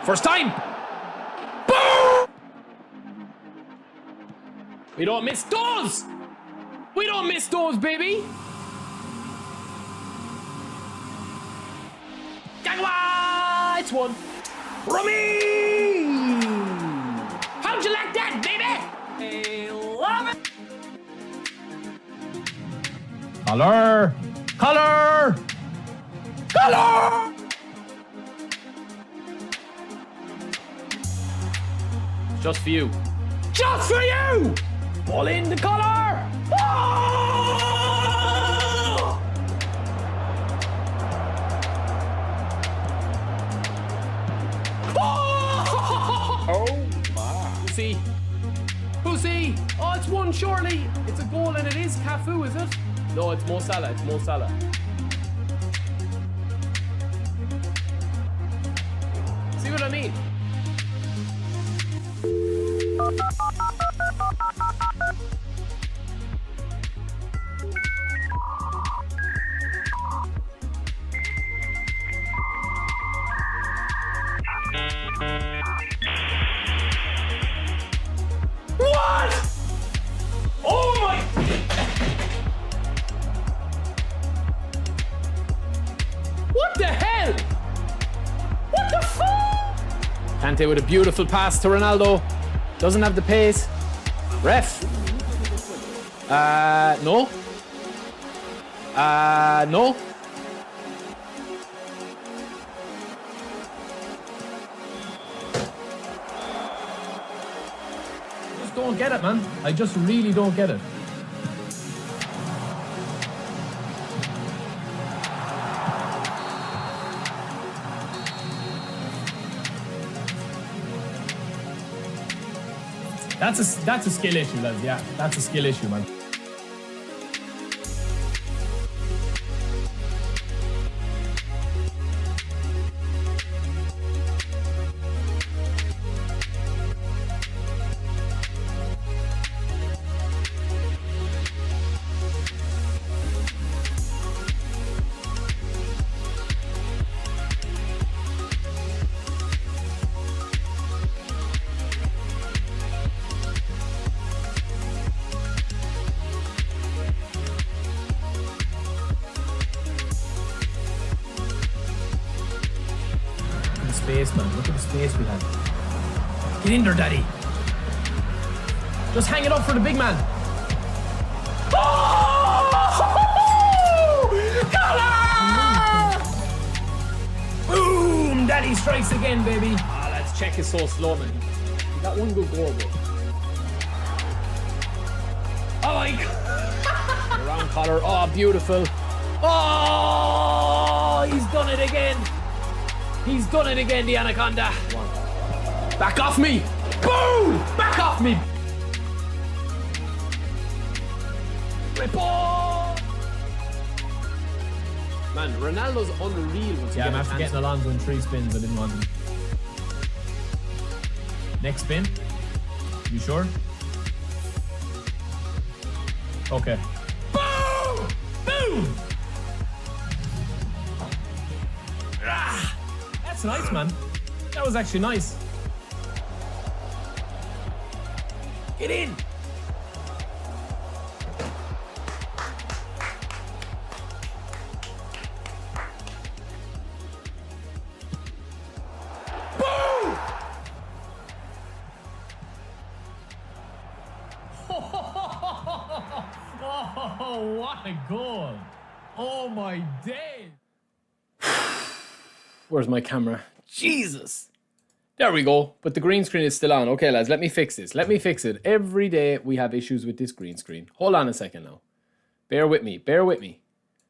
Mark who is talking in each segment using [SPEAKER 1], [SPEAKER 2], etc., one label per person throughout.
[SPEAKER 1] First time. Boom! We don't miss those. We don't miss those, baby. Gagwa! It's one. Rummy! How'd you like that, baby? I love it. Color! Color! Color! Just for you. Just for you! Pull in the color! Oh! Oh my. Who's he? Who's he? Oh, it's one surely. It's a goal and it is Cafu, is it? No, it's Mo Salah. It's Mo Salah. See what I mean? What? Oh my! What the hell? What the fuck? Kante with a beautiful pass to Ronaldo. Doesn't have the pace. Ref. No. No. Just don't get it, man. I just really don't get it. That's a skill issue, lads. Yeah, that's a skill issue, man. Space, man. Look at the space we have. Get in there, daddy. Just hang it up for the big man. Oh! Boom! Daddy strikes again, baby. Ah, let's check is so slow, man. He got one good goal, bro. Oh my God. The wrong collar. Oh, beautiful. Oh, he's done it again. He's done it again, the Anaconda. Back off me! Boom! Back off me! Ripple! Man, Ronaldo's unreal. Yeah, I'm after getting Alonso in 3 spins. I didn't want him. Next spin. You sure? Okay. Boom! Boom! Ah! That's nice, man. That was actually nice. Get in. Boom! Oh, what a goal. Oh, my days. Where's my camera? Jesus. There we go. But the green screen is still on. Okay, lads, let me fix this. Let me fix it. Every day we have issues with this green screen. Hold on a second now. Bear with me. Bear with me.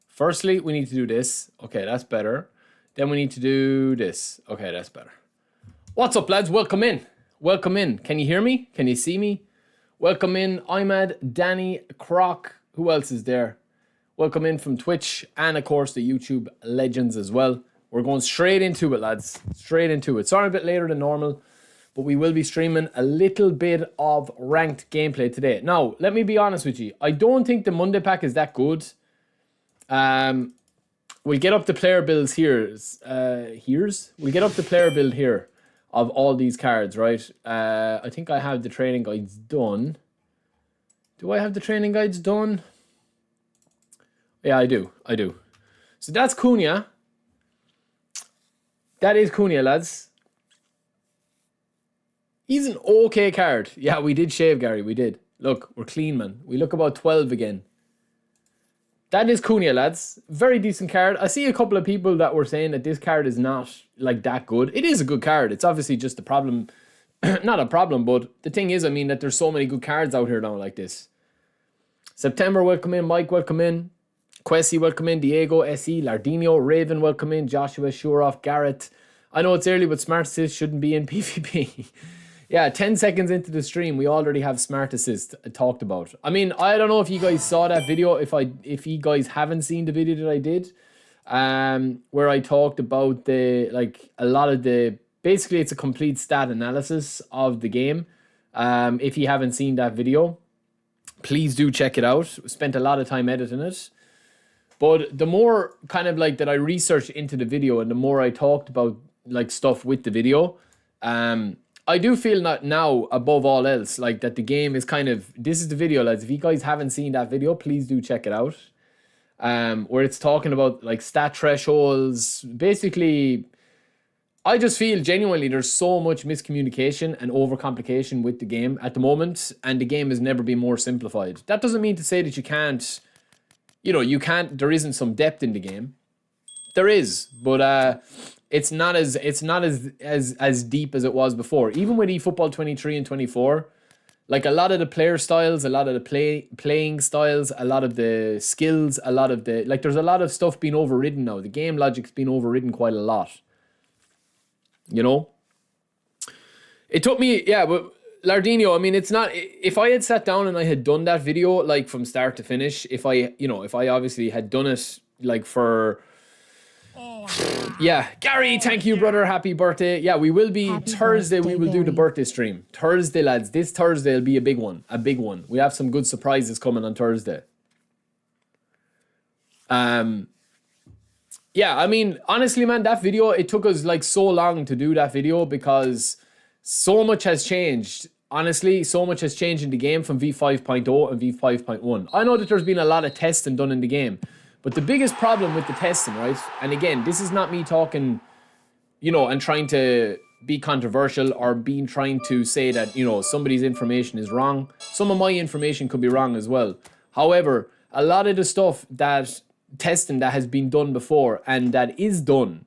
[SPEAKER 1] Firstly, we need to do this. Okay, that's better. Then we need to do this. Okay, that's better. What's up, lads? Welcome in. Welcome in. Can you hear me? Can you see me? Welcome in. Imad, Danny, Croc. Who else is there? Welcome in from Twitch and, of course, the YouTube legends as well. We're going straight into it, lads. Straight into it. Sorry, a bit later than normal, but we will be streaming a little bit of ranked gameplay today. Now, let me be honest with you. I don't think the Monday pack is that good. We'll get up the player builds here. We'll get up the player build here of all these cards, right? I think I have the training guides done. Do I have the training guides done? Yeah, I do. So that's Cunha. That is Cunha, lads. He's an okay card. Yeah, we did shave, Gary. We did. Look, we're clean, man. We look about 12 again. That is Cunha, lads. Very decent card. I see a couple of people that were saying that this card is not like that good. It is a good card. It's obviously just a problem. Not a problem, but the thing is, I mean, that there's so many good cards out here now like this. September, welcome in. Mike, welcome in. Kwesi, welcome in. Diego, SE, Lardino, Raven, welcome in. Joshua, Shuroff, Garrett. I know it's early, but Smart Assist shouldn't be in PvP. Yeah, 10 seconds into the stream, we already have Smart Assist talked about. I mean, I don't know if you guys saw that video. If you guys haven't seen the video that I did, where I talked about a lot of the, basically it's a complete stat analysis of the game. If you haven't seen that video, please do check it out. Spent a lot of time editing it. But the more kind of like that I researched into the video and the more I talked about like stuff with the video, I do feel that now above all else, like that the game is kind of, this is the video, lads. If you guys haven't seen that video, please do check it out. Where it's talking about like stat thresholds. Basically, I just feel genuinely there's so much miscommunication and overcomplication with the game at the moment, and the game has never been more simplified. That doesn't mean to say that you can't, there isn't some depth in the game. There is, but it's not as deep as it was before. Even with eFootball 23 and 24, like a lot of the player styles, a lot of the playing styles, a lot of the skills, a lot of the, like there's a lot of stuff being overridden now. The game logic's been overridden quite a lot. It took me, yeah, but Lardino, I mean, it's not, if I had sat down and I had done that video, like from start to finish, if I obviously had done it like for, yeah, Gary, thank you, brother. Happy birthday. Yeah, we will be happy Thursday. We will do the birthday stream. Thursday, lads. This Thursday will be a big one. A big one. We have some good surprises coming on Thursday. Yeah, I mean, honestly, man, that video, it took us like so long to do that video because so much has changed. Honestly, so much has changed in the game from V5.0 and V5.1. I know that there's been a lot of testing done in the game. But the biggest problem with the testing, right? And again, this is not me talking, and trying to be controversial or trying to say that, somebody's information is wrong. Some of my information could be wrong as well. However, a lot of the stuff that testing that has been done before and that is done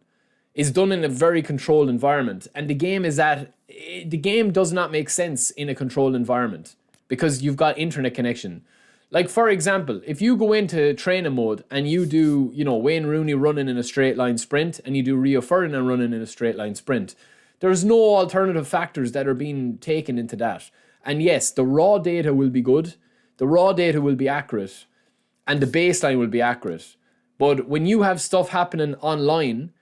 [SPEAKER 1] in a very controlled environment. And the game does not make sense in a controlled environment because you've got internet connection. Like, for example, if you go into training mode and you do, Wayne Rooney running in a straight line sprint and you do Rio Ferdinand running in a straight line sprint, there's no alternative factors that are being taken into that. And yes, the raw data will be good, the raw data will be accurate, and the baseline will be accurate. But when you have stuff happening online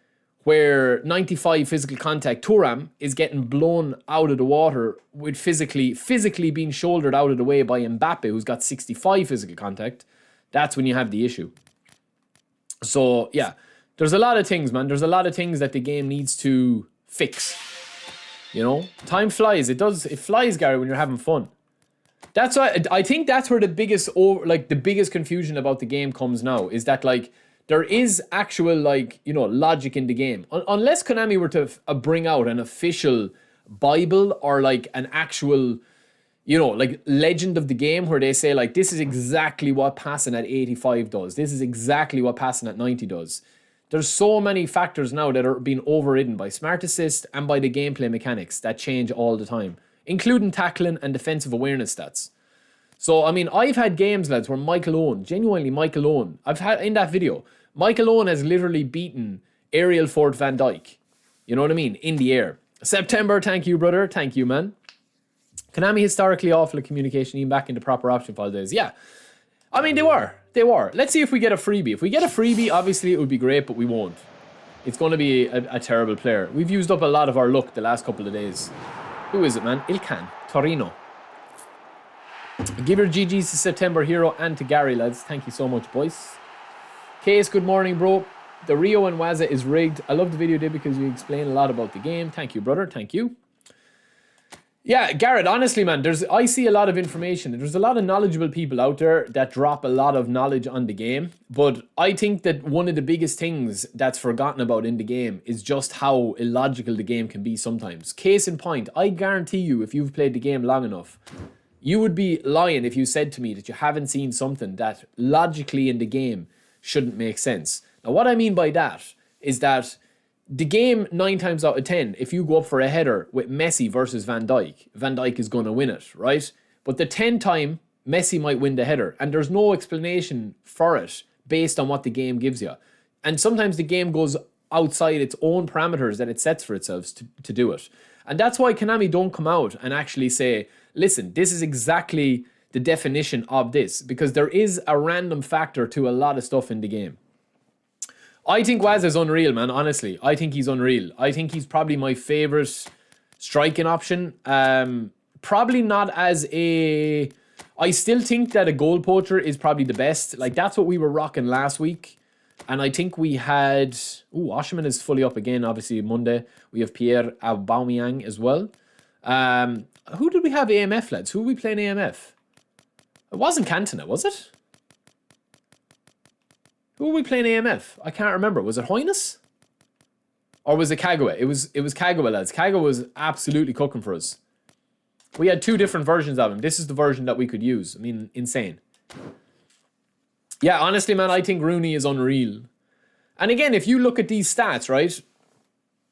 [SPEAKER 1] where 95 physical contact Thuram is getting blown out of the water with physically being shouldered out of the way by Mbappe, who's got 65 physical contact, that's when you have the issue. So, yeah, there's a lot of things, man. There's a lot of things that the game needs to fix. Time flies. It flies, Gary, when you're having fun. That's why I think that's where the biggest confusion about the game comes now, is that, like, there is actual, logic in the game. Unless Konami were to bring out an official Bible or, like, an actual, legend of the game where they say, like, this is exactly what passing at 85 does. This is exactly what passing at 90 does. There's so many factors now that are being overridden by Smart Assist and by the gameplay mechanics that change all the time, including tackling and defensive awareness stats. So, I mean, I've had games, lads, where Michael Owen, I've had in that video, Michael Owen has literally beaten Ariel Ford Van Dyke. You know what I mean? In the air. September, thank you, brother. Thank you, man. Konami historically awful at communication, even back in the proper option file days. Yeah. I mean, they were. Let's see if we get a freebie. If we get a freebie, obviously it would be great, but we won't. It's going to be a terrible player. We've used up a lot of our luck the last couple of days. Who is it, man? Ilkan. Torino. Give your GGs to September Hero and to Gary, lads. Thank you so much, boys. Case, good morning, bro. The Rio and Waza is rigged. I love the video, did because you explain a lot about the game. Thank you, brother. Thank you. Yeah, Garrett, honestly, man, I see a lot of information. There's a lot of knowledgeable people out there that drop a lot of knowledge on the game. But I think that one of the biggest things that's forgotten about in the game is just how illogical the game can be sometimes. Case in point, I guarantee you, if you've played the game long enough, you would be lying if you said to me that you haven't seen something that logically in the game shouldn't make sense. Now, what I mean by that is that the game 9 times out of 10, if you go up for a header with Messi versus Van Dijk is going to win it, right? But the 10th time, Messi might win the header, and there's no explanation for it based on what the game gives you. And sometimes the game goes outside its own parameters that it sets for itself to do it. And that's why Konami don't come out and actually say, listen, this is exactly the definition of this, because there is a random factor to a lot of stuff in the game. I think Waz is unreal, man, honestly. I think he's unreal. I think he's probably my favourite striking option. Probably not as a... I still think that a goal poacher is probably the best. Like, that's what we were rocking last week. And I think we had... Ooh, Osherman is fully up again, obviously, Monday. We have Pierre Aubameyang as well. Who did we have AMF, lads? Who were we playing AMF? It wasn't Cantona, was it? Who were we playing AMF? I can't remember. Was it Hoynes? Or was it Kagawa? It was Kagawa, lads. Kagawa was absolutely cooking for us. We had 2 different versions of him. This is the version that we could use. I mean, insane. Yeah, honestly, man, I think Rooney is unreal. And again, if you look at these stats, right?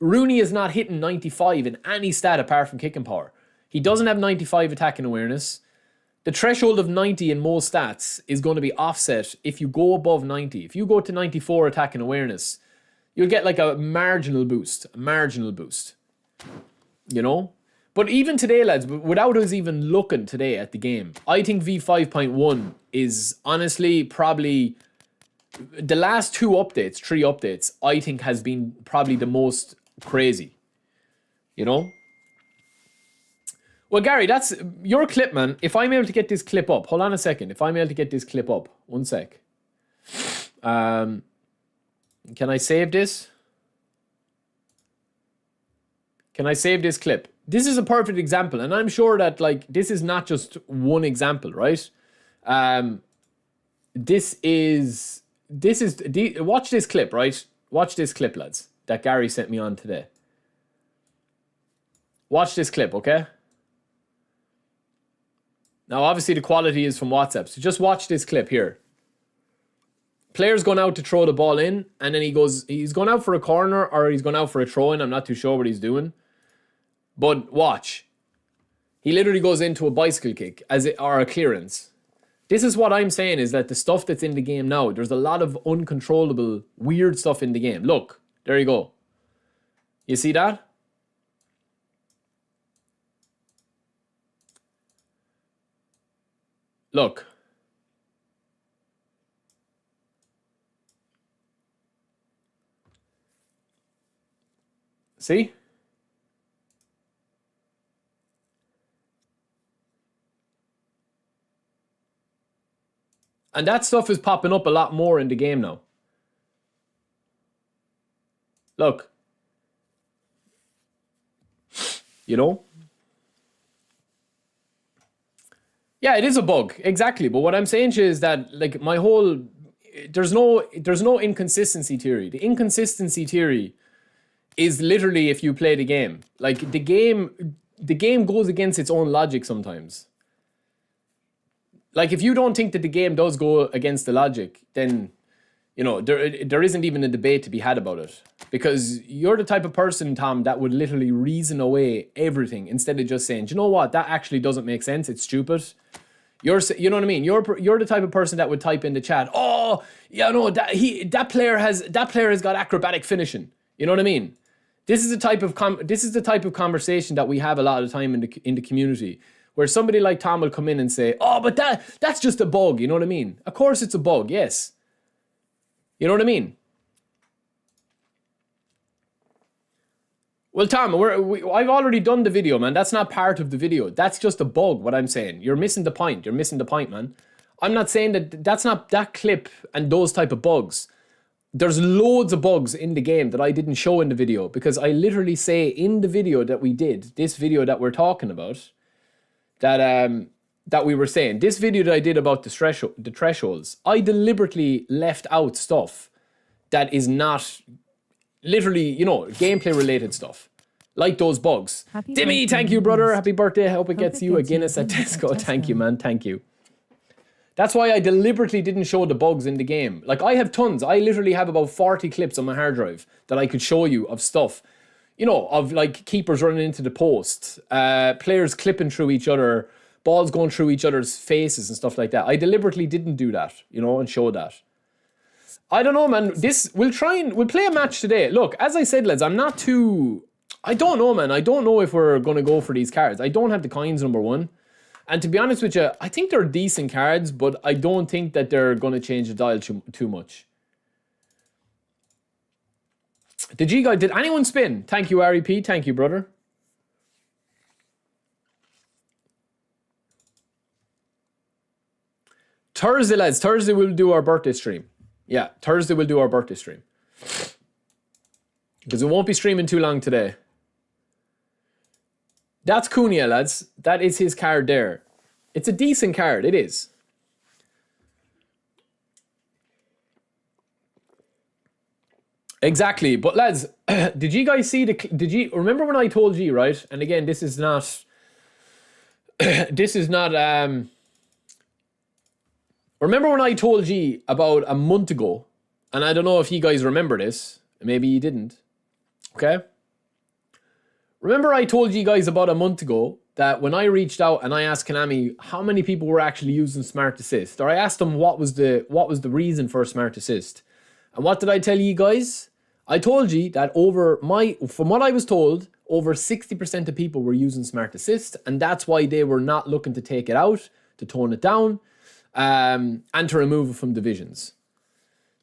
[SPEAKER 1] Rooney is not hitting 95 in any stat apart from kicking power. He doesn't have 95 attacking awareness. The threshold of 90 in most stats is going to be offset if you go above 90. If you go to 94 attacking awareness, you'll get like a marginal boost. You know? But even today, lads, without us even looking today at the game, I think V5.1 is honestly probably... The last 3 updates, I think has been probably the most crazy. You know? Well, Gary, that's your clip, man. If I'm able to get this clip up, hold on a second. If I'm able to get this clip up, 1 sec. Can I save this? Can I save this clip? This is a perfect example, and I'm sure that like this is not just one example, right? Watch this clip, right? Watch this clip, lads, that Gary sent me on today. Watch this clip, okay? Now, obviously, the quality is from WhatsApp, so just watch this clip here. Player's going out to throw the ball in, and then he's going out for a corner, or he's going out for a throw-in. I'm not too sure what he's doing. But watch. He literally goes into a bicycle kick, or a clearance. This is what I'm saying, is that the stuff that's in the game now, there's a lot of uncontrollable, weird stuff in the game. Look, there you go. You see that? Look. See? And that stuff is popping up a lot more in the game now. Look. You know? Yeah, it is a bug, exactly. But what I'm saying to you is that, like, my whole... There's no inconsistency theory. The inconsistency theory is literally if you play the game. Like, the game goes against its own logic sometimes. Like, if you don't think that the game does go against the logic, then, you know, there isn't even a debate to be had about it. Because you're the type of person, Tom, that would literally reason away everything instead of just saying, do you know what, that actually doesn't make sense, it's stupid. You know what I mean? You're the type of person that would type in the chat, oh, yeah, no, that player has got acrobatic finishing. You know what I mean? This is the type of conversation that we have a lot of time in the community, where somebody like Tom will come in and say, oh, but that's just a bug. You know what I mean? Of course it's a bug. Yes. You know what I mean? Well, Tom, I've already done the video, man. That's not part of the video. That's just a bug, what I'm saying. You're missing the point. You're missing the point, man. I'm not saying that that's not that clip and those type of bugs there's loads of bugs in the game that I didn't show in the video, because I literally say in the video that we did, this video that we're talking about, that we were saying, this video that I did about the thresholds, I deliberately left out stuff that is not literally, you know, gameplay related stuff. Like those bugs. Dimmy, thank you, brother. Happy birthday. I hope it gets you a Guinness at Tesco. Thank you, man. Thank you. That's why I deliberately didn't show the bugs in the game. Like, I have tons. I literally have about 40 clips on my hard drive that I could show you of stuff. You know, of like keepers running into the post, players clipping through each other, balls going through each other's faces and stuff like that. I deliberately didn't do that, you know, and show that. I don't know, man. We'll play a match today. Look, as I said, lads, I don't know, man. I don't know if we're going to go for these cards. I don't have the coins, number one. And to be honest with you, I think they're decent cards, but I don't think that they're going to change the dial too much. The G guy, did anyone spin? Thank you, REP. Thank you, brother. Thursday, lads. Thursday we'll do our birthday stream. Yeah, Thursday we'll do our birthday stream. Because we won't be streaming too long today. That's Cunha, lads. That is his card there. It's a decent card. It is. Exactly. But lads, did you guys see did you remember when I told you, right? And again, this is not remember when I told you about a month ago, and I don't know if you guys remember this, maybe you didn't. Okay? Remember I told you guys about a month ago that when I reached out and I asked Konami how many people were actually using Smart Assist, or I asked them what was the reason for Smart Assist. And what did I tell you guys? I told you that from what I was told, over 60% of people were using Smart Assist, and that's why they were not looking to take it out, to tone it down, and to remove it from divisions.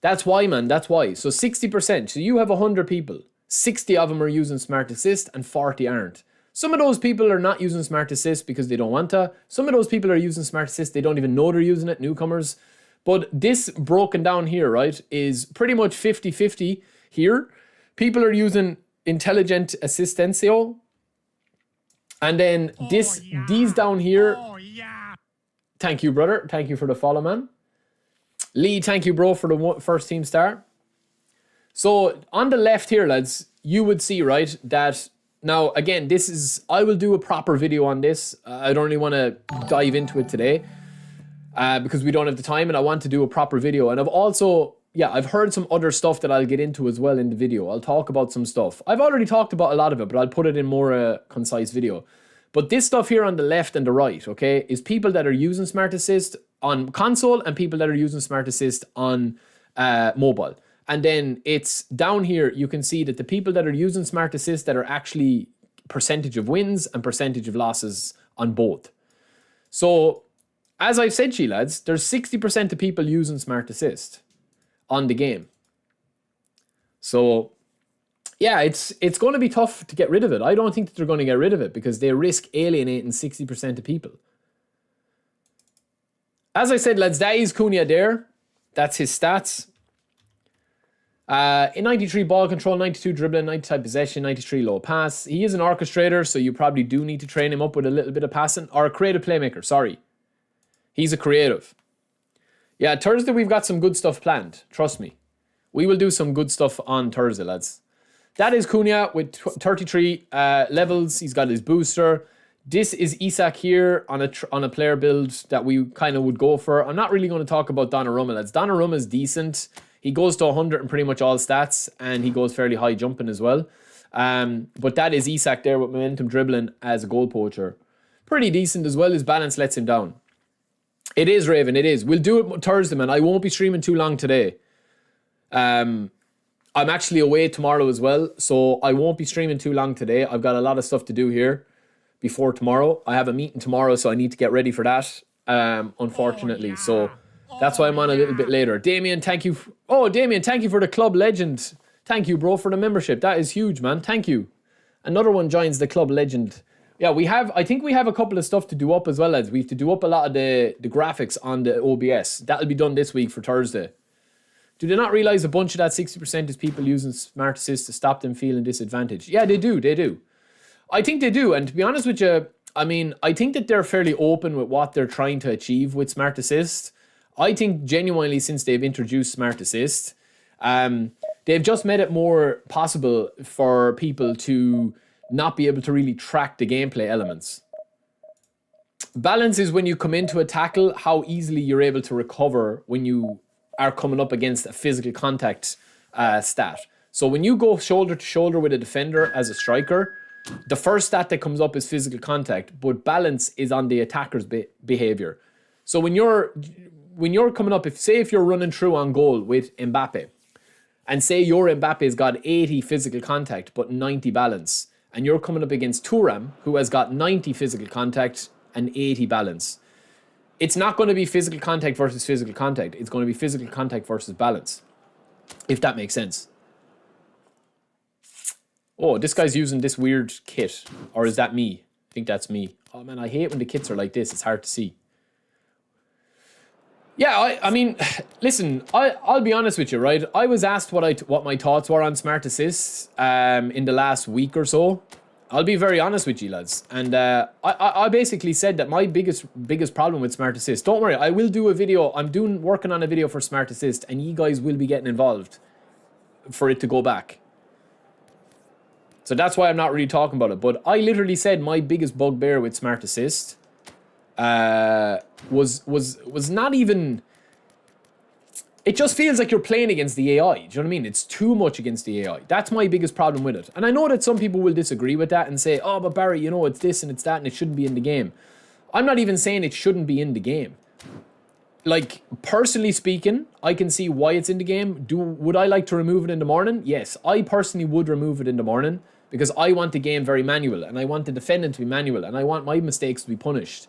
[SPEAKER 1] That's why, man, that's why. So 60%, so you have 100 people. 60 of them are using Smart Assist and 40 aren't. Some of those people are not using Smart Assist because they don't want to. Some of those people are using Smart Assist, they don't even know they're using it, newcomers. But this broken down here, right, is pretty much 50-50 here. People are using Intelligent Assistentio. And then these down here. Thank you, brother. Thank you for the follow, man. Lee, thank you, bro, for the first team star. So on the left here, lads, you would see, right, that now, again, I will do a proper video on this. I don't really want to dive into it today because we don't have the time, and I want to do a proper video. And I've heard some other stuff that I'll get into as well in the video. I'll talk about some stuff. I've already talked about a lot of it, but I'll put it in more concise video. But this stuff here on the left and the right, okay, is people that are using Smart Assist on console and people that are using Smart Assist on mobile. And then it's down here, you can see that the people that are using Smart Assist that are actually percentage of wins and percentage of losses on both. So, as I've said to you, lads, there's 60% of people using Smart Assist on the game. So, yeah, it's going to be tough to get rid of it. I don't think that they're going to get rid of it because they risk alienating 60% of people. As I said, lads, that is Cunha there. That's his stats. In 93 ball control, 92 dribbling, 95 possession, 93 low pass. He is an orchestrator, so you probably do need to train him up with a little bit of passing. Or a creative playmaker, sorry. He's a creative. Yeah, Thursday we've got some good stuff planned. Trust me. We will do some good stuff on Thursday, lads. That is Cunha with 33 levels. He's got his booster. This is Isak here on a player build that we kind of would go for. I'm not really going to talk about Donnarumma, lads. Donnarumma is decent. He goes to 100 in pretty much all stats, and he goes fairly high jumping as well. But that is Isak there with momentum dribbling as a goal poacher. Pretty decent as well. His balance lets him down. It is, Raven, it is. We'll do it Thursday, man. I won't be streaming too long today. I'm actually away tomorrow as well, so I won't be streaming too long today. I've got a lot of stuff to do here before tomorrow. I have a meeting tomorrow, so I need to get ready for that, unfortunately. So that's why I'm on a little bit later. Damien, thank you. Damien, thank you for the club legend. Thank you, bro, for the membership. That is huge, man. Thank you. Another one joins the club legend. Yeah, I think we have a couple of stuff to do up as well, lads. We have to do up a lot of the graphics on the OBS. That'll be done this week for Thursday. Do they not realize a bunch of that 60% is people using smart assists to stop them feeling disadvantaged? Yeah, they do. They do. I think they do. And to be honest with you, I mean, I think that they're fairly open with what they're trying to achieve with smart assist. I think genuinely since they've introduced smart assist, they've just made it more possible for people to not be able to really track the gameplay elements. Balance is when you come into a tackle, how easily you're able to recover when you are coming up against a physical contact stat. So when you go shoulder to shoulder with a defender as a striker, the first stat that comes up is physical contact, but balance is on the attacker's behavior. So when you're coming up, if you're running through on goal with Mbappe, and say your Mbappe's got 80 physical contact but 90 balance, and you're coming up against Thuram, who has got 90 physical contact and 80 balance, it's not going to be physical contact versus physical contact. It's going to be physical contact versus balance, if that makes sense. Oh, this guy's using this weird kit. Or is that me? I think that's me. Oh man, I hate when the kits are like this. It's hard to see. Yeah, I mean, listen, I'll be honest with you, right? I was asked what my thoughts were on smart assists in the last week or so. I'll be very honest with you, lads. And I basically said that my biggest problem with smart assist, don't worry, I will do a video. I'm working on a video for smart assist, and you guys will be getting involved for it to go back. So that's why I'm not really talking about it. But I literally said my biggest bugbear with smart assist was not even... It just feels like you're playing against the AI. Do you know what I mean? It's too much against the AI. That's my biggest problem with it. And I know that some people will disagree with that and say, oh, but Barry, you know, it's this and it's that and it shouldn't be in the game. I'm not even saying it shouldn't be in the game. Like, personally speaking, I can see why it's in the game. Would I like to remove it in the morning? Yes, I personally would remove it in the morning because I want the game very manual and I want the defendant to be manual and I want my mistakes to be punished.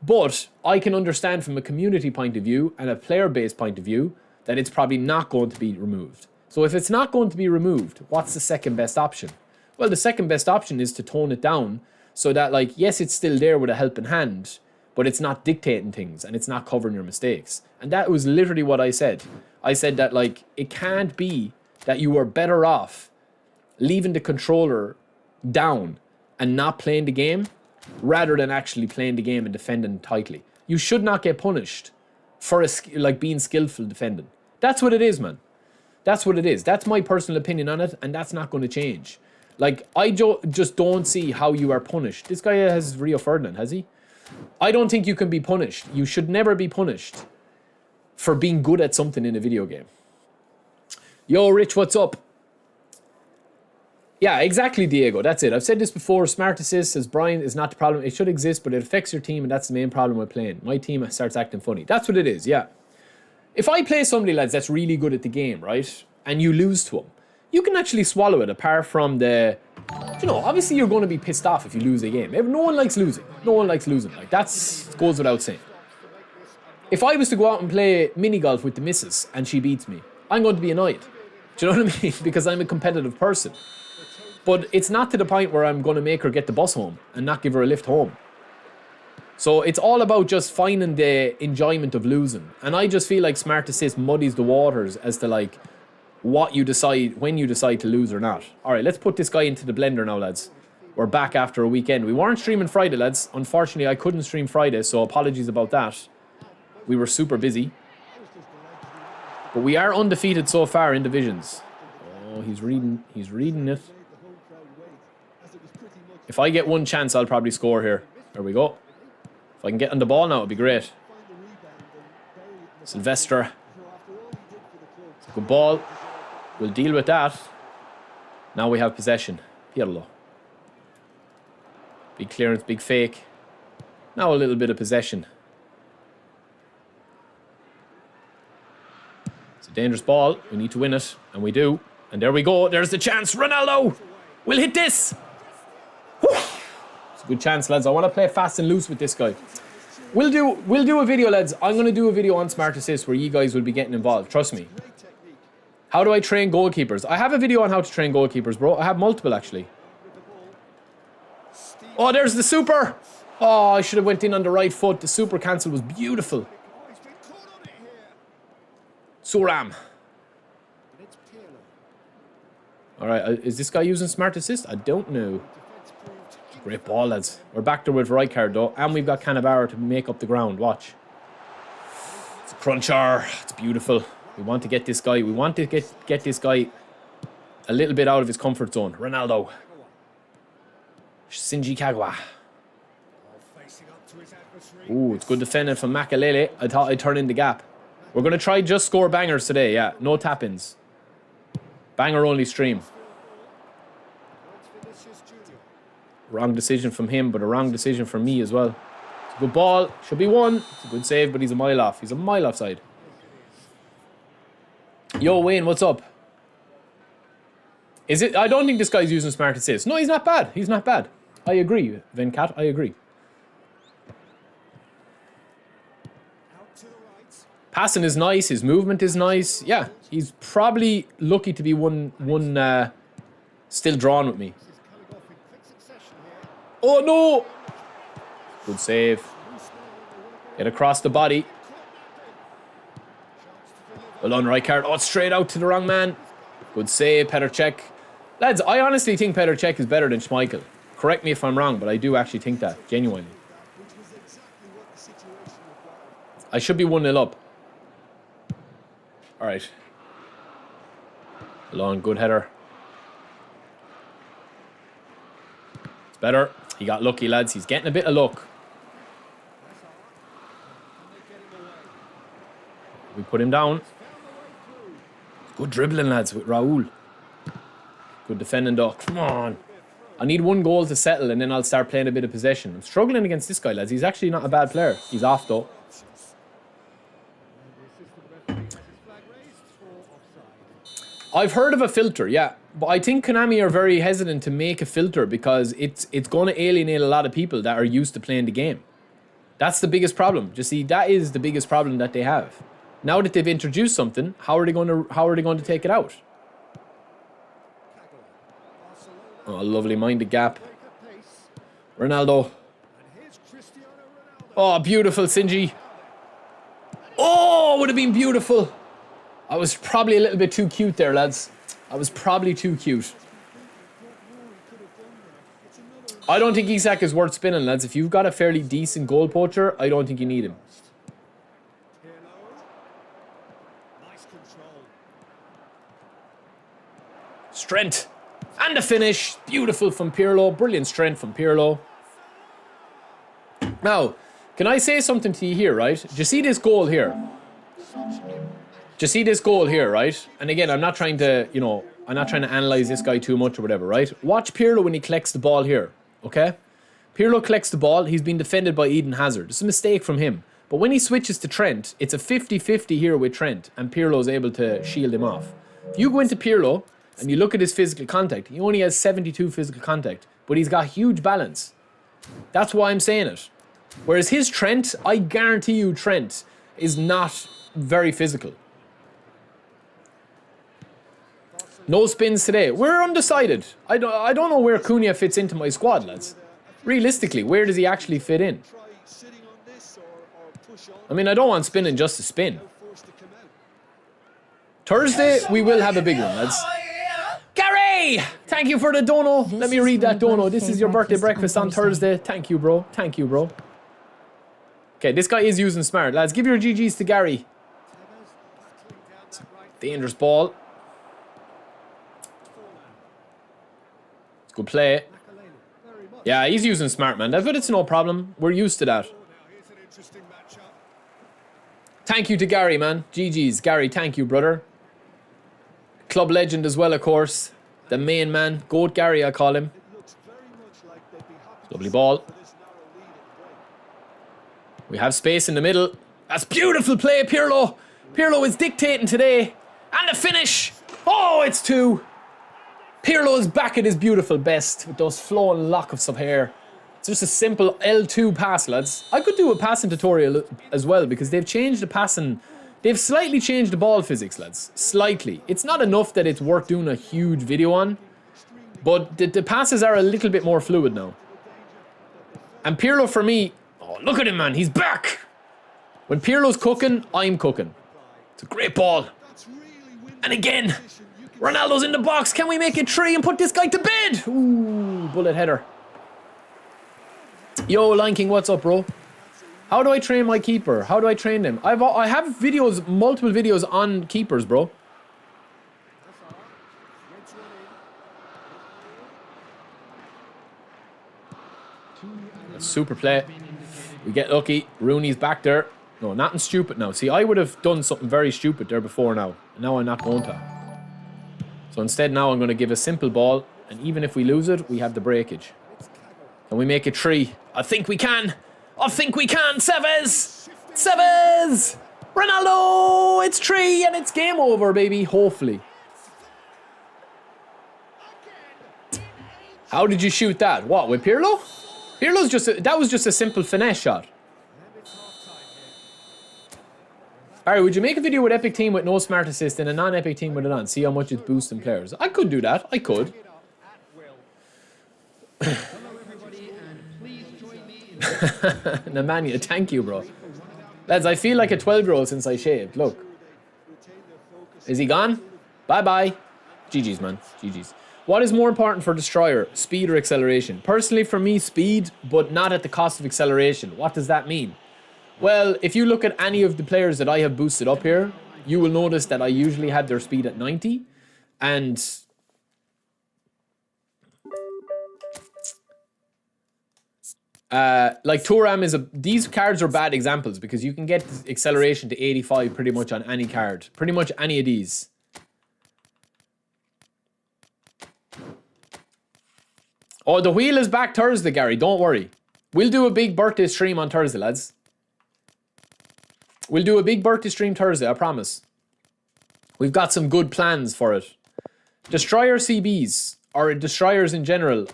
[SPEAKER 1] But I can understand from a community point of view and a player-based point of view that it's probably not going to be removed. So if it's not going to be removed, what's the second best option? Well, the second best option is to tone it down so that, like, yes, it's still there with a helping hand, but it's not dictating things and it's not covering your mistakes. And that was literally what I said. I said that, like, it can't be that you are better off leaving the controller down and not playing the game rather than actually playing the game and defending tightly. You should not get punished for being skillful defending. That's what it is, man. That's what it is. That's my personal opinion on it, and that's not going to change. Like, I just don't see how you are punished. This guy has Rio Ferdinand, has he? I don't think you can be punished. You should never be punished for being good at something in a video game. Yo, Rich, what's up? Yeah, exactly, Diego. That's it. I've said this before. Smart assist, as Brian, is not the problem. It should exist, but it affects your team, and that's the main problem with playing. My team starts acting funny. That's what it is, yeah. If I play somebody, lads, that's really good at the game, right, and you lose to them, you can actually swallow it, apart from the... You know, obviously you're going to be pissed off if you lose a game. No one likes losing. No one likes losing. Like, that goes without saying. If I was to go out and play mini-golf with the missus, and she beats me, I'm going to be annoyed. Do you know what I mean? Because I'm a competitive person. But it's not to the point where I'm going to make her get the bus home and not give her a lift home. So it's all about just finding the enjoyment of losing. And I just feel like smart assist muddies the waters as to, like, what you decide, when you decide to lose or not. All right, let's put this guy into the blender now, lads. We're back after a weekend. We weren't streaming Friday, lads. Unfortunately, I couldn't stream Friday, so apologies about that. We were super busy. But we are undefeated so far in divisions. Oh, he's reading it. If I get one chance, I'll probably score here. There we go. If I can get on the ball now, it'd be great. Sylvester. It's a good ball. We'll deal with that. Now we have possession. Pirlo. Big clearance, big fake. Now a little bit of possession. It's a dangerous ball. We need to win it. And we do. And there we go. There's the chance. Ronaldo. We'll hit this. It's a good chance, lads. I want to play fast and loose with this guy. We'll do a video, lads. I'm going to do a video on smart assist where you guys will be getting involved. Trust me. How do I train goalkeepers? I have a video on how to train goalkeepers, bro. I have multiple, actually. Oh, there's the super. Oh, I should have went in on the right foot. The super cancel was beautiful. Thuram. All right, is this guy using smart assist? I don't know. Great ball, lads. We're back there with Rijkaard, though. And we've got Cannavaro to make up the ground. Watch. It's a cruncher. It's beautiful. We want to get this guy. We want to get this guy a little bit out of his comfort zone. Ronaldo. Shinji Kagawa. Ooh, it's good defending from Makalele. I thought I'd turn in the gap. We're going to try just score bangers today, yeah. No tap-ins. Banger only stream. Wrong decision from him, but a wrong decision from me as well. It's a good ball. Should be one. It's a good save, but he's a mile off. He's a mile offside. Yo, Wayne, what's up? Is it? I don't think this guy's using smart assist. No, he's not bad. He's not bad. I agree, Venkat. I agree. Passing is nice. His movement is nice. Yeah, he's probably lucky to be one still drawn with me. Oh, no! Good save. Get across the body. Well done, Rijkaard. Oh, straight out to the wrong man. Good save, Petr Cech. Lads, I honestly think Petr Cech is better than Schmeichel. Correct me if I'm wrong, but I do actually think that, genuinely. I should be 1-0 up. Alright. Long, good header. It's better. He got lucky, lads. He's getting a bit of luck. We put him down. Good dribbling, lads, with Raul. Good defending, though. Come on. I need one goal to settle, and then I'll start playing a bit of possession. I'm struggling against this guy, lads. He's actually not a bad player. He's off, though. I've heard of a filter, yeah. But I think Konami are very hesitant to make a filter because it's going to alienate a lot of people that are used to playing the game. That's the biggest problem. You see, that is the biggest problem that they have. Now that they've introduced something, how are they going to take it out? Oh, lovely minded gap. Ronaldo. Oh, beautiful, Shinji. Oh, would have been beautiful. I was probably a little bit too cute there, lads. I was probably too cute. I don't think Isak is worth spinning, lads. If you've got a fairly decent goal poacher, I don't think you need him. Strength. And the finish. Beautiful from Pirlo. Brilliant strength from Pirlo. Now, can I say something to you here, right? Do you see this goal here? Do you see this goal here, right? And again, I'm not trying to, I'm not trying to analyze this guy too much or whatever, right? Watch Pirlo when he collects the ball here, okay? Pirlo collects the ball. He's been defended by Eden Hazard. It's a mistake from him. But when he switches to Trent, it's a 50-50 here with Trent, and Pirlo's able to shield him off. If you go into Pirlo and you look at his physical contact, he only has 72 physical contact, but he's got huge balance. That's why I'm saying it. Whereas his Trent, I guarantee you Trent is not very physical. No spins today. We're undecided. I don't know where Cunha fits into my squad, lads. Realistically, where does he actually fit in? I mean, I don't want spinning just to spin. Thursday, we will have a big one, lads. Gary! Thank you for the dono. Let me read that dono. This is your birthday breakfast on Thursday. Thank you, bro. Thank you, bro. Okay, this guy is using smart. Lads, give your GGs to Gary. Dangerous ball. Good play. Yeah, he's using smart, man. But it's no problem. We're used to that. Thank you to Gary, man. GG's. Gary, thank you, brother. Club legend as well, of course. The main man. Goat Gary, I call him. Lovely ball. We have space in the middle. That's beautiful play, Pirlo. Pirlo is dictating today. And the finish. Oh, it's 2. Pirlo is back at his beautiful best with those flowing locks of hair. It's just a simple L2 pass, lads. I could do a passing tutorial as well because they've changed the passing. They've slightly changed the ball physics, lads. Slightly. It's not enough that it's worth doing a huge video on, but the passes are a little bit more fluid now. And Pirlo, for me, oh, look at him, man. He's back. When Pirlo's cooking, I'm cooking. It's a great ball. And again, Ronaldo's in the box. Can we make it 3 and put this guy to bed? Ooh, bullet header. Yo, Lion King, what's up, bro? How do I train my keeper? How do I train them? I have videos, multiple videos on keepers, bro. Super play. We get lucky. Rooney's back there. No, nothing stupid now. See, I would have done something very stupid there before now. And now I'm not going to. So instead now I'm going to give a simple ball. And even if we lose it, we have the breakage. Can we make it 3? I think we can. I think we can. Sevez! Sevez! Ronaldo! It's 3 and it's game over, baby. Hopefully. How did you shoot that? What, with Pirlo? Pirlo's that was just a simple finesse shot. Alright, would you make a video with Epic Team with no smart assist and a non-Epic Team with it on? See how much it's boosting players. I could do that. I could. Nemanja, thank you, bro. Lads, I feel like a 12-year-old since I shaved. Look. Is he gone? Bye-bye. GG's, man. GG's. What is more important for Destroyer? Speed or acceleration? Personally, for me, speed, but not at the cost of acceleration. What does that mean? Well, if you look at any of the players that I have boosted up here, you will notice that I usually have their speed at 90. And like Thuram these cards are bad examples because you can get acceleration to 85 pretty much on any card. Pretty much any of these. Oh, the wheel is back Thursday, Gary. Don't worry. We'll do a big birthday stream on Thursday, lads. We'll do a big birthday stream Thursday, I promise. We've got some good plans for it. Destroyer CBs, or Destroyers in general,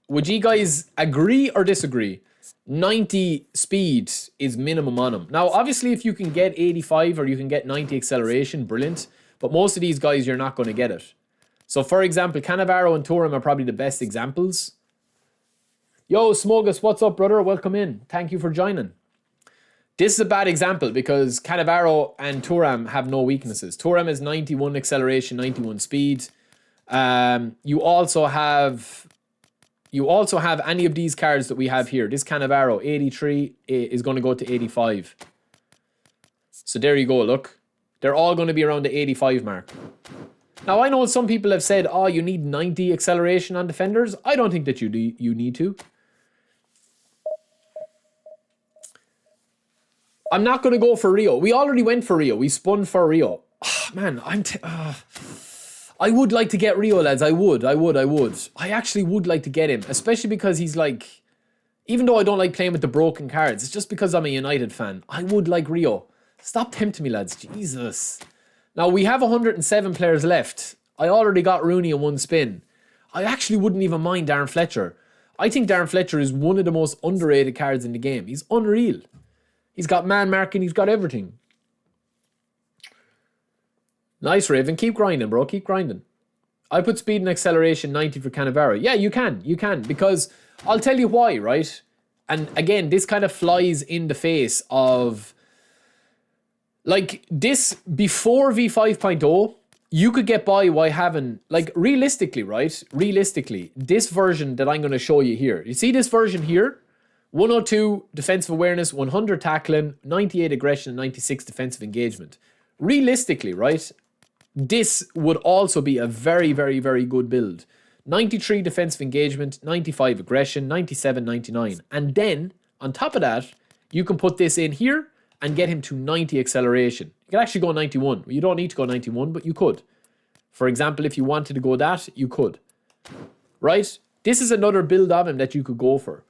[SPEAKER 1] would you guys agree or disagree? 90 speed is minimum on them. Now, obviously, if you can get 85 or you can get 90 acceleration, brilliant. But most of these guys, you're not going to get it. So, for example, Cannavaro and Thuram are probably the best examples. Yo, Smogus, what's up, brother? Welcome in. Thank you for joining. This is a bad example because Cannavaro and Thuram have no weaknesses. Thuram has 91 acceleration, 91 speed. You also have any of these cards that we have here. This Cannavaro, 83, is going to go to 85. So there you go, look. They're all going to be around the 85 mark. Now, I know some people have said, oh, you need 90 acceleration on defenders. I don't think that you need to. I'm not going to go for Rio. We already went for Rio. We spun for Rio. Oh, man, I would like to get Rio, lads. I would. I actually would like to get him, especially because he's like, even though I don't like playing with the broken cards, it's just because I'm a United fan. I would like Rio. Stop tempting me, lads. Jesus. Now, we have 107 players left. I already got Rooney in one spin. I actually wouldn't even mind Darren Fletcher. I think Darren Fletcher is one of the most underrated cards in the game. He's unreal. He's got man marking. He's got everything. Nice, Raven. Keep grinding, bro. Keep grinding. I put speed and acceleration 90 for Cannavaro. Yeah, you can. You can. Because I'll tell you why, right? And again, this kind of flies in the face of... Like, this, before V5.0, you could get by having... Like, realistically, right? Realistically, this version that I'm going to show you here. You see this version here? 102 defensive awareness, 100 tackling, 98 aggression, and 96 defensive engagement. Realistically, right? This would also be a very, very, very good build. 93 defensive engagement, 95 aggression, 97, 99. And then, on top of that, you can put this in here and get him to 90 acceleration. You can actually go 91. You don't need to go 91, but you could. For example, if you wanted to go that, you could. Right? This is another build of him that you could go for.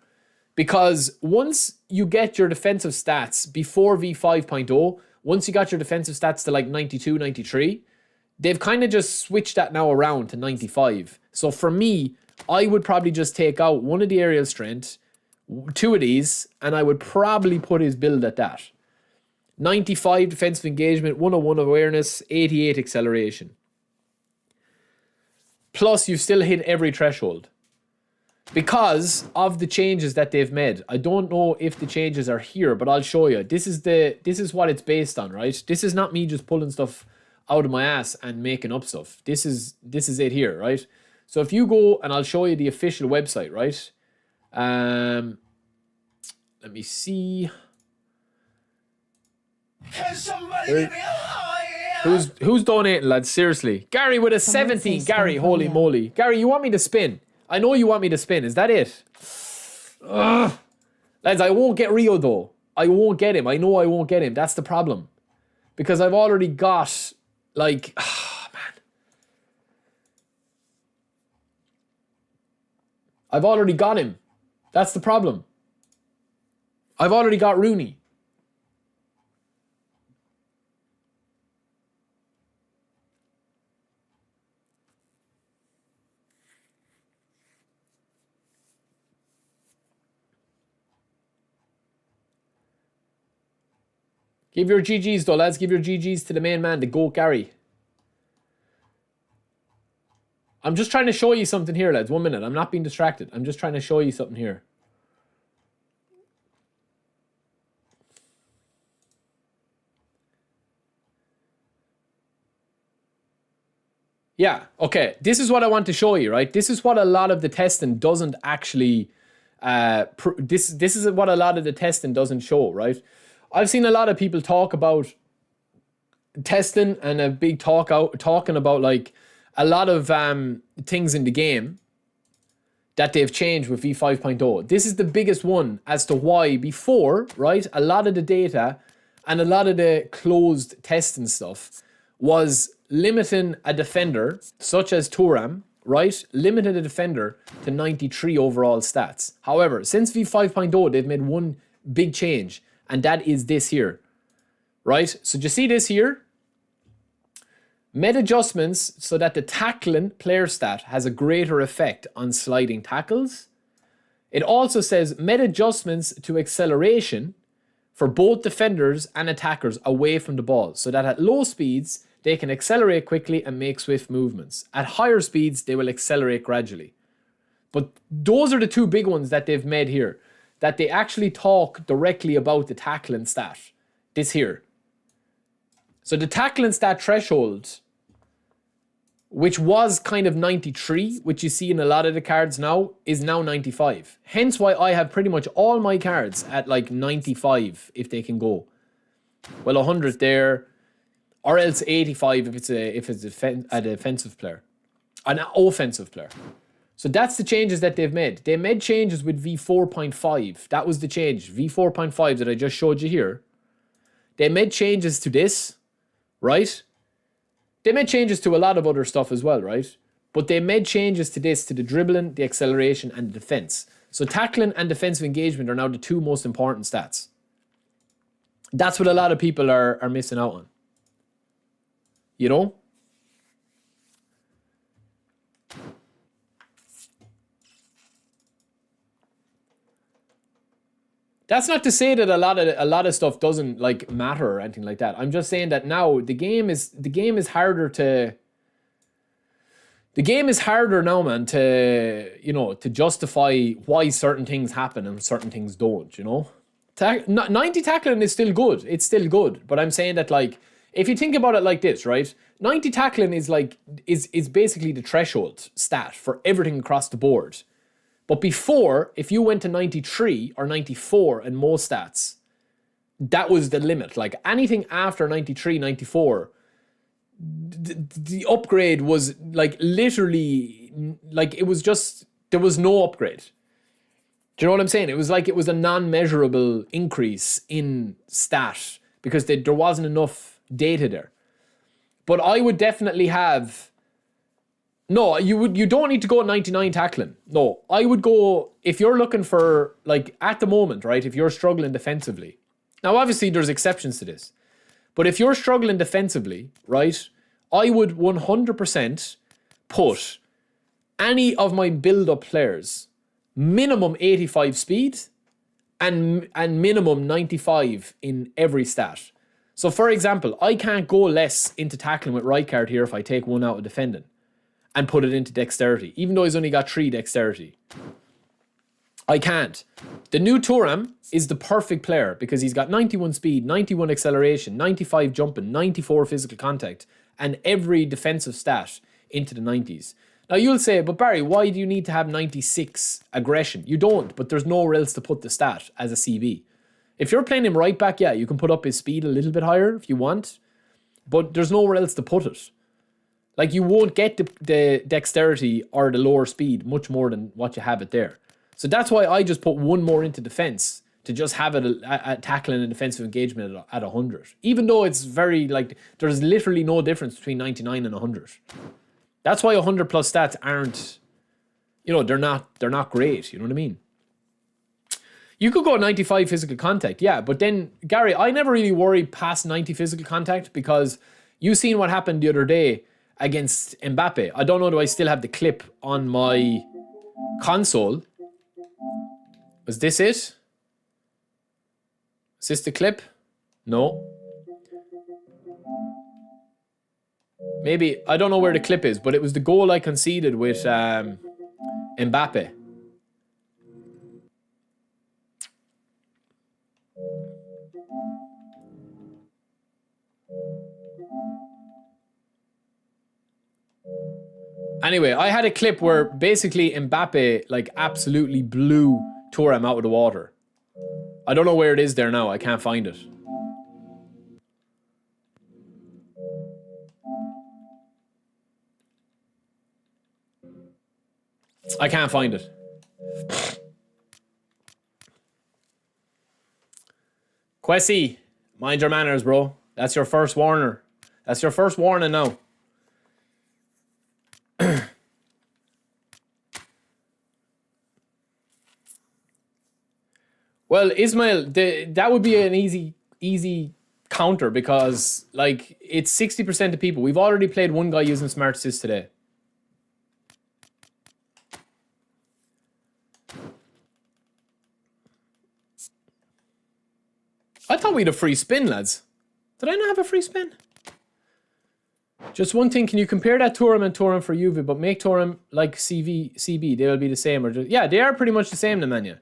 [SPEAKER 1] Because once you get your defensive stats before V5.0, once you got your defensive stats to like 92, 93, they've kind of just switched that now around to 95. So for me, I would probably just take out one of the aerial strength, 2 of these, and I would probably put his build at that. 95 defensive engagement, 101 awareness, 88 acceleration. Plus, you've still hit every threshold. Because of the changes that they've made. I don't know if the changes are here, but I'll show you. This is what it's based on, right? This is not me just pulling stuff out of my ass and making up stuff. This is it here, right? So if you go, and I'll show you the official website, right? Let me see. Who's donating, lads? Seriously. Gary with a 17. Gary, holy moly. Gary, you want me to spin? I know you want me to spin. Is that it? Ugh. Lads, I won't get Rio though. I won't get him. I know I won't get him. That's the problem. Because I've already got, like, man. I've already got him. That's the problem. I've already got Rooney. Give your GGs though, lads. Give your GGs to the main man, the GOAT Gary. I'm just trying to show you something here, lads. 1 minute. I'm not being distracted. I'm just trying to show you something here. Yeah, okay. This is what I want to show you, right? This is what a lot of the testing doesn't actually... this is what a lot of the testing doesn't show, right? I've seen a lot of people talk about testing and a big talking about like a lot of things in the game that they've changed with v5.0. This is the biggest one as to why before, right, a lot of the data and a lot of the closed testing stuff was limiting a defender, such as Thuram, right, limited a defender to 93 overall stats. However, since v5.0, they've made one big change, and that is this here, right? So do you see this here? Made adjustments so that the tackling player stat has a greater effect on sliding tackles. It also says made adjustments to acceleration for both defenders and attackers away from the ball, so that at low speeds, they can accelerate quickly and make swift movements. At higher speeds, they will accelerate gradually. But those are the two big ones that they've made here, that they actually talk directly about the tackling stat. This here. So the tackling stat threshold, which was kind of 93, which you see in a lot of the cards now, is now 95. Hence why I have pretty much all my cards at like 95 if they can go. Well, 100 there, or else 85 if it's a defensive player, an offensive player. So that's the changes that they've made. They made changes with v4.5. That was the change. v4.5 that I just showed you here. They made changes to this, right? They made changes to a lot of other stuff as well, right? But they made changes to this, to the dribbling, the acceleration, and the defense. So tackling and defensive engagement are now the two most important stats. That's what a lot of people are missing out on. You know? That's not to say that a lot of stuff doesn't like matter or anything like that. I'm just saying that now the game is harder to. The game is harder now, man, to justify why certain things happen and certain things don't. 90 tackling is still good. It's still good, but I'm saying that like if you think about it like this, right? 90 tackling is like is basically the threshold stat for everything across the board. But before, if you went to 93 or 94 in most stats, that was the limit. Like anything after 93, 94, the upgrade was like literally, like it was just, there was no upgrade. Do you know what I'm saying? It was like it was a non-measurable increase in stat because there wasn't enough data there. But I would definitely have... No, you don't need to go 99 tackling. No, I would go, if you're looking for, like, at the moment, right, if you're struggling defensively. Now, obviously, there's exceptions to this. But if you're struggling defensively, right, I would 100% put any of my build-up players minimum 85 speed and minimum 95 in every stat. So, for example, I can't go less into tackling with right card here if I take one out of defending and put it into dexterity, even though he's only got 3 dexterity. I can't. The new Thuram is the perfect player because he's got 91 speed, 91 acceleration, 95 jumping, 94 physical contact, and every defensive stat into the 90s. Now you'll say, but Barry, why do you need to have 96 aggression? You don't, but there's nowhere else to put the stat as a CB. If you're playing him right back, yeah, you can put up his speed a little bit higher if you want, but there's nowhere else to put it. Like, you won't get the dexterity or the lower speed much more than what you have it there. So that's why I just put one more into defense to just have it at tackling and defensive engagement at 100. Even though it's very, like, there's literally no difference between 99 and 100. That's why 100 plus stats aren't, you know, they're not great. You know what I mean? You could go 95 physical contact, yeah, but then, Gary, I never really worried past 90 physical contact because you seen what happened the other day against Mbappe. I don't know, do I still have the clip on my console? Was this it? Is this the clip? No. Maybe, I don't know where the clip is, but it was the goal I conceded with Mbappe. Anyway, I had a clip where basically Mbappe like absolutely blew Thuram out of the water. I don't know where it is there now. I can't find it. I can't find it. Quessy, mind your manners, bro. That's your first warner. That's your first warning now. Well, Ismail, that would be an easy counter because, like, it's 60% of people. We've already played one guy using Smart Assist today. I thought we had a free spin, lads. Did I not have a free spin? Just one thing, can you compare that Thuram and Thuram for Juve, but make Thuram like CB? They will be the same. Or just, yeah, they are pretty much the same, Nemanja.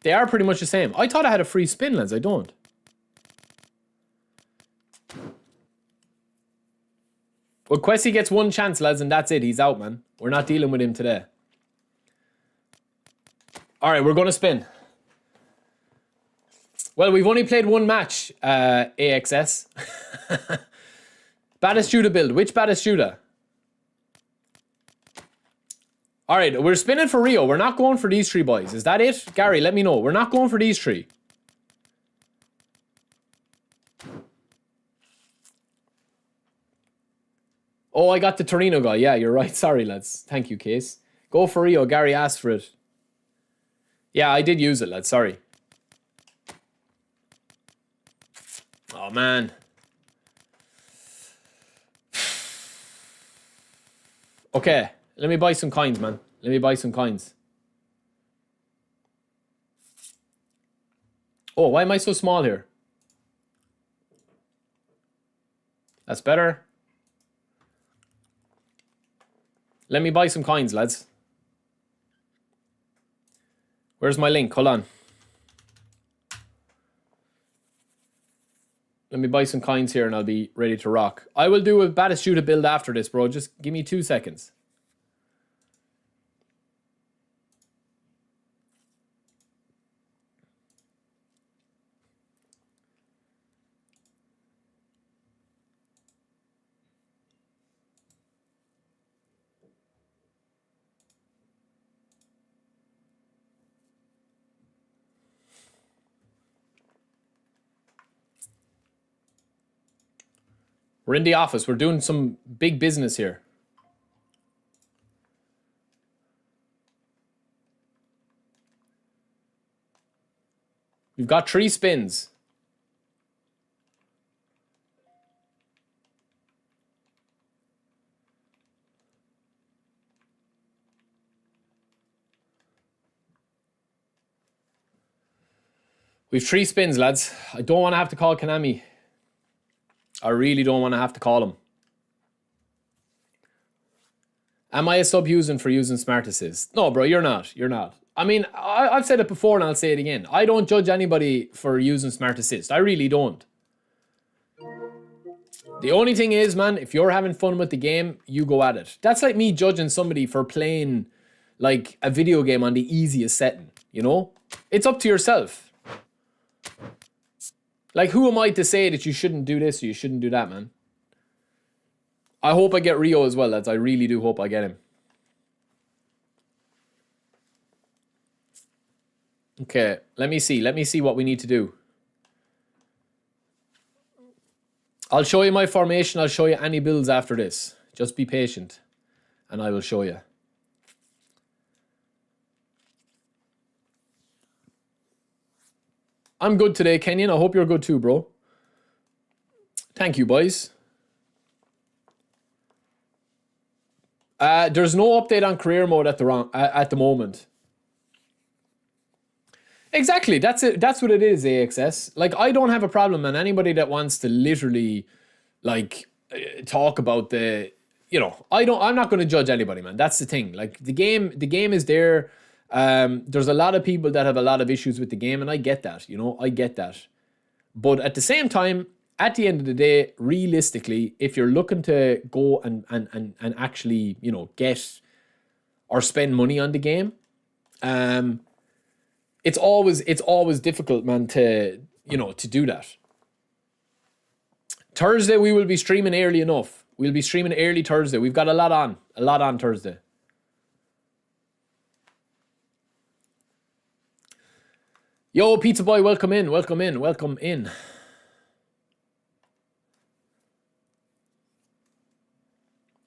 [SPEAKER 1] They are pretty much the same. I thought I had a free spin, lads. I don't. Well, Quessy gets one chance, lads, and that's it. He's out, man. We're not dealing with him today. All right, we're going to spin. Well, we've only played one match, AXS. Batistuta build. Which Batistuta? All right, we're spinning for Rio. We're not going for these three boys. Is that it? Gary, let me know. We're not going for these three. Oh, I got the Torino guy. Yeah, you're right. Sorry, lads. Thank you, Case. Go for Rio. Gary asked for it. Yeah, I did use it, lads. Sorry. Oh, man. Okay. Let me buy some coins, man. Let me buy some coins. Oh, why am I so small here? That's better. Let me buy some coins, lads. Where's my link? Hold on. Let me buy some coins here and I'll be ready to rock. I will do a Batistuta build after this, bro. Just give me 2 seconds. We're in the office. We're doing some big business here. We've got 3 spins. We've 3 spins, lads. I don't want to have to call Konami. I really don't want to have to call him. Am I a sub using for using Smart Assist? No, bro, you're not. You're not. I mean, I've said it before and I'll say it again. I don't judge anybody for using Smart Assist. I really don't. The only thing is, man, if you're having fun with the game, you go at it. That's like me judging somebody for playing like a video game on the easiest setting, you know? It's up to yourself. Like, who am I to say that you shouldn't do this or you shouldn't do that, man? I hope I get Rio as well, lads. I really do hope I get him. Okay, let me see. Let me see what we need to do. I'll show you my formation. I'll show you any builds after this. Just be patient, and I will show you. I'm good today, Kenyon. I hope you're good too, bro. Thank you, boys. There's no update on career mode at the moment. Exactly, that's it. That's what it is, AXS. Like, I don't have a problem, man. Anybody that wants to literally, like, talk about the, you know, I'm not going to judge anybody, man. That's the thing. Like, the game is there. There's a lot of people that have a lot of issues with the game, and I get that, you know, I get that. But at the same time, at the end of the day, realistically, if you're looking to go and actually, you know, get or spend money on the game, it's always difficult, man, to, you know, to do that. Thursday, we will be streaming early enough. We'll be streaming early Thursday. We've got a lot on Thursday. Yo, Pizza Boy, welcome in, welcome in, welcome in.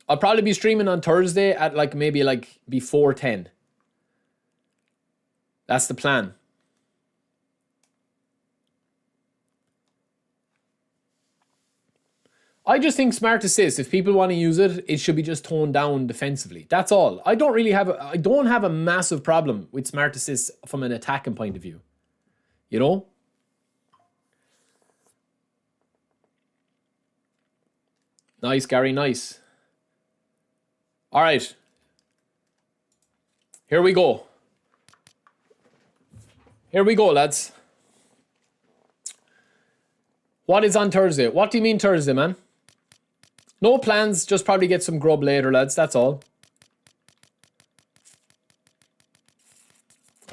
[SPEAKER 1] I'll probably be streaming on Thursday at like maybe like before 10. That's the plan. I just think smart assist, if people want to use it, it should be just toned down defensively. That's all. I don't have a massive problem with smart assist from an attacking point of view. You know? Nice, Gary, nice. All right. Here we go. Here we go, lads. What is on Thursday? What do you mean Thursday, man? No plans, just probably get some grub later, lads. That's all.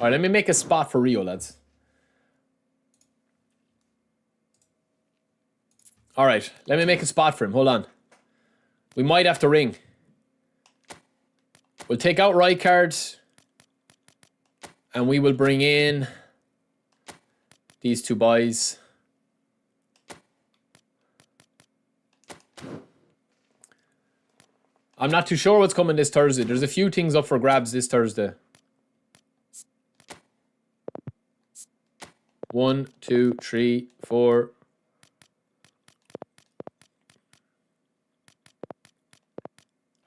[SPEAKER 1] All right, let me make a spot for Rio, lads. All right, let me make a spot for him. Hold on. We might have to ring. We'll take out right cards. And we will bring in these two boys. I'm not too sure what's coming this Thursday. There's a few things up for grabs this Thursday. 1, 2, 3, 4.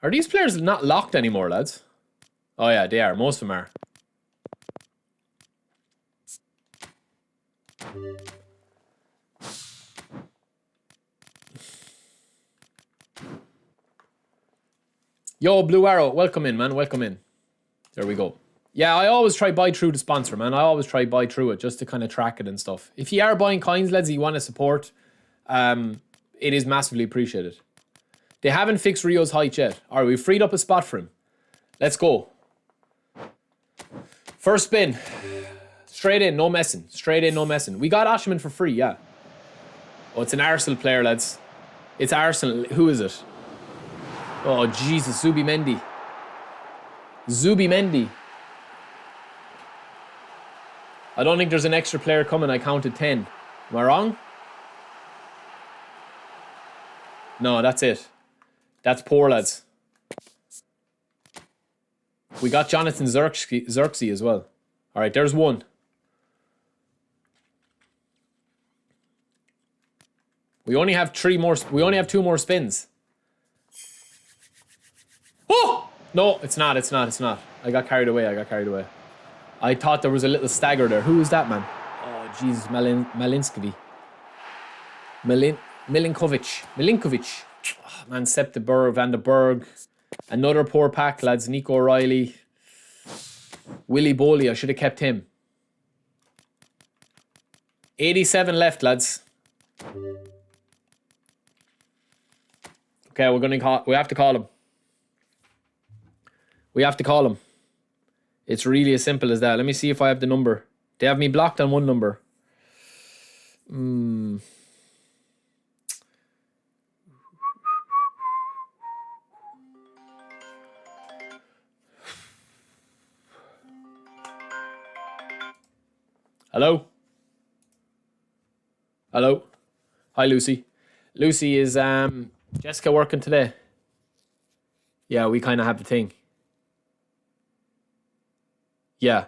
[SPEAKER 1] Are these players not locked anymore, lads? Oh yeah, they are. Most of them are. Yo, Blue Arrow, welcome in, man. Welcome in. There we go. Yeah, I always try buy through the sponsor, man. I always try buy through it just to kind of track it and stuff. If you are buying coins, lads, you want to support, it is massively appreciated. They haven't fixed Rio's height yet. All right, we've freed up a spot for him. Let's go. First spin. Straight in, no messing. Straight in, no messing. We got Oshman for free, yeah. Oh, it's an Arsenal player, lads. It's Arsenal. Who is it? Oh, Jesus. Zubimendi. Zubimendi. I don't think there's an extra player coming. I counted 10. Am I wrong? No, that's it. That's poor, lads. We got Jonathan Xerxes as well. All right, there's one. We only have 3 more. We only have 2 more spins. Oh! No, it's not. It's not. It's not. I got carried away. I got carried away. I thought there was a little stagger there. Who is that, man? Oh, Jesus. Malinkovic. Milinkovic. Oh, man, Sepp de Burg, Van der Berg. Another poor pack, lads. Nico O'Reilly. Willy Boley. I should have kept him. 87 left, lads. Okay, we have to call him. We have to call him. It's really as simple as that. Let me see if I have the number. They have me blocked on one number. Hello? Hello? Hi, Lucy. Lucy, is Jessica working today? Yeah, we kind of have the thing. Yeah.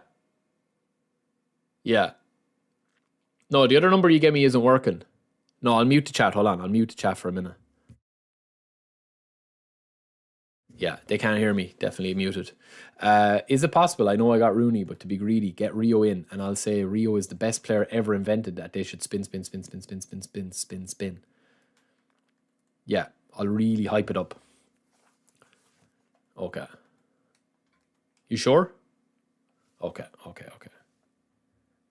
[SPEAKER 1] Yeah. No, the other number you gave me isn't working. No, I'll mute the chat. Hold on. I'll mute the chat for a minute. Yeah, they can't hear me. Definitely muted. Is it possible? I know I got Rooney, but to be greedy, get Rio in, and I'll say Rio is the best player ever invented. That they should spin. Yeah, I'll really hype it up. Okay. You sure? Okay.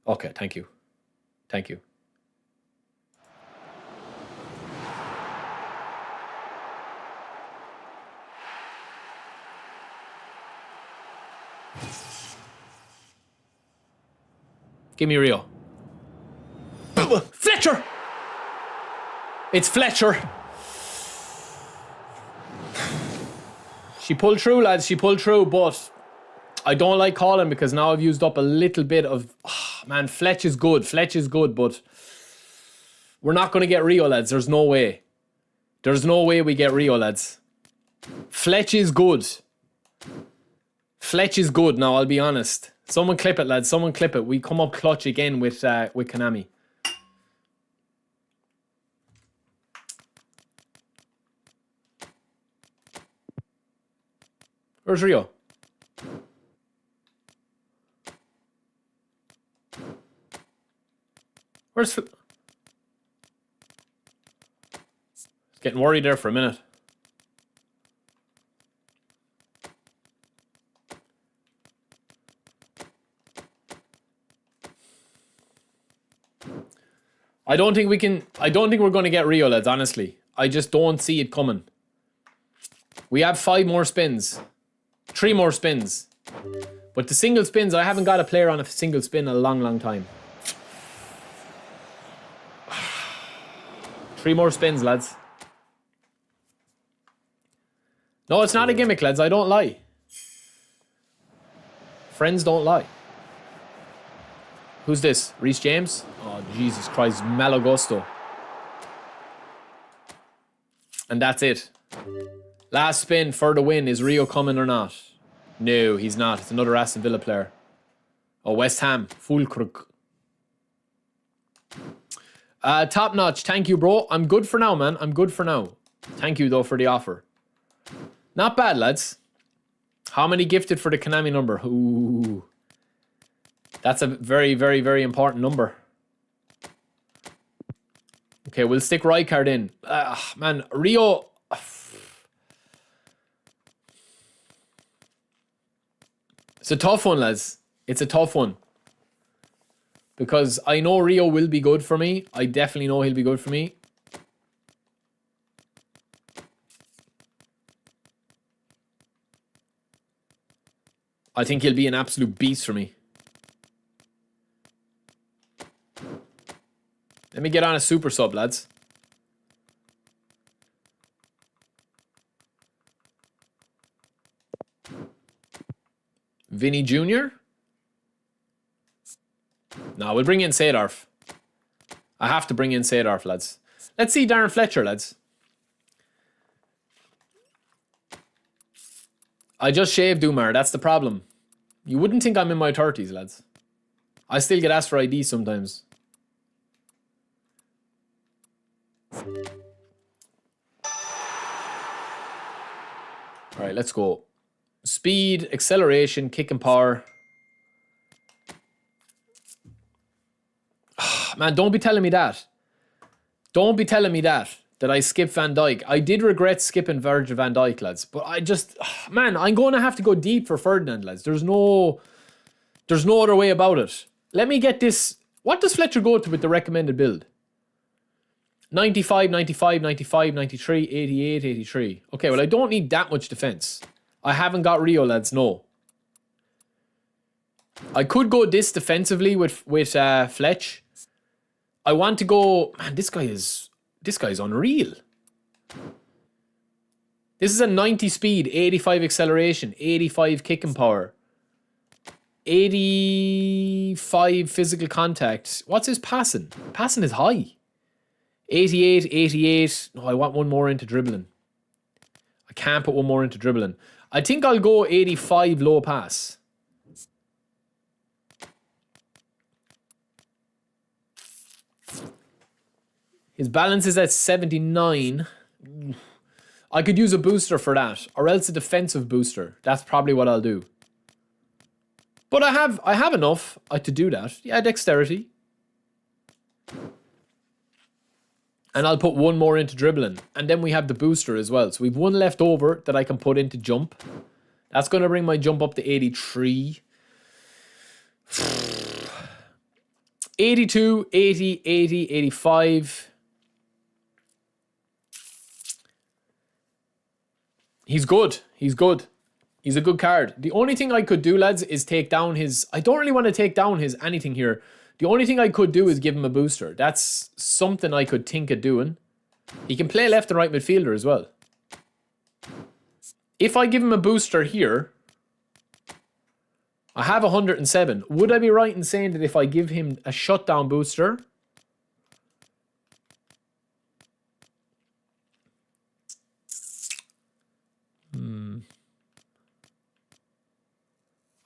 [SPEAKER 1] Okay, thank you. Thank you. Give me Rio. Fletcher! It's Fletcher. She pulled through, lads. She pulled through, but I don't like calling because now I've used up a little bit of... man, Fletch is good. Fletch is good, but we're not going to get Rio, lads. There's no way. There's no way we get Rio, lads. Fletch is good. Fletch is good now, I'll be honest. Someone clip it, lads. Someone clip it. We come up clutch again with Konami. Where's Rio? Where's... Getting worried there for a minute. I don't think we're going to get Rio, lads, honestly. I just don't see it coming. We have 5 more spins. 3 more spins. But the single spins, I haven't got a player on a single spin in a long, long time. 3 more spins, lads. No, it's not a gimmick, lads. I don't lie. Friends don't lie. Who's this? Reece James? Oh, Jesus Christ. Malagusto. And that's it. Last spin for the win. Is Rio coming or not? No, he's not. It's another Aston Villa player. Oh, West Ham. Fulkrug. Top notch. Thank you, bro. I'm good for now, man. I'm good for now. Thank you, though, for the offer. Not bad, lads. How many gifted for the Konami number? Ooh. That's a very, very, very important number. Okay, we'll stick Rijkaard in. Man, Rio... It's a tough one, lads. It's a tough one. Because I know Rio will be good for me. I definitely know he'll be good for me. I think he'll be an absolute beast for me. Let me get on a super sub, lads. Vinny Jr.? No, we'll bring in Seedorf. I have to bring in Seedorf, lads. Let's see Darren Fletcher, lads. I just shaved Dumar, that's the problem. You wouldn't think I'm in my 30s, lads. I still get asked for ID sometimes. Alright, let's go. Speed, acceleration, kick and power. Man, don't be telling me that. Don't be telling me that I skipped Van Dijk. I did regret skipping Virgil van Dijk, lads. But I just... man, I'm going to have to go deep for Ferdinand, lads. There's no other way about it. Let me get this... What does Fletcher go to with the recommended build? 95, 95, 95, 93, 88, 83. Okay, well, I don't need that much defense. I haven't got Rio, lads, no. I could go this defensively with Fletch. I want to go... Man, this guy's unreal. This is a 90 speed, 85 acceleration, 85 kicking power, 85 physical contact. What's his passing? Passing is high. 88, 88. No, I want one more into dribbling. I can't put one more into dribbling. I think I'll go 85 low pass. His balance is at 79. I could use a booster for that, or else a defensive booster. That's probably what I'll do. But I have enough to do that. Yeah, dexterity. And I'll put one more into dribbling. And then we have the booster as well. So we've one left over that I can put into jump. That's going to bring my jump up to 83. 82, 80, 80, 85. He's good. He's good. He's a good card. The only thing I could do, lads, is take down his... I don't really want to take down his anything here. The only thing I could do is give him a booster. That's something I could think of doing. He can play left and right midfielder as well. If I give him a booster here, I have 107. Would I be right in saying that if I give him a shutdown booster...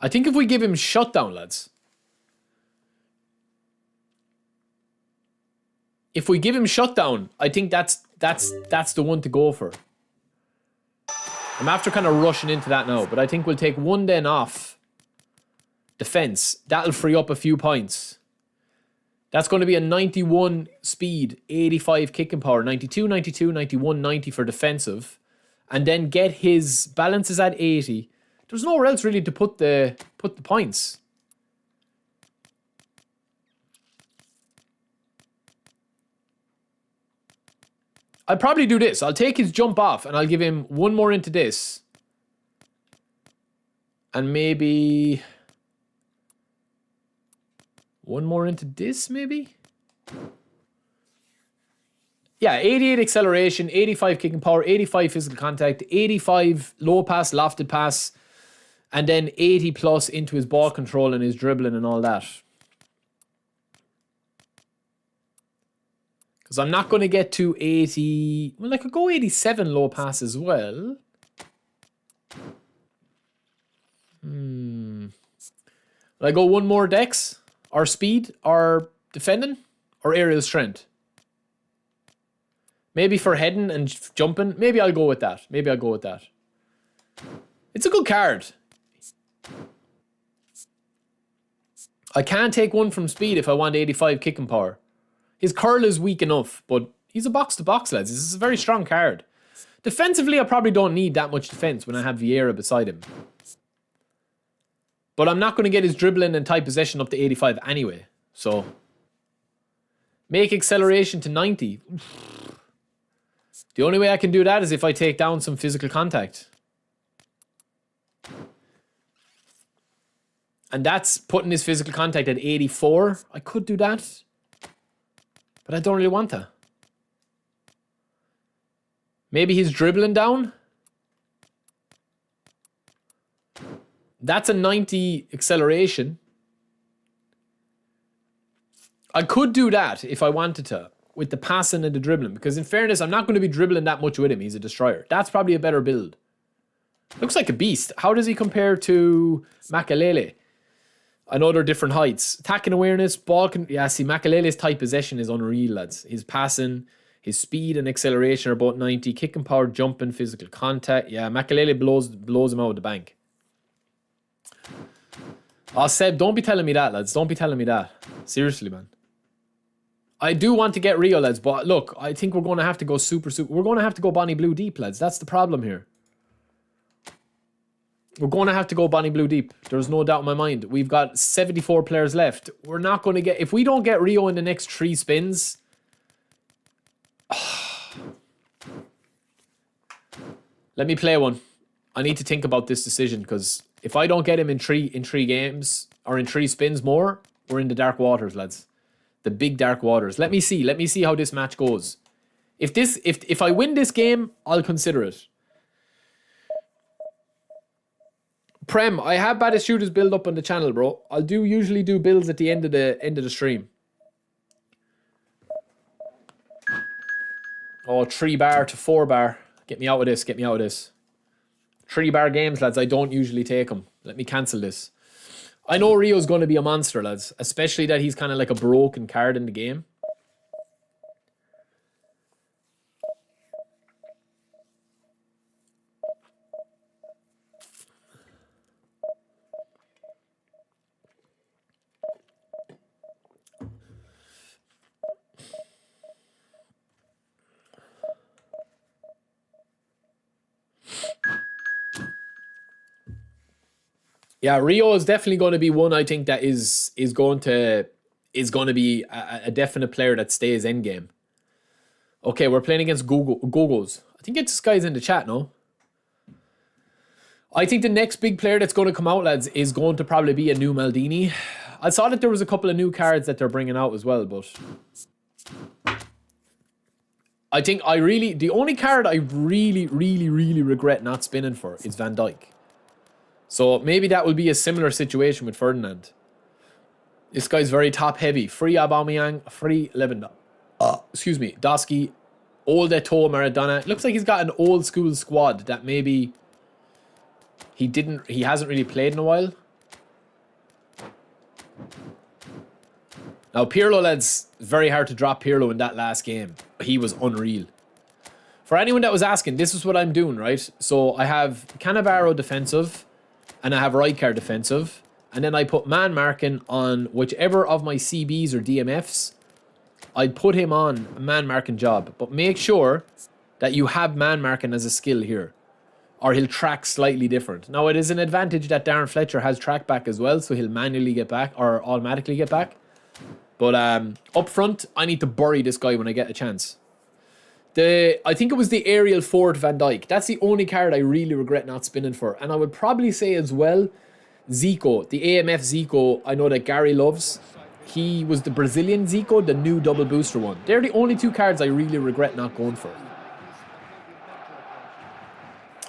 [SPEAKER 1] I think if we give him shutdown, lads. If we give him shutdown, I think that's the one to go for. I'm after kind of rushing into that now, but I think we'll take one then off defense. That'll free up a few points. That's going to be a 91 speed, 85 kicking power, 92, 92, 91, 90 for defensive. And then get his balances at 80. There's nowhere else really to put the points. I'll probably do this. I'll take his jump off and I'll give him one more into this. And maybe... one more into this, maybe? Yeah, 88 acceleration, 85 kicking power, 85 physical contact, 85 low pass, lofted pass, and then 80 plus into his ball control and his dribbling and all that. Because I'm not going to get to 80... Well, I could go 87 low pass as well. Will I go one more dex? Or speed? Or defending? Or aerial strength? Maybe for heading and jumping. Maybe I'll go with that. Maybe I'll go with that. It's a good card. I can't take one from speed if I want 85 kicking power. His curl is weak enough, but he's a box-to-box, lads. This is a very strong card. Defensively, I probably don't need that much defense when I have Vieira beside him. But I'm not going to get his dribbling and tight possession up to 85 anyway. So, make acceleration to 90. The only way I can do that is if I take down some physical contact. And that's putting his physical contact at 84. I could do that. But I don't really want that. Maybe he's dribbling down. That's a 90 acceleration. I could do that if I wanted to. With the passing and the dribbling. Because in fairness, I'm not going to be dribbling that much with him. He's a destroyer. That's probably a better build. Looks like a beast. How does he compare to Makalele? I know they're different heights. Attacking awareness, ball can... Yeah, see, Makalele's tight possession is unreal, lads. His passing, his speed and acceleration are about 90. Kicking power, jumping, physical contact. Yeah, Makalele blows him out of the bank. Oh, Seb, don't be telling me that, lads. Don't be telling me that. Seriously, man. I do want to get Rio, lads, but look, I think we're going to have to go super... We're going to have to go Bonnie Blue deep, lads. That's the problem here. We're going to have to go Bonnie Blue deep. There's no doubt in my mind. We've got 74 players left. We're not going to get... If we don't get Rio in the next 3 spins... Let me play one. I need to think about this decision because if I don't get him in three games or in 3 spins more, we're in the dark waters, lads. The big dark waters. Let me see how this match goes. If I win this game, I'll consider it. Prem, I have baddest shooters build up on the channel, bro. I'll usually do builds at the end of the stream. Oh, 3 bar to 4 bar. Get me out of this. Get me out of this. 3 bar games, lads. I don't usually take them. Let me cancel this. I know Rio's going to be a monster, lads. Especially that he's kind of like a broken card in the game. Yeah, Rio is definitely going to be one I think that is going to be a definite player that stays endgame. Okay, we're playing against Gogos. I think this guy's in the chat, no? I think the next big player that's going to come out, lads, is going to probably be a new Maldini. I saw that there was a couple of new cards that they're bringing out as well, but I think the only card I really regret not spinning for is Van Dijk. So maybe that will be a similar situation with Ferdinand. This guy's very top heavy. Free Aubameyang, free Doski, old Eto'o, Maradona. It looks like he's got an old school squad that maybe he hasn't really played in a while. Now Pirlo, lads, very hard to drop Pirlo in that last game. He was unreal. For anyone that was asking, this is what I'm doing, right? So I have Cannavaro defensive, and I have Rijkaard defensive, and then I put man marking on whichever of my CBs or DMFs. I'd put him on a man marking job, but make sure that you have man marking as a skill here, or he'll track slightly different. Now it is an advantage that Darren Fletcher has track back as well, so he'll manually get back or automatically get back. But up front, I need to bury this guy when I get a chance. I think it was the aerial forward Van Dijk. That's the only card I really regret not spinning for. And I would probably say as well, Zico, the AMF Zico, I know that Gary loves. He was the Brazilian Zico, the new double booster one. They're the only 2 cards I really regret not going for.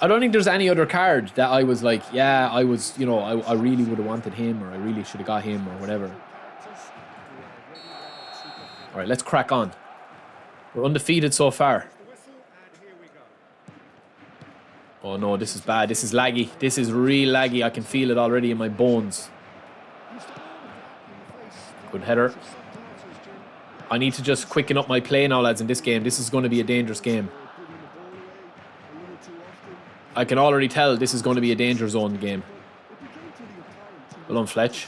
[SPEAKER 1] I don't think there's any other card that I was like, yeah, I really would have wanted him, or I really should have got him, or whatever. All right, let's crack on. We're undefeated so far. Oh no, this is bad. This is laggy. This is real laggy. I can feel it already in my bones. Good header. I need to just quicken up my play now, lads, in this game. This is going to be a dangerous game. I can already tell this is going to be a danger zone game. Well done, Fletch.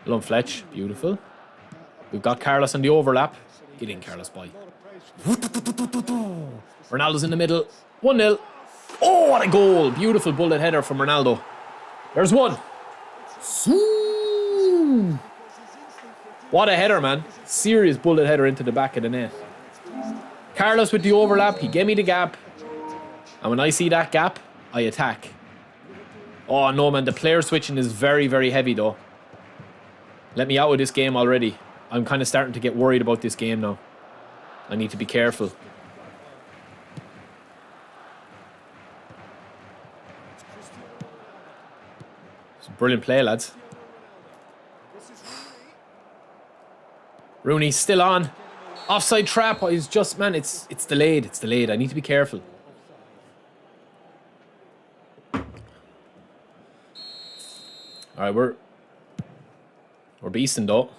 [SPEAKER 1] Well done, Fletch. Beautiful. We've got Carlos on the overlap. Get in, Carlos, boy. Ronaldo's in the middle. 1-0. Oh, what a goal. Beautiful bullet header from Ronaldo. There's one. What a header, man. Serious bullet header into the back of the net. Carlos with the overlap. He gave me the gap. And when I see that gap, I attack. Oh, no, man. The player switching is very heavy, though. Let me out of this game already. I'm kind of starting to get worried about this game now. I need to be careful. It's a brilliant play, lads. Rooney's still on. Offside trap. He's just, man, it's delayed. It's delayed. I need to be careful. All right, we're beasting though.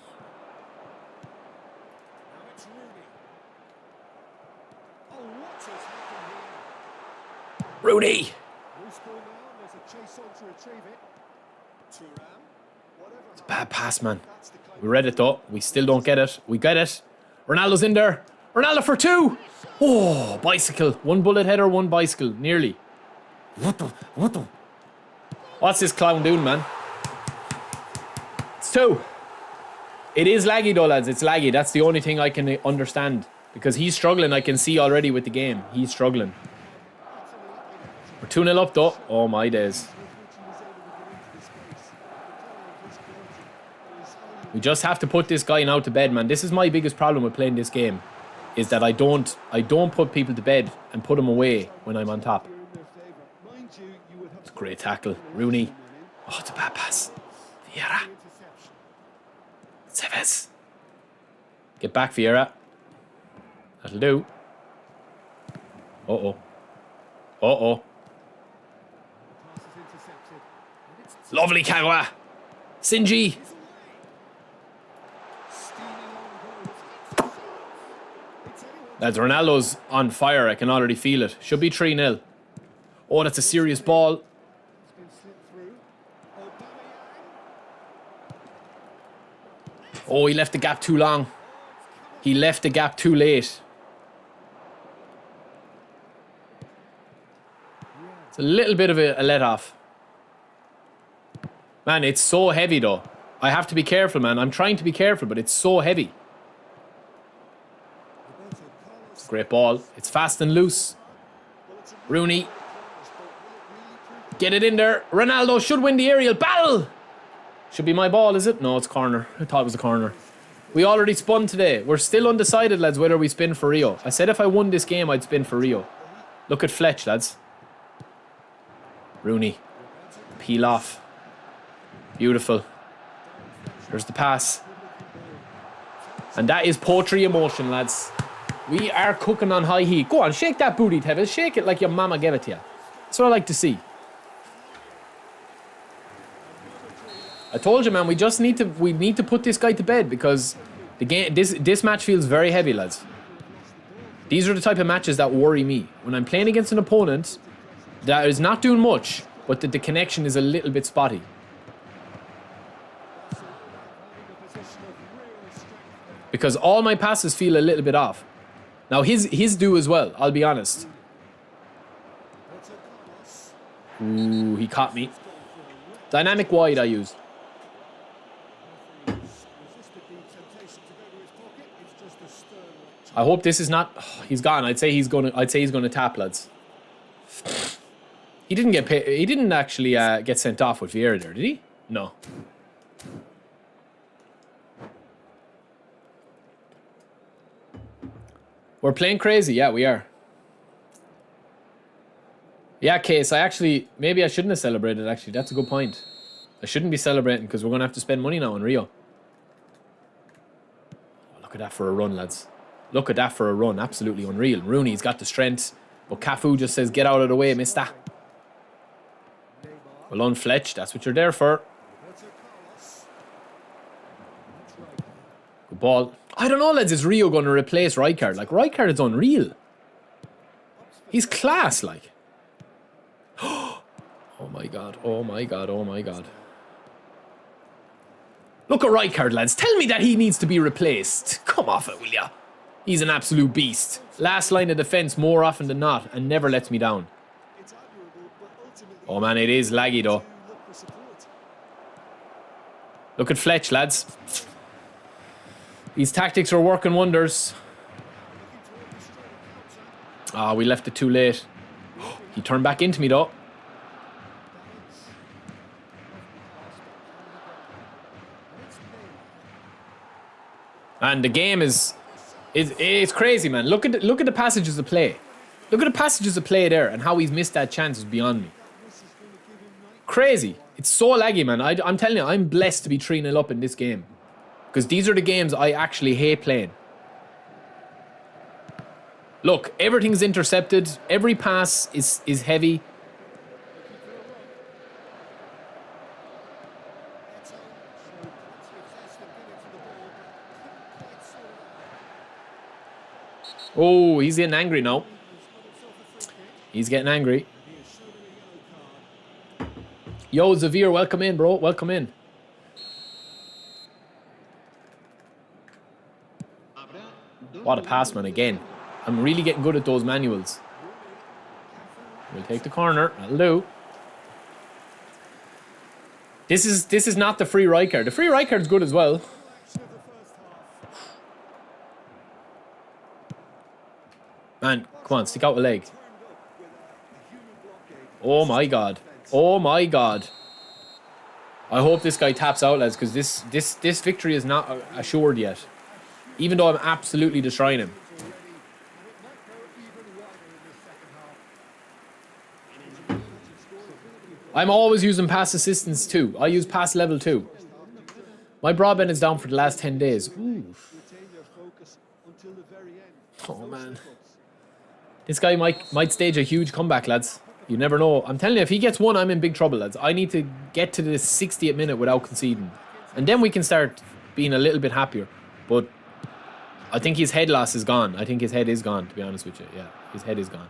[SPEAKER 1] Rudy! It's a bad pass, man. We read it though. We still don't get it. We get it. Ronaldo's in there. Ronaldo for 2. Oh, bicycle. 1 bullet header, 1 bicycle. Nearly. What's this clown doing, man? It's 2. It is laggy though, lads. It's laggy. That's the only thing I can understand. Because he's struggling, I can see already with the game. He's struggling. We're 2-0 up though. Oh my days. We just have to put this guy now to bed, man. This is my biggest problem with playing this game. Is that I don't put people to bed and put them away when I'm on top. It's a great tackle. Rooney. Oh, it's a bad pass. Vieira. Seves. Get back, Vieira. That'll do. Uh-oh. Uh-oh. Lovely Kagawa. Sinji. Lads, Ronaldo's on fire. I can already feel it. Should be 3-0. Oh, that's a serious ball. Oh, he left the gap too long. He left the gap too late. It's a little bit of a let-off. Man, it's so heavy, though. I have to be careful, man. I'm trying to be careful, but it's so heavy. It's a great ball. It's fast and loose. Rooney. Get it in there. Ronaldo should win the aerial battle. Should be my ball, is it? No, it's corner. I thought it was a corner. We already spun today. We're still undecided, lads, whether we spin for Rio. I said if I won this game, I'd spin for Rio. Look at Fletch, lads. Rooney. Peel off. Beautiful. There's the pass. And that is poetry emotion, lads. We are cooking on high heat. Go on, shake that booty, Tevez. Shake it like your mama gave it to you. That's what I like to see. I told you, man, we need to put this guy to bed because the game this match feels very heavy, lads. These are the type of matches that worry me. When I'm playing against an opponent that is not doing much, but the connection is a little bit spotty. Because all my passes feel a little bit off. Now his do as well, I'll be honest. Ooh, he caught me. Dynamic wide I used. I hope this is not. Oh, he's gone. I'd say he's gonna tap, lads. He didn't get paid. He didn't actually get sent off with Vieira there, did he? No. We're playing crazy. Yeah, we are. Yeah, Case. Maybe I shouldn't have celebrated. Actually, that's a good point. I shouldn't be celebrating because we're gonna have to spend money now on Rio. Oh, look at that for a run, lads. Look at that for a run. Absolutely unreal. Rooney's got the strength. But Cafu just says, get out of the way, mister. Well on, Fletch. That's what you're there for. Good ball. I don't know, lads. Is Rio going to replace Rijkaard? Like, Rijkaard is unreal. He's class, like. Oh my god. Oh my god. Oh my god. Look at Rijkaard, lads. Tell me that he needs to be replaced. Come off it, will ya? He's an absolute beast. Last line of defense more often than not and never lets me down. Oh man, it is laggy though. Look at Fletch, lads. These tactics are working wonders. Ah, we left it too late. He turned back into me though. And the game is... It's crazy, man. Look at the passages of play. Look at the passages of play there and how he's missed that chance is beyond me. Crazy. It's so laggy, man. I'm telling you, I'm blessed to be 3-0 up in this game. Because these are the games I actually hate playing. Look, everything's intercepted. Every pass is heavy. Oh, he's getting angry now. He's getting angry. Yo, Zavir, welcome in, bro. Welcome in. What a pass, man, again. I'm really getting good at those manuals. We'll take the corner. That'll do. This is not the free Rijkaard. The free Rijkaard's good as well. Man, come on, stick out a leg. Oh my god. Oh my god. I hope this guy taps out, lads, because this victory is not assured yet. Even though I'm absolutely destroying him. I'm always using pass assistance too. I use pass level 2. My broadband is down for the last 10 days. Ooh. Oh man. This guy might stage a huge comeback, lads. You never know. I'm telling you, if he gets one, I'm in big trouble, lads. I need to get to the 60th minute without conceding. And then we can start being a little bit happier. But I think his head loss is gone. I think his head is gone, to be honest with you. Yeah, his head is gone.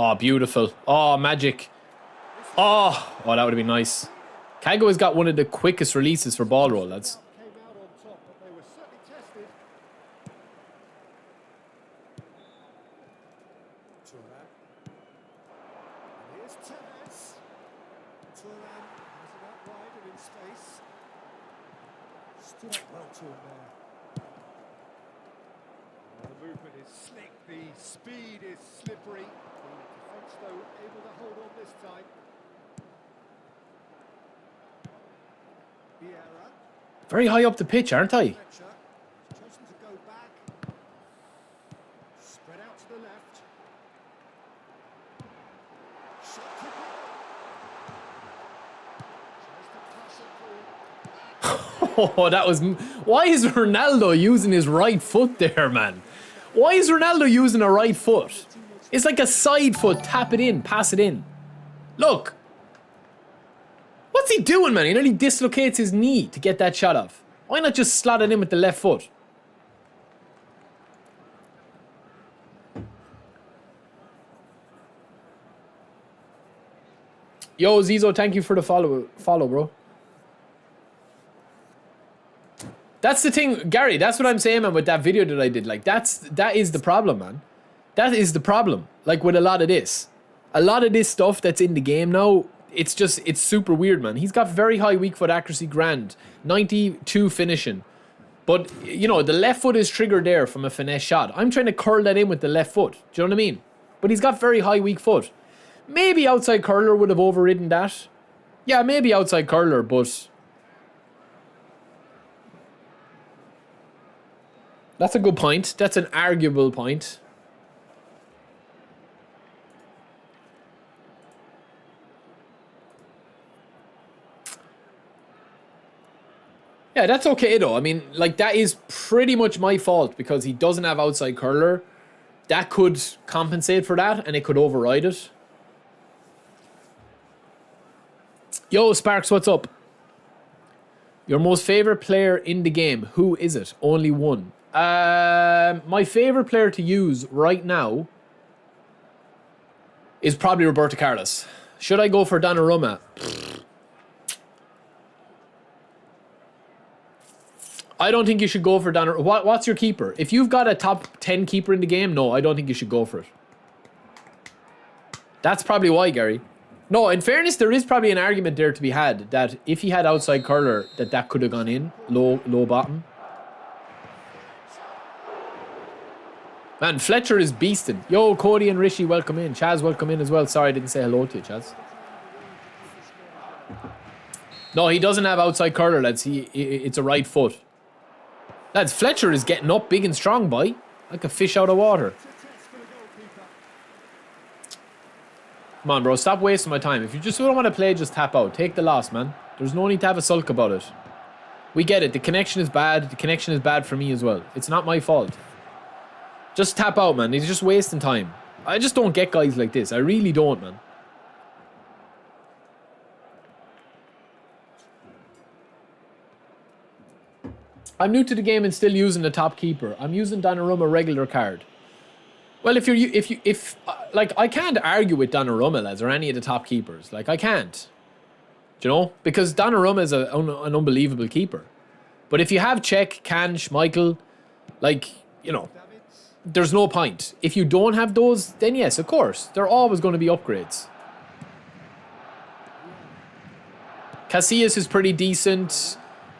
[SPEAKER 1] Oh, beautiful. Oh, magic. Oh, that would have been nice. Kago has got one of the quickest releases for ball roll, lads.
[SPEAKER 2] The movement is slick, the speed is slippery. The defence, though, able to hold on this time.
[SPEAKER 1] Very high up the pitch, aren't I?
[SPEAKER 2] Chosen to go back. Spread out to the left. Shot to goal.
[SPEAKER 1] Oh, that was... Why is Ronaldo using his right foot there, man? Why is Ronaldo using a right foot? It's like a side foot. Tap it in. Pass it in. Look. What's he doing, man? He nearly dislocates his knee to get that shot off. Why not just slot it in with the left foot? Yo, Zizo, thank you for the follow, bro. That's the thing, Gary, that's what I'm saying, man, with that video that I did. Like, that is the problem, man. That is the problem, like, with a lot of this. A lot of this stuff that's in the game now, it's super weird, man. He's got very high weak foot accuracy, grand. 92 finishing. But, you know, the left foot is triggered there from a finesse shot. I'm trying to curl that in with the left foot. Do you know what I mean? But he's got very high weak foot. Maybe outside curler would have overridden that. Yeah, maybe outside curler, but... That's a good point. That's an arguable point. Yeah, that's okay though. I mean, like, that is pretty much my fault because he doesn't have outside curler. That could compensate for that and it could override it. Yo, Sparks, what's up? Your most favorite player in the game, who is it? Only one. My favorite player to use right now is probably Roberto Carlos. Should I go for Donnarumma? I don't think you should go for Donnarumma. What's your keeper? If you've got a top 10 keeper in the game, no, I don't think you should go for it. That's probably why, Gary. No, in fairness, there is probably an argument there to be had that if he had outside curler, that could have gone in, low bottom. Man, Fletcher is beasting. Yo, Cody and Rishi, welcome in. Chaz, welcome in as well. Sorry, I didn't say hello to you, Chaz. No, he doesn't have outside curler, lads. It's a right foot. Lads, Fletcher is getting up big and strong, boy. Like a fish out of water. Come on, bro. Stop wasting my time. If you just don't want to play, just tap out. Take the loss, man. There's no need to have a sulk about it. We get it. The connection is bad. The connection is bad for me as well. It's not my fault. Just tap out, man. He's just wasting time. I just don't get guys like this. I really don't, man. I'm new to the game and still using the top keeper. I'm using Donnarumma regular card. Well, like, I can't argue with Donnarumma, lads, or any of the top keepers. Like, I can't. Do you know? Because Donnarumma is an unbelievable keeper. But if you have Cech, Can, Schmeichel, like, you know, there's no point. If you don't have those, then yes, of course. There are always going to be upgrades. Casillas is pretty decent.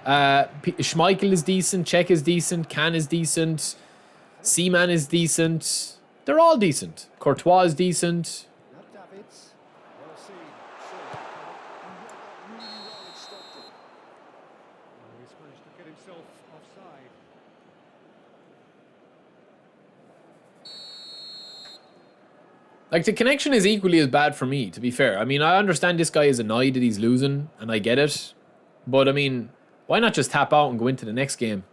[SPEAKER 1] Schmeichel is decent. Cech is decent. Can is decent. Seaman is decent. They're all decent. Courtois is decent.
[SPEAKER 2] Davids, well seen. Really well stopped it. He's managed to get himself offside.
[SPEAKER 1] Like, the connection is equally as bad for me, to be fair. I mean, I understand this guy is annoyed that he's losing, and I get it. But, I mean, why not just tap out and go into the next game?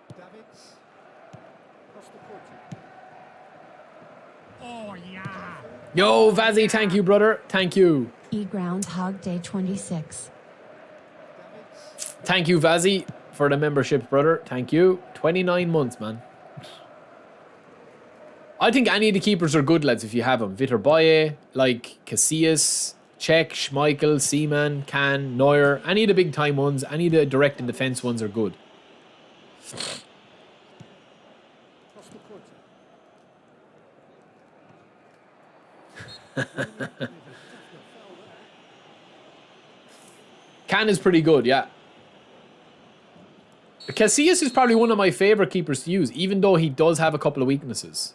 [SPEAKER 2] Davids. Across the court.
[SPEAKER 3] Oh, yeah.
[SPEAKER 1] Yo, Vazzy, thank you, brother. Thank you.
[SPEAKER 4] Groundhog Day 26.
[SPEAKER 2] Davids.
[SPEAKER 1] Thank you, Vazzy, for the membership, brother. Thank you. 29 months, man. I think any of the keepers are good, lads, if you have them. Vitor Boye, like Casillas, Cech, Schmeichel, Seaman, Can, Neuer. Any of the big-time ones, any of the direct and defence ones are good.
[SPEAKER 2] Across the court.
[SPEAKER 1] Can is pretty good, yeah. Casillas is probably one of my favourite keepers to use, even though he does have a couple of weaknesses.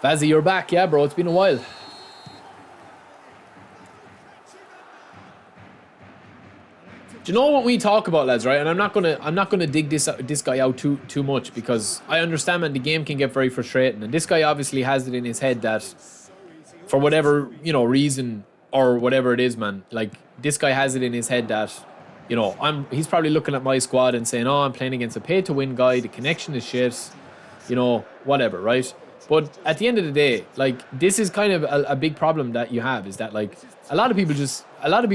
[SPEAKER 1] Fazzy, you're back, yeah, bro. It's been a while. Do you know what we talk about, lads? Right, and I'm not gonna dig this guy out too much, because I understand, man, the game can get very frustrating, and this guy obviously has it in his head that, for whatever reason or whatever it is, man, like this guy has it in his head that, he's probably looking at my squad and saying, oh, I'm playing against a pay-to-win guy. The connection is shit, whatever, right? But at the end of the day, like, this is kind of a big problem that you have, is that, like, a lot of people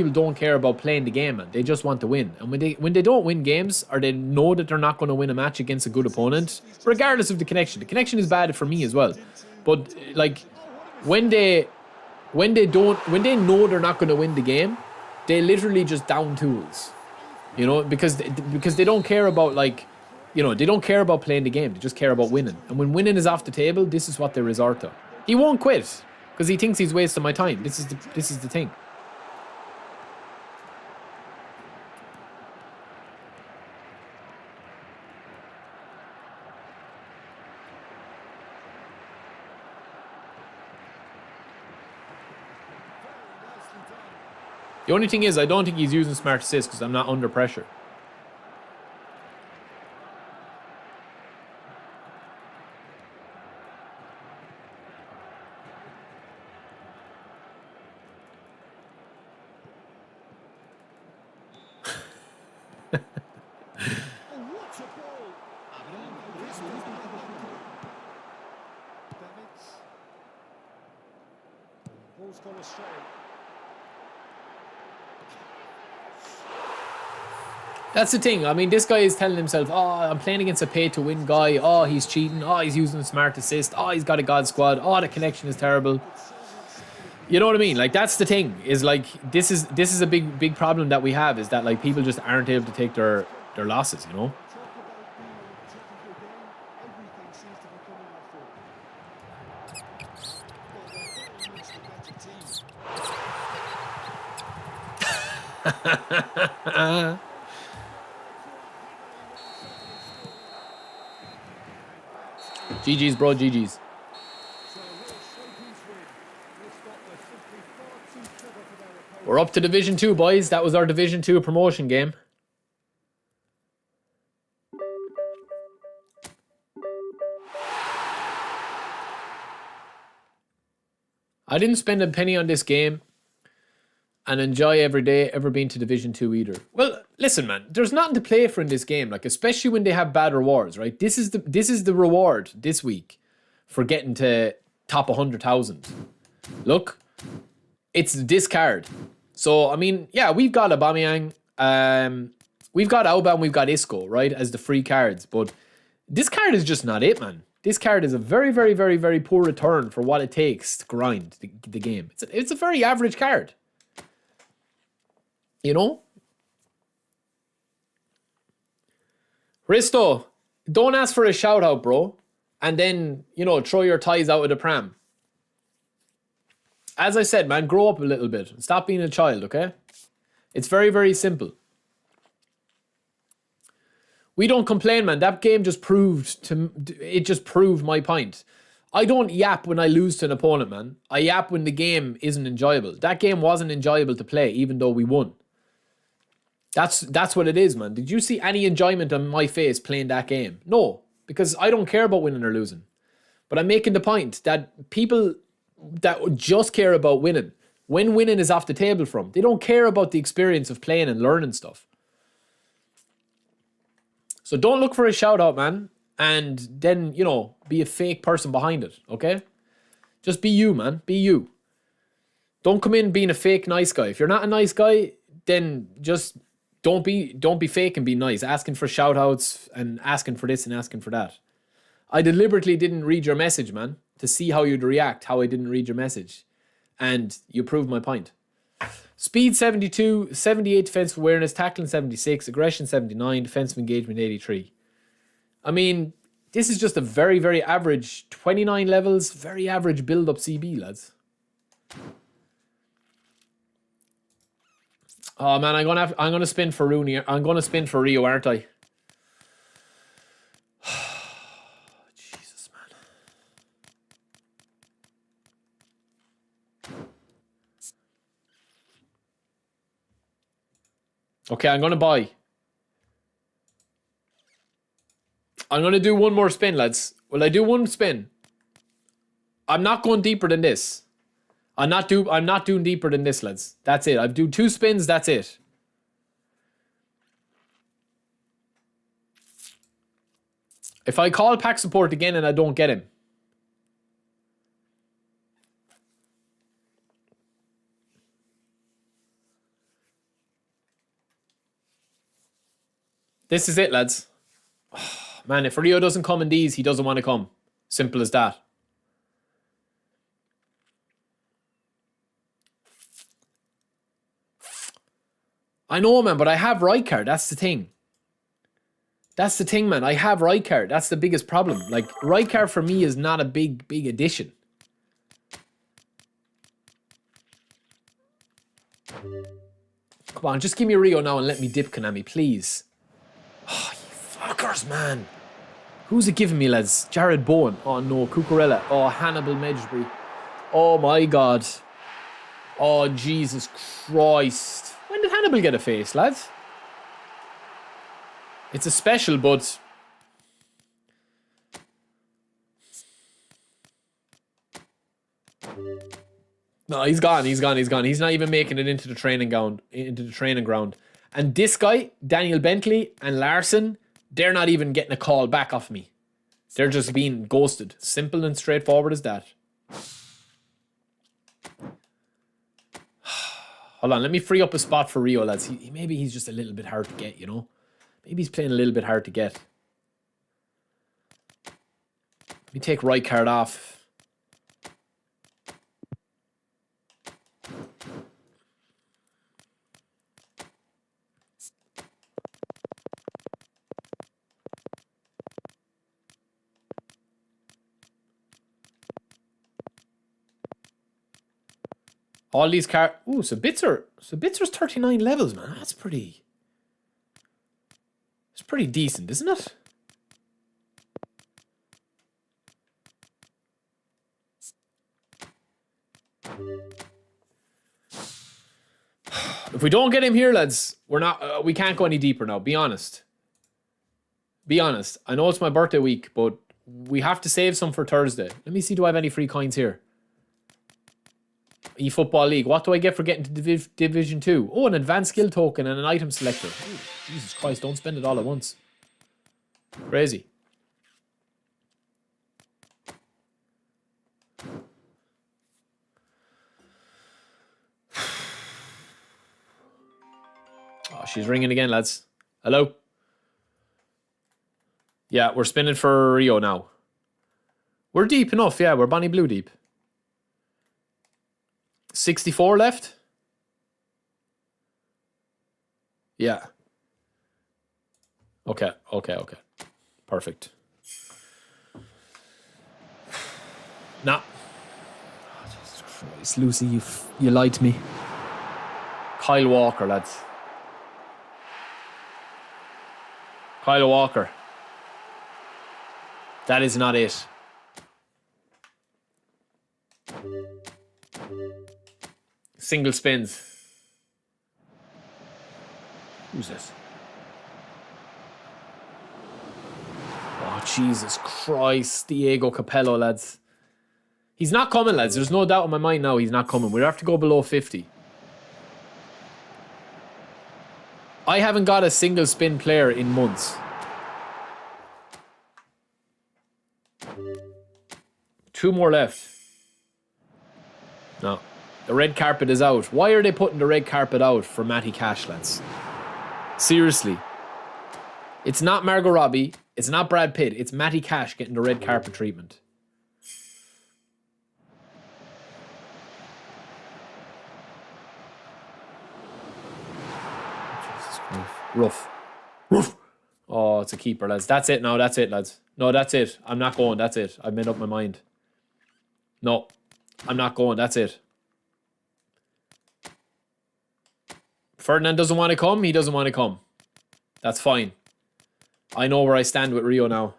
[SPEAKER 1] don't care about playing the game, man. They just want to win. And when they don't win games, or they know that they're not going to win a match against a good opponent, regardless of the connection is bad for me as well. But, like, when they know they're not going to win the game, they literally just down tools, because they don't care about, like, they don't care about playing the game. They just care about winning. And when winning is off the table, this is what they resort to. He won't quit because he thinks he's wasting my time. This is the thing. The only thing is, I don't think he's using smart assist because I'm not under pressure.
[SPEAKER 2] Ball's gone astray.
[SPEAKER 1] That's the thing. I mean, this guy is telling himself, oh, I'm playing against a pay-to-win guy. Oh, he's cheating. Oh, he's using smart assist. Oh, he's got a god squad. Oh, the connection is terrible. You know what I mean? Like, that's the thing. Is like, this is a big problem that we have, is that, like, people just aren't able to take their losses, GG's, bro, GG's. We're up to Division 2, boys. That was our Division 2 promotion game. I didn't spend a penny on this game and enjoy every day ever been to Division 2 either. Well, listen, man, there's nothing to play for in this game, like, especially when they have bad rewards, right? This is the reward this week for getting to top 100,000. Look, it's this card. So, I mean, yeah, we've got Aubameyang, we've got Auba, and we've got Isco, right, as the free cards, but this card is just not it, man. This card is a very, very, very, very poor return for what it takes to grind the game. It's a very average card. You know? Risto, don't ask for a shout out, bro. And then, you know, throw your ties out of the pram. As I said, man, grow up a little bit. Stop being a child, okay? It's very, very simple. We don't complain, man. That game just proved my point. I don't yap when I lose to an opponent, man. I yap when the game isn't enjoyable. That game wasn't enjoyable to play, even though we won. That's what it is, man. Did you see any enjoyment on my face playing that game? No, because I don't care about winning or losing. But I'm making the point that people that just care about winning, when winning is off the table from, they don't care about the experience of playing and learning stuff. So don't look for a shout out, man. And then, you know, be a fake person behind it, okay? Just be you, man. Be you. Don't come in being a fake nice guy. If you're not a nice guy, then just don't be fake and be nice. Asking for shout outs and asking for this and asking for that. I deliberately didn't read your message, man, to see how you'd react, how I didn't read your message. And you proved my point. Speed 72, 78 defensive awareness, tackling 76, aggression 79, defensive engagement 83. I mean, this is just a very, very average 29 levels, very average build-up CB, lads. Oh man, I'm gonna spin for Rooney. I'm gonna spin for Rio, aren't I? Jesus, man. Okay, I'm gonna buy. I'm going to do one more spin, lads. Will I do one spin? I'm not going deeper than this. I'm not doing deeper than this, lads. That's it. I've do 2 spins, that's it. If I call pack support again and I don't get him. This is it, lads. Man, if Rio doesn't come in these, he doesn't want to come. Simple as that. I know, man, but I have right card. That's the thing. That's the thing, man. I have right card. That's the biggest problem. Like, right card for me is not a big addition. Come on, just give me Rio now and let me dip Konami, please. Oh, you fuckers, man. Who's it giving me, lads? Jared Bowen. Oh, no. Cucurella. Oh, Hannibal Medjbury. Oh, my God. Oh, Jesus Christ. When did Hannibal get a face, lads? It's a special, but... No, he's gone. He's not even making it into the training ground. And this guy, Daniel Bentley and Larson, they're not even getting a call back off me. They're just being ghosted. Simple and straightforward as that. Hold on, let me free up a spot for Rio, lads. Maybe he's just a little bit hard to get, you know? Maybe he's playing a little bit hard to get. Let me take right card off. All these cards. Ooh, Sabitzer's 39 levels, man. That's pretty. It's pretty decent, isn't it? If we don't get him here, lads, we're not. We can't go any deeper now. Be honest. Be honest. I know it's my birthday week, but we have to save some for Thursday. Let me see. Do I have any free coins here? eFootball League. What do I get for getting to Division 2? Oh, an advanced skill token and an item selector. Ooh, Jesus Christ, don't spend it all at once. Crazy. Oh, she's ringing again, lads. Hello? Yeah, we're spinning for Rio now. We're deep enough, yeah. We're Bonnie Blue deep. 64 left. Yeah. Okay. Perfect. Nah. Oh, Jesus Christ, Lucy, you lied to me. Kyle Walker, lads. Kyle Walker. That is not it. Single spins. Who's this? Oh, Jesus Christ. Diego Capello, lads. He's not coming, lads. There's no doubt in my mind now he's not coming. We'll have to go below 50. I haven't got a single spin player in months. Two more left. No. The red carpet is out. Why are they putting the red carpet out for Matty Cash, lads? Seriously. It's not Margot Robbie. It's not Brad Pitt. It's Matty Cash getting the red carpet treatment. Jesus Christ. Rough. Oh, it's a keeper, lads. That's it now. That's it, lads. No, that's it. I'm not going. That's it. I've made up my mind. No, I'm not going. That's it. Ferdinand doesn't want to come. He doesn't want to come. That's fine. I know where I stand with Rio now.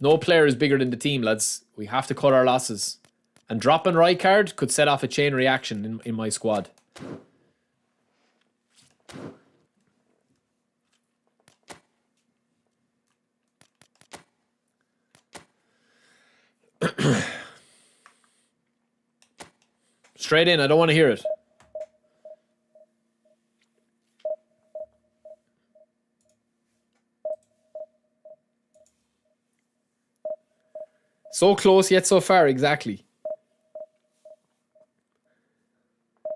[SPEAKER 1] No player is bigger than the team, lads. We have to cut our losses. And dropping Rijkaard could set off a chain reaction in my squad. Straight in. I don't want to hear it. So close yet so far, exactly.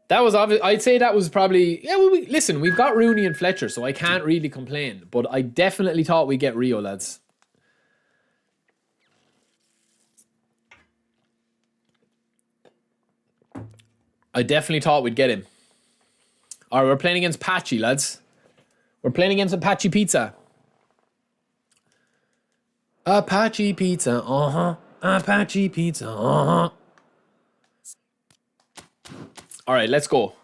[SPEAKER 1] That was obvious. I'd say that was probably... Yeah, well, listen, we've got Rooney and Fletcher, so I can't really complain. But I definitely thought we'd get Rio, lads. I definitely thought we'd get him. All right, we're playing against Patchy, lads. We're playing against Apache Pizza. Apache Pizza, Apache Pizza, All right, let's go.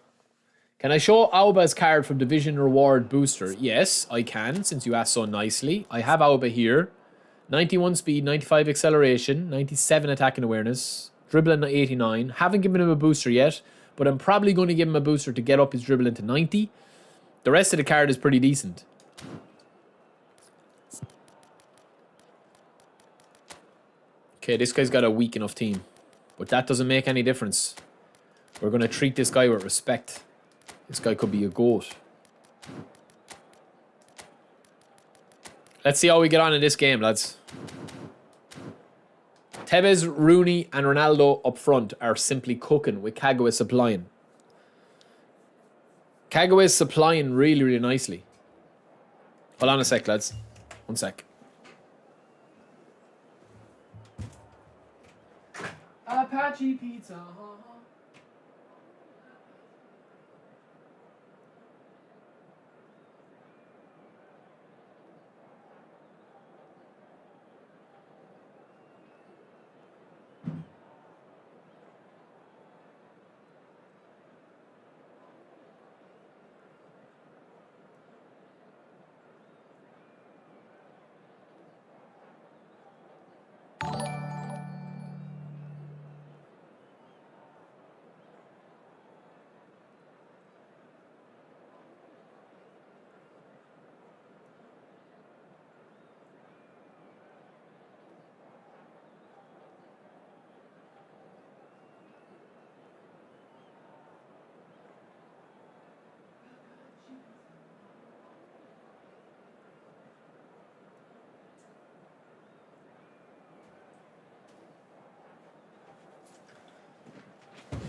[SPEAKER 1] Can I show Auba's card from Division Reward Booster? Yes, I can, since you asked so nicely. I have Auba here. 91 speed, 95 acceleration, 97 attacking awareness, dribbling 89. Haven't given him a booster yet, but I'm probably going to give him a booster to get up his dribbling to 90. The rest of the card is pretty decent. Okay, this guy's got a weak enough team, but that doesn't make any difference. We're going to treat this guy with respect. This guy could be a goat. Let's see how we get on in this game, lads. Tevez, Rooney, and Ronaldo up front are simply cooking with Kagawa supplying. Kagawa is supplying really, really nicely. Hold on a sec, lads. One sec. Apache Pizza.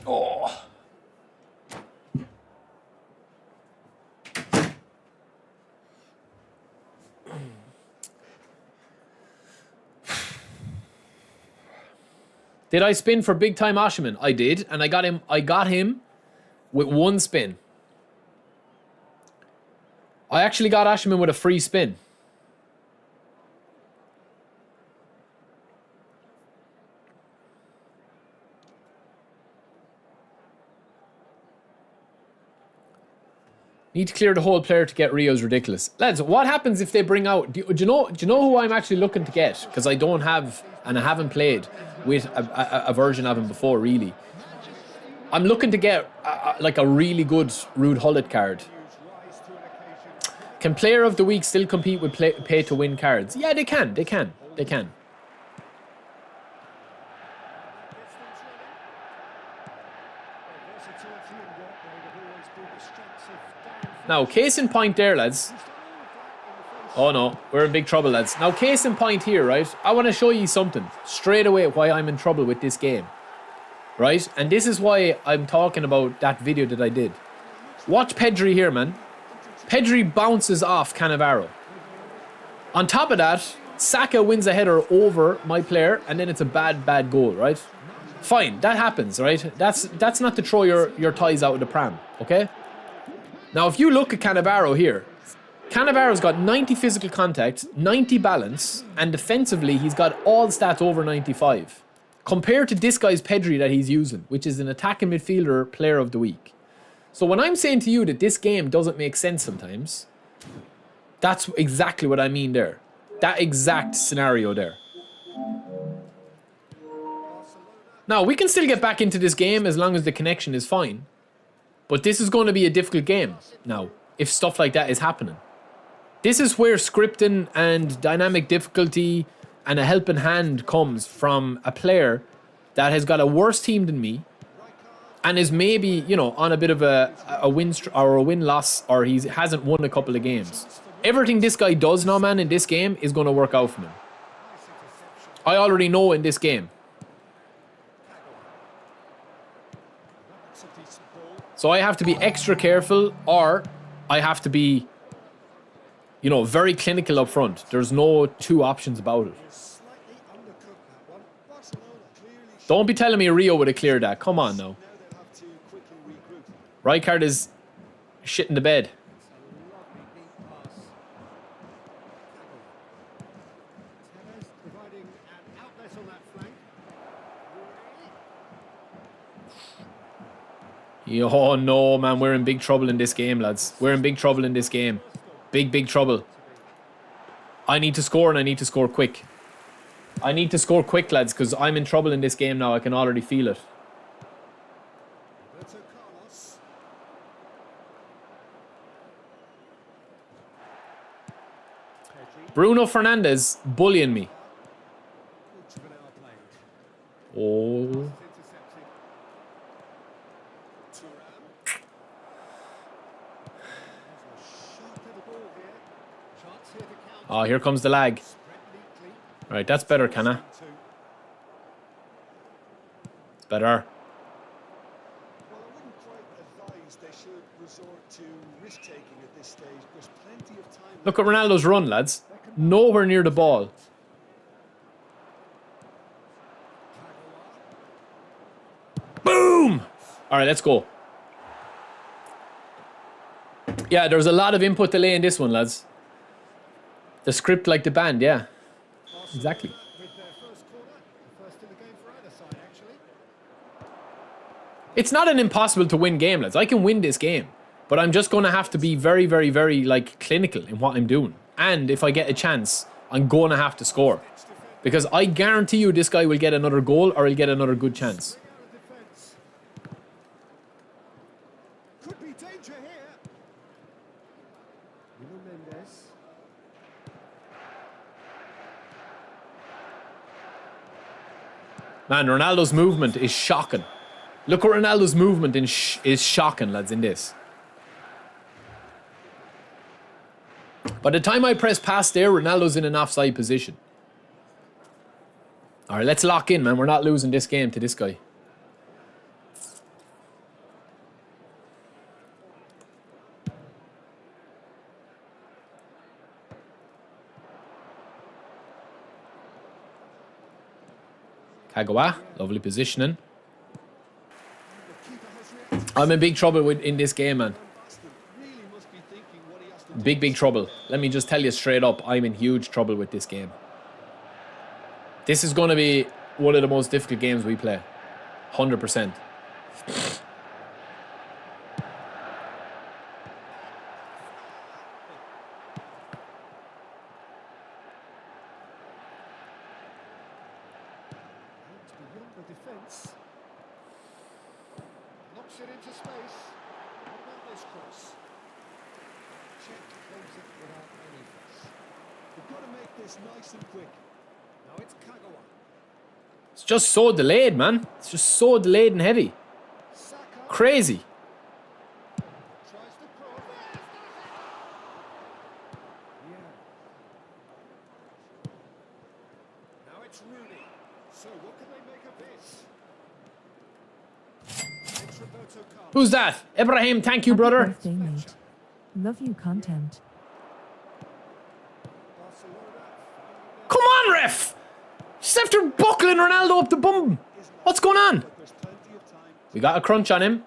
[SPEAKER 1] Oh. Did I spin for big time Osherman? I did, and I got him with one spin. I actually got Asherman with a free spin. Need to clear the whole player to get Rio's ridiculous. Lads, what happens if they bring out... Do you know who I'm actually looking to get? Because I don't have, and I haven't played with a version of him before, really. I'm looking to get like a really good Ruud Gullit card. Can Player of the Week still compete with pay-to-win cards? Yeah, they can. They can. They can. Now, case in point there, lads. Oh no, we're in big trouble, lads. Now, case in point here, right? I want to show you something straight away why I'm in trouble with this game. Right? And this is why I'm talking about that video that I did. Watch Pedri here, man. Pedri bounces off Cannavaro. On top of that, Saka wins a header over my player, and then it's a bad goal, right? Fine, that happens, right? That's not to throw your ties out of the pram, okay? Now, if you look at Cannavaro here, Cannavaro's got 90 physical contact, 90 balance, and defensively, he's got all stats over 95. Compared to this guy's Pedri that he's using, which is an attacking midfielder player of the week. So when I'm saying to you that this game doesn't make sense sometimes, that's exactly what I mean there. That exact scenario there. Now, we can still get back into this game as long as the connection is fine. But this is going to be a difficult game now, if stuff like that is happening. This is where scripting and dynamic difficulty and a helping hand comes from a player that has got a worse team than me and is maybe, you know, on a bit of a win-loss, or he hasn't won a couple of games. Everything this guy does now, man, in this game is going to work out for him. I already know in this game. So I have to be extra careful, or I have to be, you know, very clinical up front. There's no two options about it. Don't be telling me Rio would have cleared that. Come on now. Rijkaard is shit in the bed. Oh no, man, we're in big trouble in this game, lads. We're in big trouble in this game. Big trouble. I need to score, and I need to score quick. I need to score quick, lads, because I'm in trouble in this game now. I can already feel it. Bruno Fernandes bullying me. Oh. Oh, here comes the lag. Right, that's better, Canna. It's better. Look at Ronaldo's run, lads. Nowhere near the ball. Boom! Alright, let's go. Yeah, there's a lot of input delay in this one, lads. The script like the band, yeah. Exactly. It's not an impossible to win game, lads. I can win this game. But I'm just going to have to be very, like, clinical in what I'm doing. And if I get a chance, I'm going to have to score. Because I guarantee you this guy will get another goal or he'll get another good chance. Man, Ronaldo's movement is shocking. Look at Ronaldo's movement is shocking, lads, in this. By the time I press pass there, Ronaldo's in an offside position. Alright, let's lock in, man. We're not losing this game to this guy. Kagawa, lovely positioning. I'm in big trouble in this game, man. big, big trouble. Let me just tell you straight up, I'm in huge trouble with this game. This is going to be one of the most difficult games we play. 100%.
[SPEAKER 2] Beyond the defence. Knocks it into space. What about this cross? Check close it without any fuss. We've got to make this nice and quick. Now it's Kagawa.
[SPEAKER 1] It's just so delayed, man. It's just so delayed and heavy.
[SPEAKER 2] Saka
[SPEAKER 1] Crazy.
[SPEAKER 2] tries to cross. Yeah. Now it's Rooney. So what can they make of this? It's Roberto Carlos.
[SPEAKER 1] Who's that? Ibrahim, thank you,
[SPEAKER 4] Happy
[SPEAKER 1] brother.
[SPEAKER 4] birthday, mate. Love you content.
[SPEAKER 2] Barcelona finding their
[SPEAKER 1] Come on, ref! Just after buckling Ronaldo up the bum. What's going on?
[SPEAKER 2] but there's plenty of time.
[SPEAKER 1] We got a crunch on him.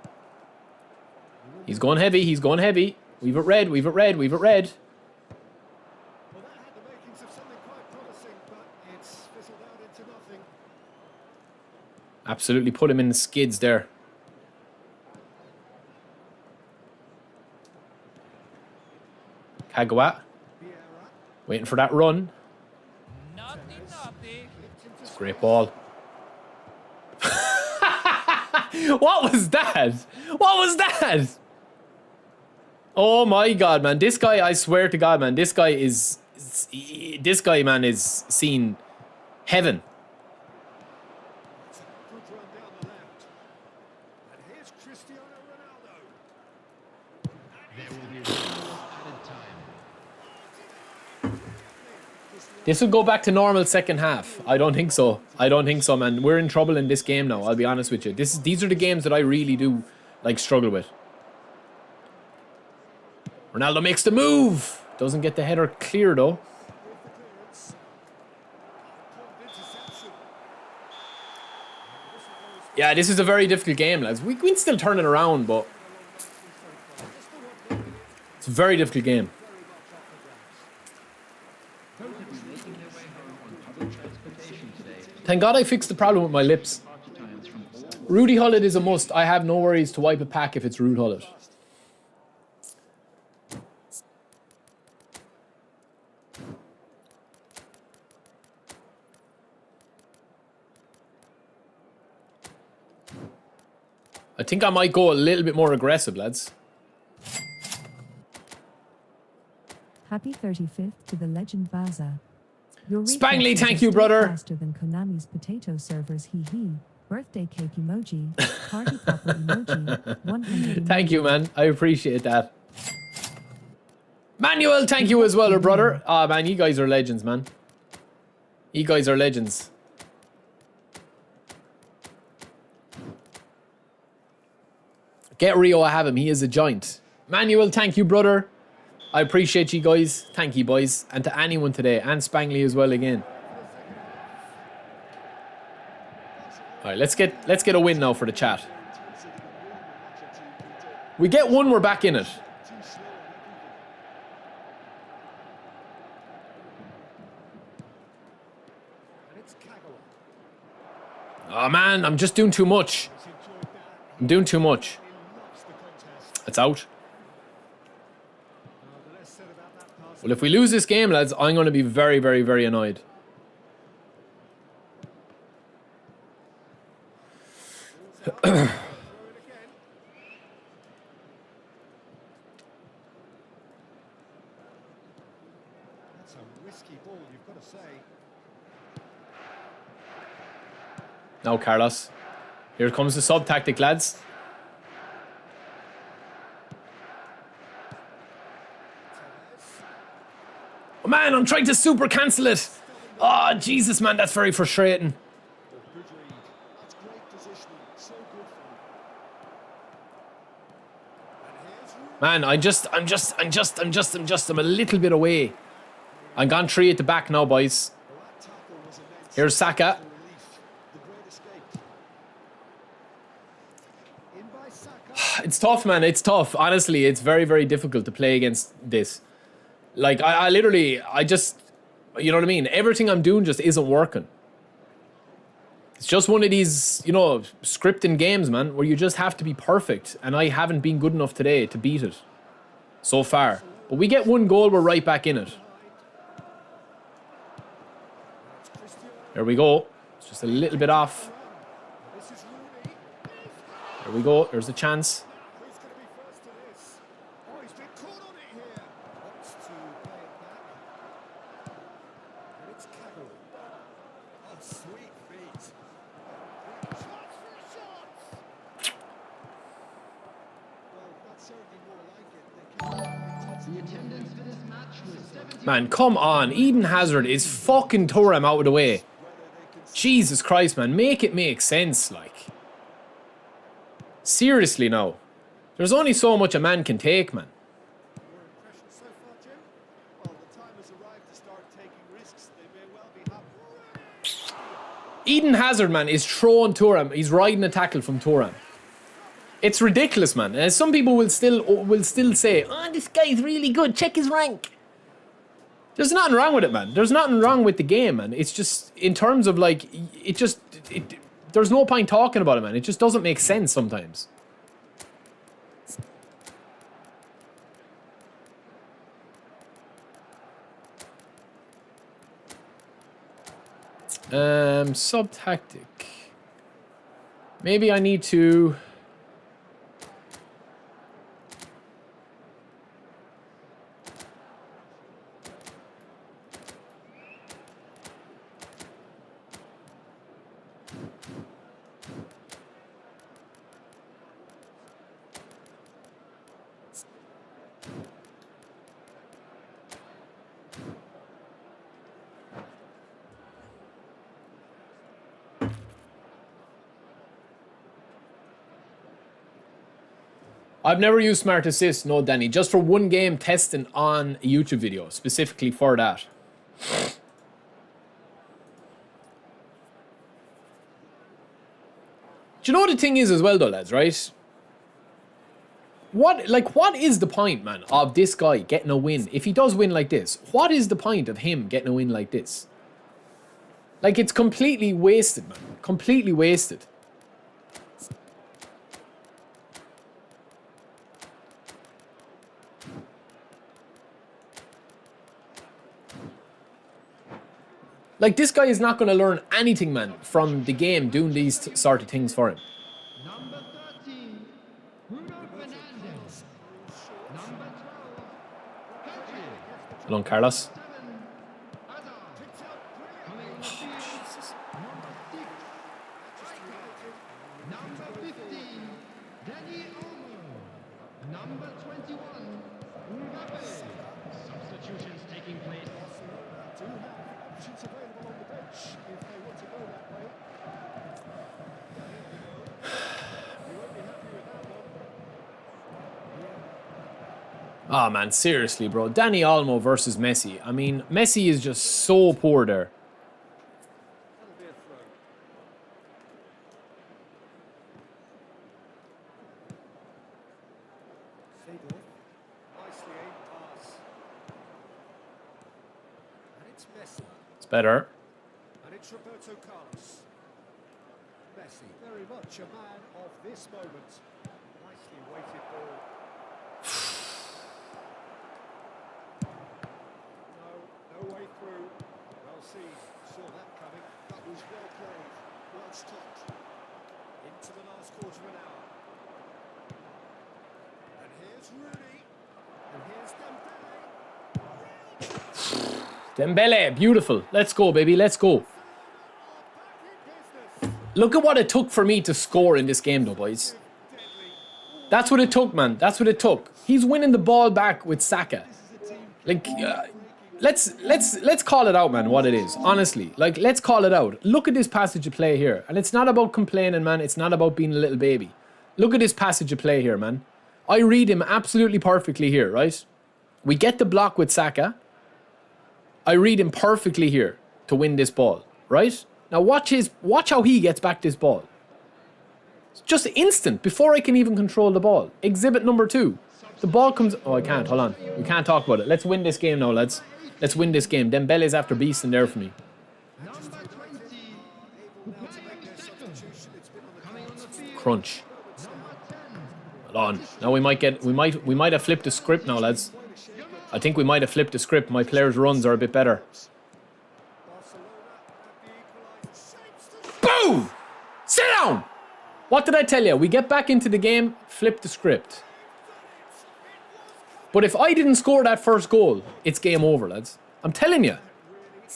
[SPEAKER 1] He's going heavy, he's going heavy. We've it red, we've it red, we've it red.
[SPEAKER 2] Well, that had the makings of something quite promising, but it's fizzled out into nothing.
[SPEAKER 1] Absolutely put him in the skids there. Kagawa.
[SPEAKER 2] Vieira
[SPEAKER 1] Waiting for that run.
[SPEAKER 2] flipped into
[SPEAKER 1] Great ball. What was that? What was that? Oh my god, man. This guy, I swear to god, man. This guy, man, is seen heaven.
[SPEAKER 2] It's a good run down the left. And here's Cristiano Ronaldo.
[SPEAKER 3] There will be added time.
[SPEAKER 1] This will go back to normal second half. I don't think so. I don't think so, man. We're in trouble in this game now. I'll be honest with you. These are the games that I really do like struggle with. Ronaldo makes the move. Doesn't get the header clear though.
[SPEAKER 2] With the clearance. Pumped interception.
[SPEAKER 1] Yeah, this is a very difficult game, lads. We can still turn it around, but it's a very difficult game.
[SPEAKER 3] Those will be making their way home on public transportation today.
[SPEAKER 1] Thank God I fixed the problem with my lips.
[SPEAKER 3] Party times from all
[SPEAKER 1] Rudy Hullet is a must. I have no worries to wipe a pack if it's Rude Hullet. I think I might go a little bit more aggressive, lads.
[SPEAKER 4] Happy 35th to the legend Baza. Your
[SPEAKER 1] Spangley,
[SPEAKER 4] reflexes
[SPEAKER 1] thank
[SPEAKER 4] are
[SPEAKER 1] you,
[SPEAKER 4] still
[SPEAKER 1] brother.
[SPEAKER 4] Faster than Konami's potato servers, hee hee. Birthday cake emoji. Party popper emoji. 100
[SPEAKER 1] Thank you, man. I appreciate that. Manuel, thank you as well, brother. Ah, man, you guys are legends, man. You guys are legends. Get Rio, I have him. He is a giant. Manuel, thank you, brother. I appreciate you guys. Thank you, boys. And to anyone today. And Spangley as well again. Alright, let's get a win now for the chat. We get one, we're back in it.
[SPEAKER 2] And it's Kagawa.
[SPEAKER 1] Oh man, I'm just doing too much.
[SPEAKER 2] He's enjoyed that.
[SPEAKER 1] I'm doing too much.
[SPEAKER 2] He loves the contest.
[SPEAKER 1] It's out.
[SPEAKER 2] The less said about that pass.
[SPEAKER 1] Well, if we lose this game, lads, I'm going to be very, very, very annoyed.
[SPEAKER 2] Throw it again. That's a risky ball, you've got to say.
[SPEAKER 1] Now, Carlos. Here comes the sub tactic, lads. Oh, man, I'm trying to super cancel it. Oh, Jesus, man, that's very frustrating.
[SPEAKER 2] Good read. That's great positioning. So good for him. And here's Rooney.
[SPEAKER 1] Man, I'm a little bit away. I'm gone 3 at the back now, boys.
[SPEAKER 2] Well, that tackle was immense.
[SPEAKER 1] Here's Saka.
[SPEAKER 2] The relief. The great escape. In by Saka.
[SPEAKER 1] It's tough, man. It's tough. Honestly, it's very, very difficult to play against this. Like, I literally, I just, you know what I mean? Everything I'm doing just isn't working. It's just one of these, you know, scripting games, man, where you just have to be perfect. And I haven't been good enough today to beat it so far. But we get one goal, we're right back in it. There we go. It's just a little bit off. There we go. There's a chance.
[SPEAKER 2] Who's going to be first to this? Oh, he's been caught on it here. Wants to play it back. And it's Cavill. Oh, sweet feet. Shots for a shot. Well, that's certainly more like it.
[SPEAKER 3] The attendance for this match was 70.
[SPEAKER 1] Man, come on. Eden Hazard is fucking Thuram out of the way. Jesus Christ, man. Make it make sense, like. Seriously now. There's only so much a man can take, man.
[SPEAKER 2] Your impressions so far, Jim? Well, the time has arrived to start taking risks. They may well be happening.
[SPEAKER 1] Eden Hazard, man, is throwing Thuram. He's riding a tackle from Thuram. It's ridiculous, man. And some people will still say, oh, this guy's really good. Check his rank. There's nothing wrong with it, man. There's nothing wrong with the game, man. It's just, in terms of, like, there's no point talking about it, man. It just doesn't make sense sometimes. Sub-tactic. Maybe I need to... I've never used Smart Assist, no, Danny. Just for one game testing on a YouTube video, specifically for that. Do you know what the thing is as well, though, lads, right? What is the point, man, of this guy getting a win? If he does win like this, what is the point of him getting a win like this? Like, it's completely wasted, man. Completely wasted. Like, this guy is not going to learn anything, man, from the game doing these sort of things for him.
[SPEAKER 3] Number 13, Bruno Fernandes. Number 12, Pedri.
[SPEAKER 1] Along Carlos.
[SPEAKER 3] 7, Hazard. Coming on the field, number 6, number 15, Dani Olmo. Number 21, Mbappe. Substitutions taking place.
[SPEAKER 2] Do have options available on the bench if they want to go that way. You won't be happy with that one.
[SPEAKER 1] Oh, man, seriously, bro. Dani Olmo versus Messi. I mean, Messi is just so poor there.
[SPEAKER 2] That'll be a throw. Seedorf. Nicely aimed pass. And it's Messi.
[SPEAKER 1] It's better.
[SPEAKER 2] And it's Roberto Carlos. Messi, very much a man of this moment. Nicely weighted ball. No way through. Well seen. Saw that coming. That was well played. Well stopped. Into the last quarter of an hour. And here's Rooney. And here's Dembele.
[SPEAKER 1] Dembele, beautiful. Let's go, baby. Let's go.
[SPEAKER 2] Back in business.
[SPEAKER 1] Look at what it took for me to score in this game, though, boys.
[SPEAKER 2] Deadly.
[SPEAKER 1] That's what it took, man. That's what it took. He's winning the ball back with Saka. Like, let's call it out, man, what it is. Honestly, like, let's call it out. Look at this passage of play here. And it's not about complaining, man. It's not about being a little baby. Look at this passage of play here, man. I read him absolutely perfectly here, right? We get the block with Saka. I read him perfectly here to win this ball, right? Now watch how he gets back this ball. It's just instant before I can even control the ball. Exhibit number 2. The ball comes... Oh, I can't. Hold on. We can't talk about it. Let's win this game now, lads. Let's win this game. Dembele's after beasting there for me.
[SPEAKER 3] Number 20.
[SPEAKER 2] Now to make their substitution. It's been on the
[SPEAKER 3] Coming on the field.
[SPEAKER 1] Crunch.
[SPEAKER 3] Number 10.
[SPEAKER 1] Hold on. Now we might have flipped the script now, lads. I think we might have flipped the script. My players' runs are a bit better. Boom! Sit down! What did I tell you? We get back into the game, flip the script. But if I didn't score that first goal, it's game over, lads. I'm telling you.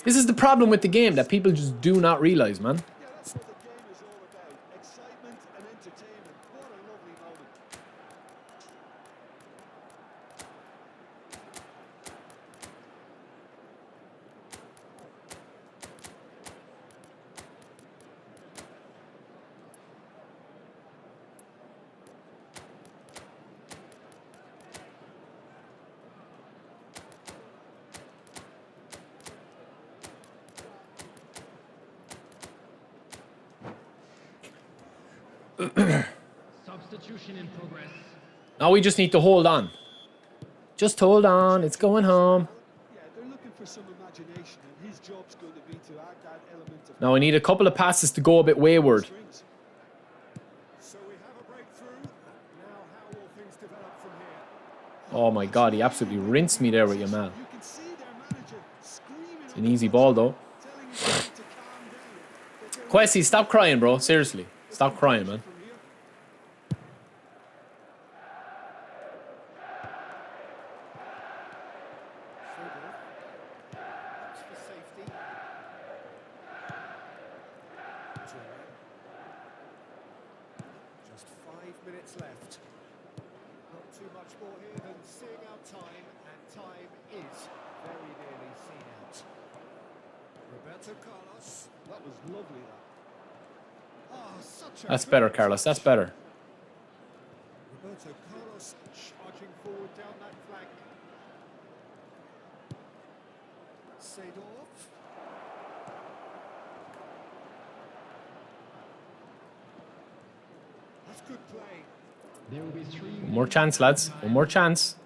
[SPEAKER 1] This is the problem with the game that people just do not realise, man.
[SPEAKER 2] Yeah, that's what the game is all about. Excitement and entertainment. What a lovely moment.
[SPEAKER 3] Substitution in progress.
[SPEAKER 1] Now we just need to hold on. Just hold on. It's going home.
[SPEAKER 2] Yeah, they're looking for some imagination, and his job's going to be to add that element of
[SPEAKER 1] Now I need a couple of passes to go a bit wayward.
[SPEAKER 2] strings. So we have a breakthrough. Now, how will things develop from here?
[SPEAKER 1] Oh my god, he absolutely rinsed me there with your man.
[SPEAKER 2] You can see their manager screaming
[SPEAKER 1] It's an easy ball though.
[SPEAKER 2] telling his team to calm down. But they're
[SPEAKER 1] Kwesi, stop crying, bro. Seriously. Stop crying, man.
[SPEAKER 2] from here. That's for safety. Just 5 minutes left. Not too much more here than seeing out time, and time is very nearly seen out. Roberto Carlos, that was lovely. That. Oh, such a
[SPEAKER 1] That's better,
[SPEAKER 2] great
[SPEAKER 1] Carlos. That's
[SPEAKER 2] touch.
[SPEAKER 1] better.
[SPEAKER 2] Roberto Carlos charging forward down that flank. Seedorf. That's good play.
[SPEAKER 3] There will be 3
[SPEAKER 1] One more chance, lads. One more chance.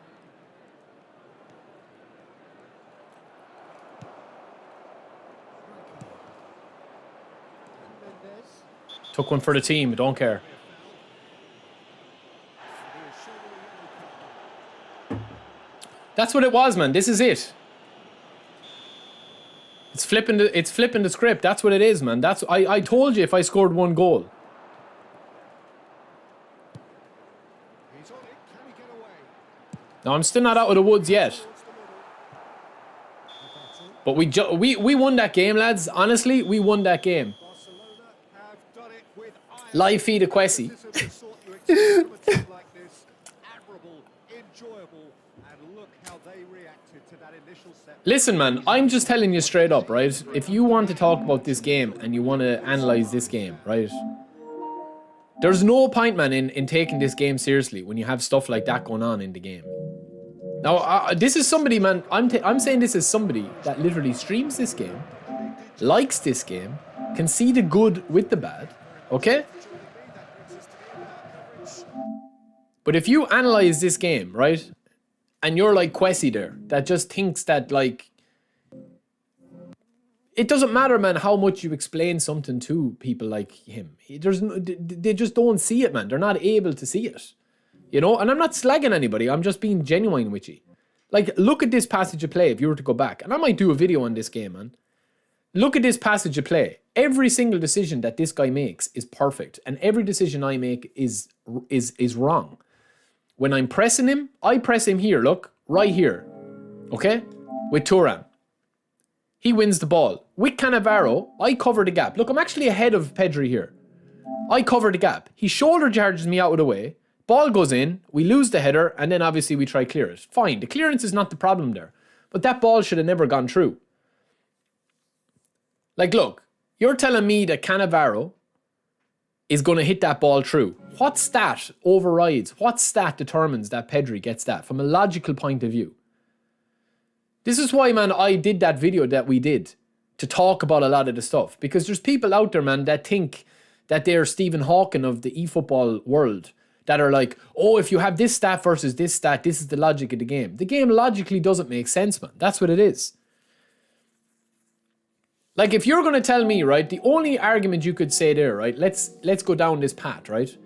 [SPEAKER 2] And Mendes.
[SPEAKER 1] Took one for the team. Don't care. That's what it was, man. This is it. It's flipping the script. That's what it is, man. I told you if I scored one goal.
[SPEAKER 2] He's on it. Can he get away?
[SPEAKER 1] Now I'm still not out of the woods yet.
[SPEAKER 2] Towards the middle.
[SPEAKER 1] But we won that game, lads. Honestly, we won that game.
[SPEAKER 2] Barcelona have done it with iron.
[SPEAKER 1] Live feed of Kwesi.
[SPEAKER 2] This is the sort you expect from a team like this. Admirable, enjoyable, and look how they reacted to that initial set.
[SPEAKER 1] Listen, man, I'm just telling you straight up, right? If you want to talk about this game and you want to analyze this game, right? There's no point, man, in taking this game seriously when you have stuff like that going on in the game. Now, this is somebody, man, I'm saying this is somebody that literally streams this game, likes this game, can see the good with the bad, okay? But if you analyze this game, right, and you're like Kwesi there, that just thinks that, like, it doesn't matter, man, how much you explain something to people like him. They just don't see it, man. They're not able to see it. You know? And I'm not slagging anybody. I'm just being genuine with you. Like, look at this passage of play if you were to go back. And I might do a video on this game, man. Look at this passage of play. Every single decision that this guy makes is perfect. And every decision I make is wrong. When I'm pressing him, I press him here, look. Right here. Okay? With Thuram. He wins the ball. With Cannavaro, I cover the gap. Look, I'm actually ahead of Pedri here. I cover the gap. He shoulder charges me out of the way. Ball goes in. We lose the header. And then obviously we try clear it. Fine. The clearance is not the problem there. But that ball should have never gone through. Like, look. You're telling me that Cannavaro is going to hit that ball through. What stat overrides? What stat determines that Pedri gets that from a logical point of view? This is why, man, I did that video that we did to talk about a lot of the stuff. Because there's people out there, man, that think that they're Stephen Hawking of the eFootball world. that are like, oh, if you have this stat versus this stat, this is the logic of the game. The game logically doesn't make sense, man. That's what it is. Like, if you're going to tell me, right, the only argument you could say there, right, let's go down this path, right?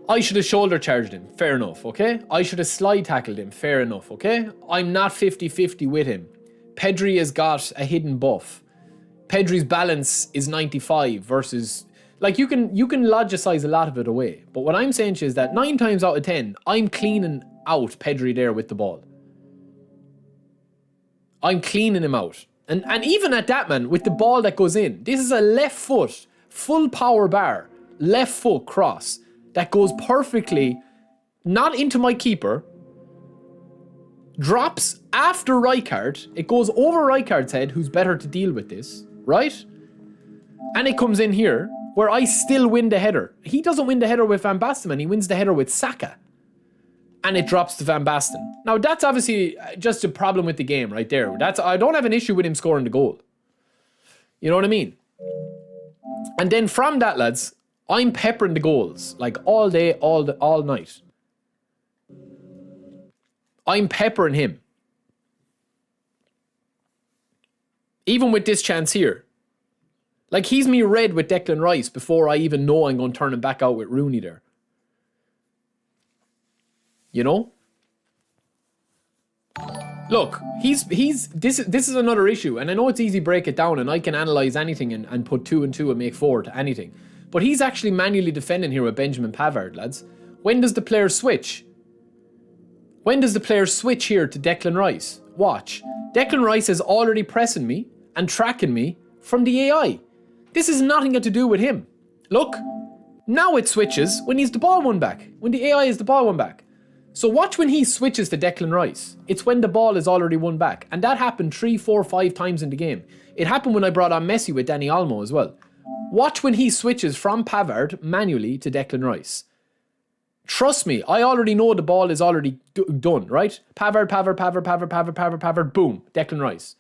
[SPEAKER 1] I should have shoulder charged him. Fair enough, okay? I should have slide tackled him. Fair enough, okay? I'm not 50-50 with him. Pedri has got a hidden buff. Pedri's balance is 95 versus... Like, you can logicize a lot of it away. But what I'm saying to you is that 9 times out of 10, I'm cleaning out Pedri there with the ball. I'm cleaning him out. And even at that, man, with the ball that goes in, this is a left foot, full power bar, left foot cross that goes perfectly, not into my keeper, drops after Rijkaard. It goes over Rijkaard's head, who's better to deal with this, right? And it comes in here, where I still win the header. He doesn't win the header with Van Basten, man. He wins the header with Saka. And it drops to Van Basten. Now, that's obviously just a problem with the game right there. I don't have an issue with him scoring the goal. You know what I mean? And then from that, lads, I'm peppering the goals. Like, all day, all night. I'm peppering him. Even with this chance here. Like, he's me red with Declan Rice before I even know I'm going to turn him back out with Rooney there. You know? Look, this is another issue, and I know it's easy to break it down, and I can analyse anything and put 2 and 2 and make 4 to anything. But he's actually manually defending here with Benjamin Pavard, lads. When does the player switch? When does the player switch here to Declan Rice? Watch. Declan Rice is already pressing me and tracking me from the AI. This is nothing got to do with him. Look, now it switches when he's the ball won back. When the AI is the ball won back. So watch when he switches to Declan Rice. It's when the ball is already won back. And that happened 3, 4, 5 times in the game. It happened when I brought on Messi with Dani Olmo as well. Watch when he switches from Pavard manually to Declan Rice. Trust me, I already know the ball is already done, right? Pavard, boom, Declan Rice.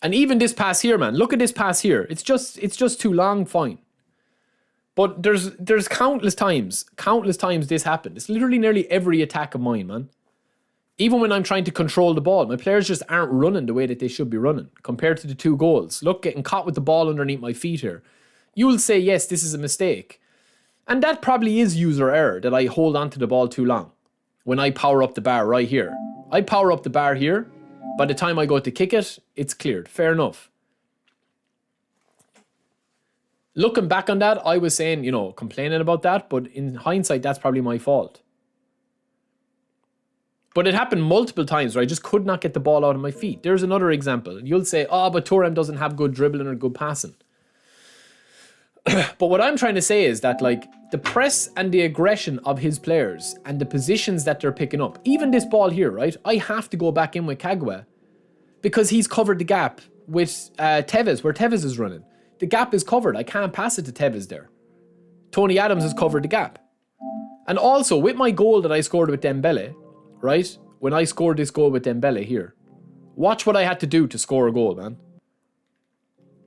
[SPEAKER 1] And even this pass here, man. Look at this pass here. It's just too long, fine. But there's countless times this happened. It's literally nearly every attack of mine, man. Even when I'm trying to control the ball, my players just aren't running the way that they should be running compared to the 2 goals. Look, getting caught with the ball underneath my feet here. You will say, yes, this is a mistake. And that probably is user error, that I hold on to the ball too long. When I power up the bar right here. I power up the bar here. By the time I go to kick it, it's cleared. Fair enough. Looking back on that, I was saying, you know, complaining about that. But in hindsight, that's probably my fault. But it happened multiple times where I just could not get the ball out of my feet. There's another example. You'll say, oh, but Thuram doesn't have good dribbling or good passing. But what I'm trying to say is that, like, the press and the aggression of his players and the positions that they're picking up, even this ball here, right? I have to go back in with Kagwa because he's covered the gap with Tevez, where Tevez is running. The gap is covered. I can't pass it to Tevez there. Tony Adams has covered the gap. And also, with my goal that I scored with Dembele, right? When I scored this goal with Dembele here, watch what I had to do to score a goal, man.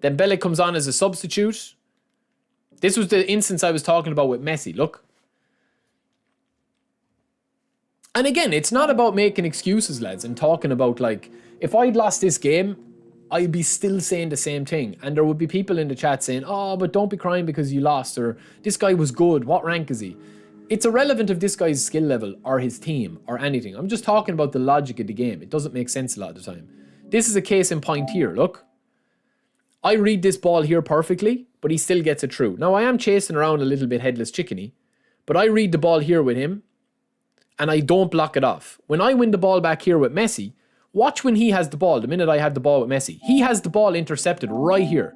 [SPEAKER 1] Dembele comes on as a substitute. This was the instance I was talking about with Messi, look. And again, it's not about making excuses, lads, and talking about, like, if I'd lost this game, I'd be still saying the same thing. And there would be people in the chat saying, oh, but don't be crying because you lost, or this guy was good, what rank is he? It's irrelevant of this guy's skill level, or his team, or anything. I'm just talking about the logic of the game. It doesn't make sense a lot of the time. This is a case in point here, look. I read this ball here perfectly, but he still gets it through. Now, I am chasing around a little bit headless chickeny, but I read the ball here with him, and I don't block it off. When I win the ball back here with Messi, watch when he has the ball, the minute I have the ball with Messi. He has the ball intercepted right here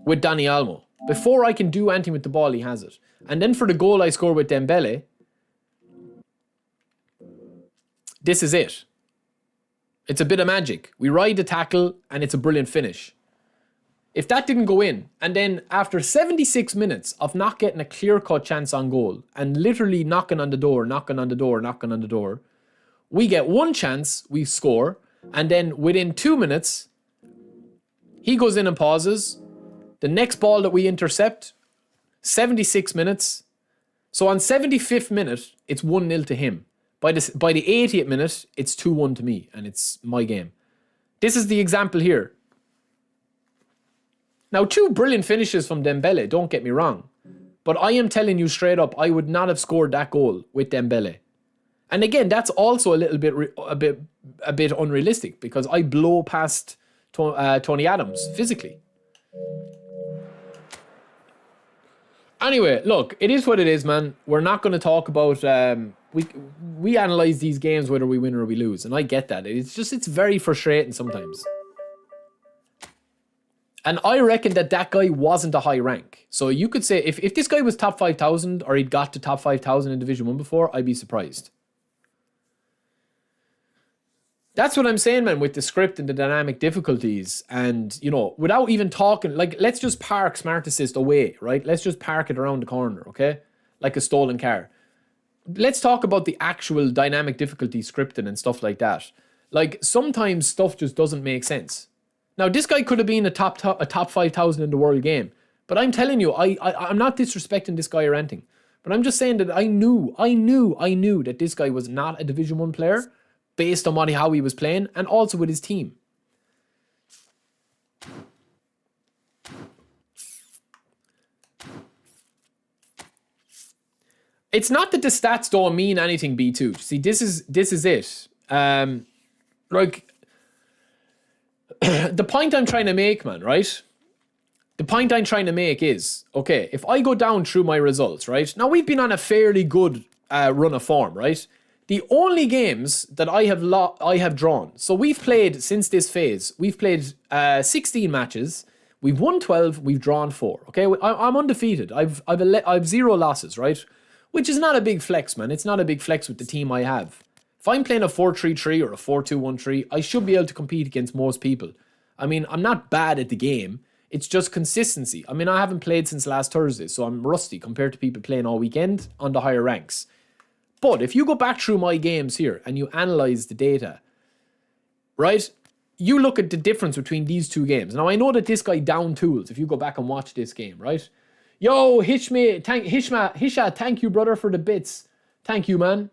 [SPEAKER 1] with Dani Olmo. Before I can do anything with the ball, he has it. And then for the goal I score with Dembele, this is it. It's a bit of magic. We ride the tackle, and it's a brilliant finish. If that didn't go in, and then after 76 minutes of not getting a clear-cut chance on goal, and literally knocking on the door, we get one chance, we score, and then within 2 minutes, he goes in and pauses, The next ball that we intercept, 76 minutes. So on 75th minute, it's 1-0 to him. By the 80th minute, it's 2-1 to me, and it's my game. This is the example here. Now, 2 brilliant finishes from Dembele, don't get me wrong. But I am telling you straight up, I would not have scored that goal with Dembele. And again, that's also a bit unrealistic because I blow past Tony Adams physically. Anyway, look, it is what it is, man. We're not going to talk about... we analyse these games whether we win or we lose. And I get that. It's very frustrating sometimes. And I reckon that guy wasn't a high rank. So you could say, if this guy was top 5,000 or he'd got to top 5,000 in Division 1 before, I'd be surprised. That's what I'm saying, man, with the script and the dynamic difficulties. And, you know, without even talking, like, let's just park Smart Assist away, right? Let's just park it around the corner, okay? Like a stolen car. Let's talk about the actual dynamic difficulty scripting and stuff like that. Like, sometimes stuff just doesn't make sense. Now, this guy could have been a top 5,000 in the world game. But I'm telling you, I'm not disrespecting this guy or anything. But I'm just saying that I knew that this guy was not a Division 1 player based on how he was playing and also with his team. It's not that the stats don't mean anything, B2. See, this is it. Like, the point I'm trying to make, man, right? The point I'm trying to make is, okay, if I go down through my results, right? Now, we've been on a fairly good run of form, right? The only games that I have drawn. So we've played, since this phase, we've played 16 matches. We've won 12, we've drawn 4. Okay, I'm undefeated. I've 0 losses, right? Which is not a big flex, man. It's not a big flex with the team I have. If I'm playing a 4-3-3 or a 4-2-1-3, I should be able to compete against most people. I mean, I'm not bad at the game. It's just consistency. I mean, I haven't played since last Thursday, so I'm rusty compared to people playing all weekend on the higher ranks. But if you go back through my games here and you analyze the data, right? You look at the difference between these two games. Now, I know that this guy down tools, if you go back and watch this game, right? Yo, Hisha, thank you, brother, for the bits. Thank you, man.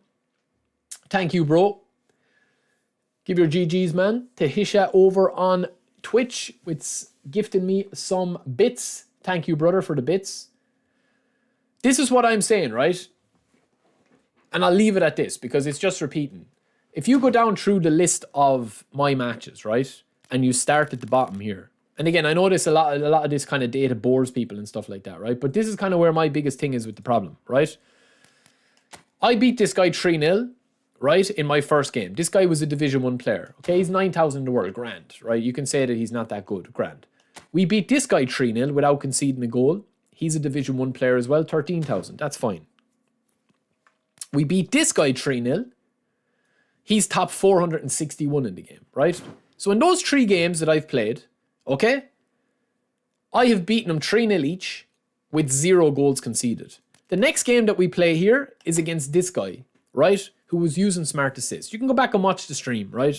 [SPEAKER 1] Thank you, bro. Give your GGs, man, to Hisha over on Twitch with gifting me some bits. Thank you, brother, for the bits. This is what I'm saying, right? And I'll leave it at this because it's just repeating. If you go down through the list of my matches, right, and you start at the bottom here, and again, I know this a lot of this kind of data bores people and stuff like that, right? But this is kind of where my biggest thing is with the problem, right? I beat this guy 3-0, right, in my first game. This guy was a Division 1 player, okay? He's 9,000 in the world, grand, right? You can say that he's not that good, grand. We beat this guy 3-0 without conceding a goal. He's a Division 1 player as well, 13,000, that's fine. We beat this guy 3-0. He's top 461 in the game, right? So in those 3 games that I've played, okay, I have beaten them 3-0 each with 0 goals conceded. The next game that we play here is against this guy, right, who was using Smart Assist. You can go back and watch the stream, right?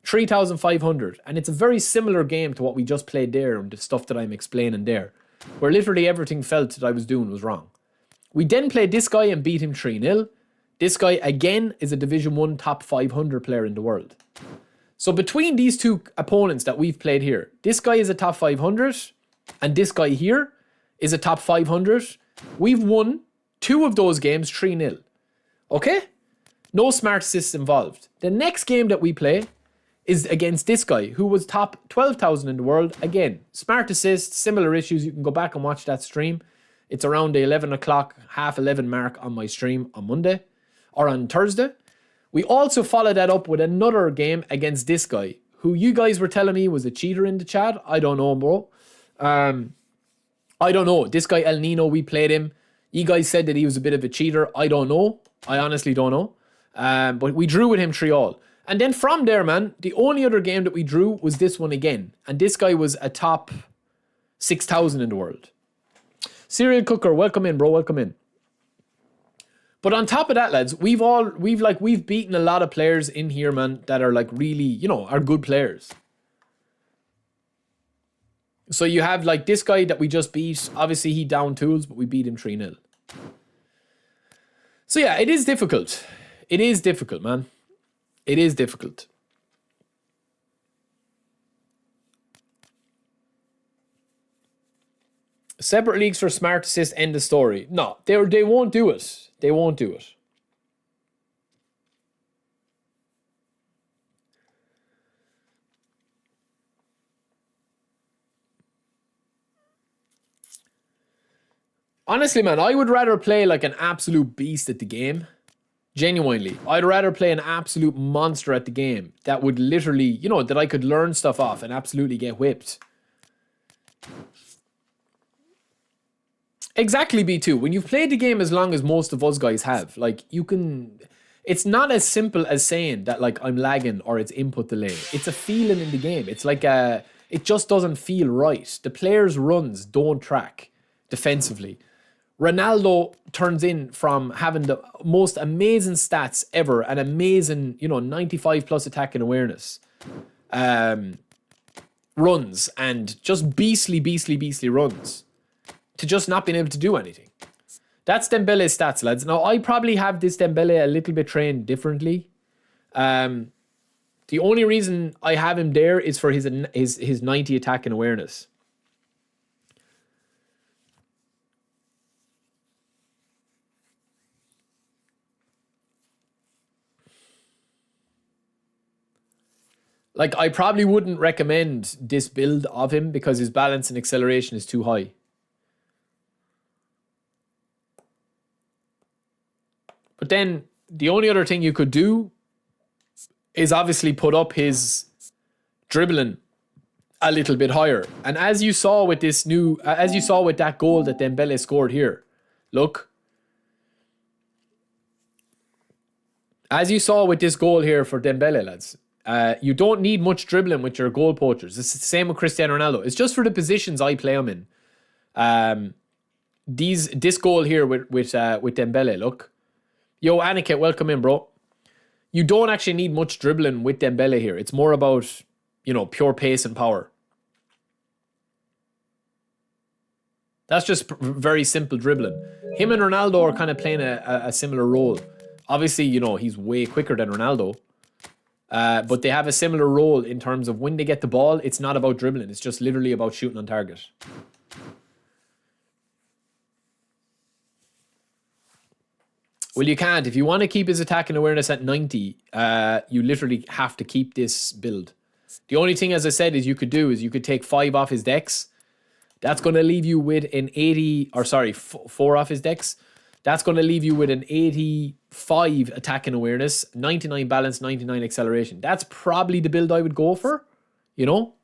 [SPEAKER 1] 3,500. And it's a very similar game to what we just played there and the stuff that I'm explaining there, where literally everything felt that I was doing was wrong. We then played this guy and beat him 3-0. This guy, again, is a Division 1 top 500 player in the world. So between these two opponents that we've played here, this guy is a top 500 and this guy here is a top 500. We've won 2 of those games 3-0. Okay? No Smart Assists involved. The next game that we play is against this guy who was top 12,000 in the world. Again, Smart Assists, similar issues. You can go back and watch that stream. It's around the 11 o'clock, half 11 mark on my stream on Monday. Or on Thursday. We also followed that up with another game against this guy, who you guys were telling me was a cheater in the chat. I don't know, bro. I don't know. This guy El Nino, we played him. You guys said that he was a bit of a cheater. I don't know. I honestly don't know. But we drew with him 3-3. And then from there, man, the only other game that we drew was this one again. And this guy was a top 6,000 in the world. Serial Cooker, welcome in, bro. Welcome in. But on top of that, lads, we've beaten a lot of players in here, man, that are like really, you know, are good players. So you have like this guy that we just beat. Obviously, he down tools, but we beat him 3-0. So yeah, it is difficult. It is difficult, man. It is difficult. Separate leagues for smart assist, end the story. No, they won't do it. They won't do it. Honestly, man, I would rather play like an absolute beast at the game. Genuinely. I'd rather play an absolute monster at the game that would literally, you know, that I could learn stuff off and absolutely get whipped. Exactly, B2. When you've played the game as long as most of us guys have, like, you can... It's not as simple as saying that, like, I'm lagging or it's input delay. It's a feeling in the game. It's like it just doesn't feel right. The players' runs don't track defensively. Ronaldo turns in from having the most amazing stats ever, an amazing, you know, 95 plus attacking awareness, runs, and just beastly runs, to just not being able to do anything. That's Dembele's stats, lads. Now, I probably have this Dembele a little bit trained differently. The only reason I have him there is for his 90 attacking awareness. Like, I probably wouldn't recommend this build of him because his balance and acceleration is too high. But then, the only other thing you could do is obviously put up his dribbling a little bit higher. And as you saw with this new, as you saw with that goal that Dembele scored here, look. As you saw with this goal here for Dembele, lads. You don't need much dribbling with your goal poachers. It's the same with Cristiano Ronaldo. It's just for the positions I play him in. This goal here with Dembele, look. Yo, Aniket, welcome in, bro. You don't actually need much dribbling with Dembele here. It's more about, you know, pure pace and power. That's just very simple dribbling. Him and Ronaldo are kind of playing a similar role. Obviously, you know, he's way quicker than Ronaldo. But they have a similar role in terms of when they get the ball, it's not about dribbling. It's just literally about shooting on target. Well, you can't. If you want to keep his attacking awareness at 90, you literally have to keep this build. The only thing, as I said, is you could take 5 off his decks. That's going to leave you with an 4 off his decks. That's going to leave you with an 85 attacking awareness, 99 balance, 99 acceleration. That's probably the build I would go for, you know?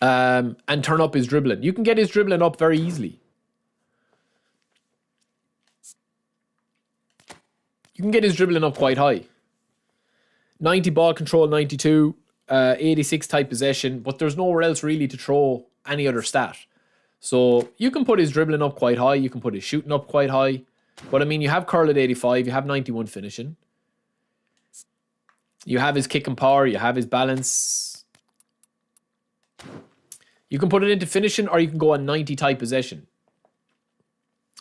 [SPEAKER 1] And turn up his dribbling. You can get his dribbling up very easily. You can get his dribbling up quite high. 90 ball control, 92, 86 type possession, but there's nowhere else really to throw any other stat. So you can put his dribbling up quite high. You can put his shooting up quite high. But I mean, you have curl at 85. You have 91 finishing. You have his kick and power. You have his balance. You can put it into finishing, or you can go on 90 type possession.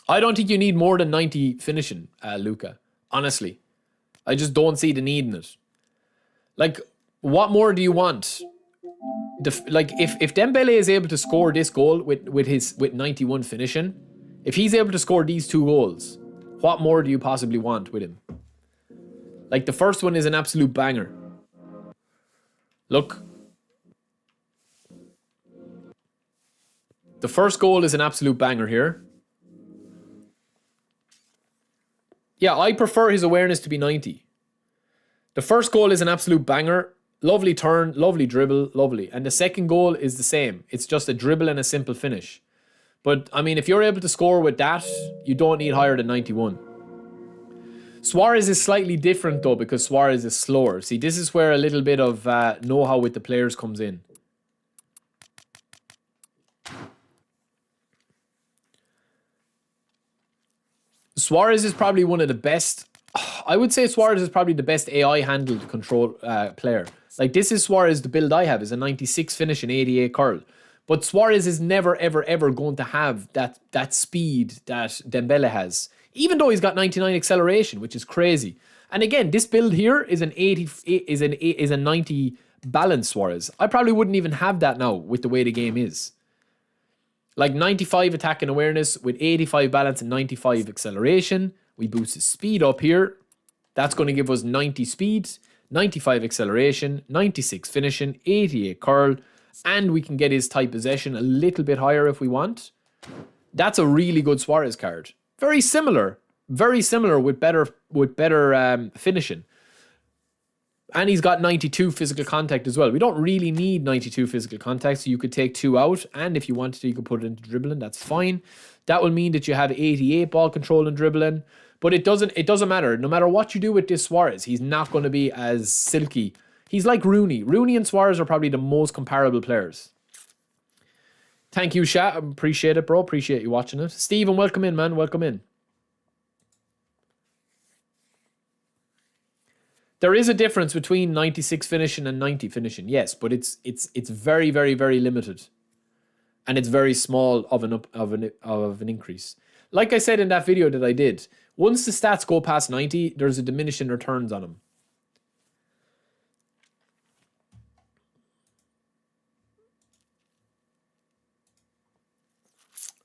[SPEAKER 1] I don't think you need more than 90 finishing, Luca. Honestly. I just don't see the need in it. Like, what more do you want? If Dembele is able to score this goal with 91 finishing, if he's able to score these 2 goals, what more do you possibly want with him? Like, the first one is an absolute banger. Look. The first goal is an absolute banger here. Yeah, I prefer his awareness to be 90. The first goal is an absolute banger. Lovely turn, lovely dribble, lovely. And the second goal is the same. It's just a dribble and a simple finish. But, I mean, if you're able to score with that, you don't need higher than 91. Suarez is slightly different, though, because Suarez is slower. See, this is where a little bit of know-how with the players comes in. Suarez is probably one of the best... I would say Suarez is probably the best AI-handled control player. Like, this is Suarez, the build I have is a 96 finish and 88 curl. But Suarez is never, ever, ever going to have that speed that Dembele has. Even though he's got 99 acceleration, which is crazy. And again, this build here is an 90 balance Suarez. I probably wouldn't even have that now with the way the game is. Like 95 attack and awareness with 85 balance and 95 acceleration. We boost his speed up here. That's going to give us 90 speed, 95 acceleration, 96 finishing, 88 curl, and we can get his tight possession a little bit higher if we want. That's a really good Suarez card. Very similar with better finishing. And he's got 92 physical contact as well. We don't really need 92 physical contact, so you could take 2 out, and if you wanted to, you could put it into dribbling. That's fine. That will mean that you have 88 ball control and dribbling, but it doesn't matter. No matter what you do with this Suarez, he's not going to be as silky. He's like Rooney. Rooney and Suarez are probably the most comparable players. Thank you, Shat. Appreciate it, bro. Appreciate you watching it. Steven, welcome in, man. Welcome in. There is a difference between 96 finishing and 90 finishing, yes, but it's very, very, very limited, and it's very small of an increase. Like I said in that video that I did, once the stats go past 90, there's a diminishing returns on them.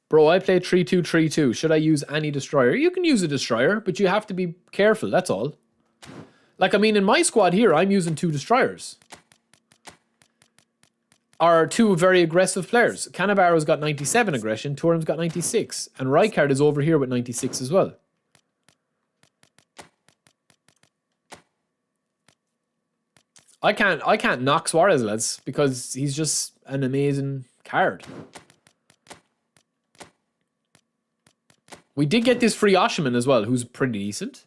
[SPEAKER 1] Bro, I play 3-2-3-2. Should I use any destroyer? You can use a destroyer, but you have to be careful. That's all. Like, I mean, in my squad here, I'm using 2 destroyers. Are 2 very aggressive players. Cannabaro's got 97 aggression, Thuram's got 96, and Rijkaard is over here with 96 as well. I can't knock Suarez, lads, because he's just an amazing card. We did get this free Oshiman as well, who's pretty decent.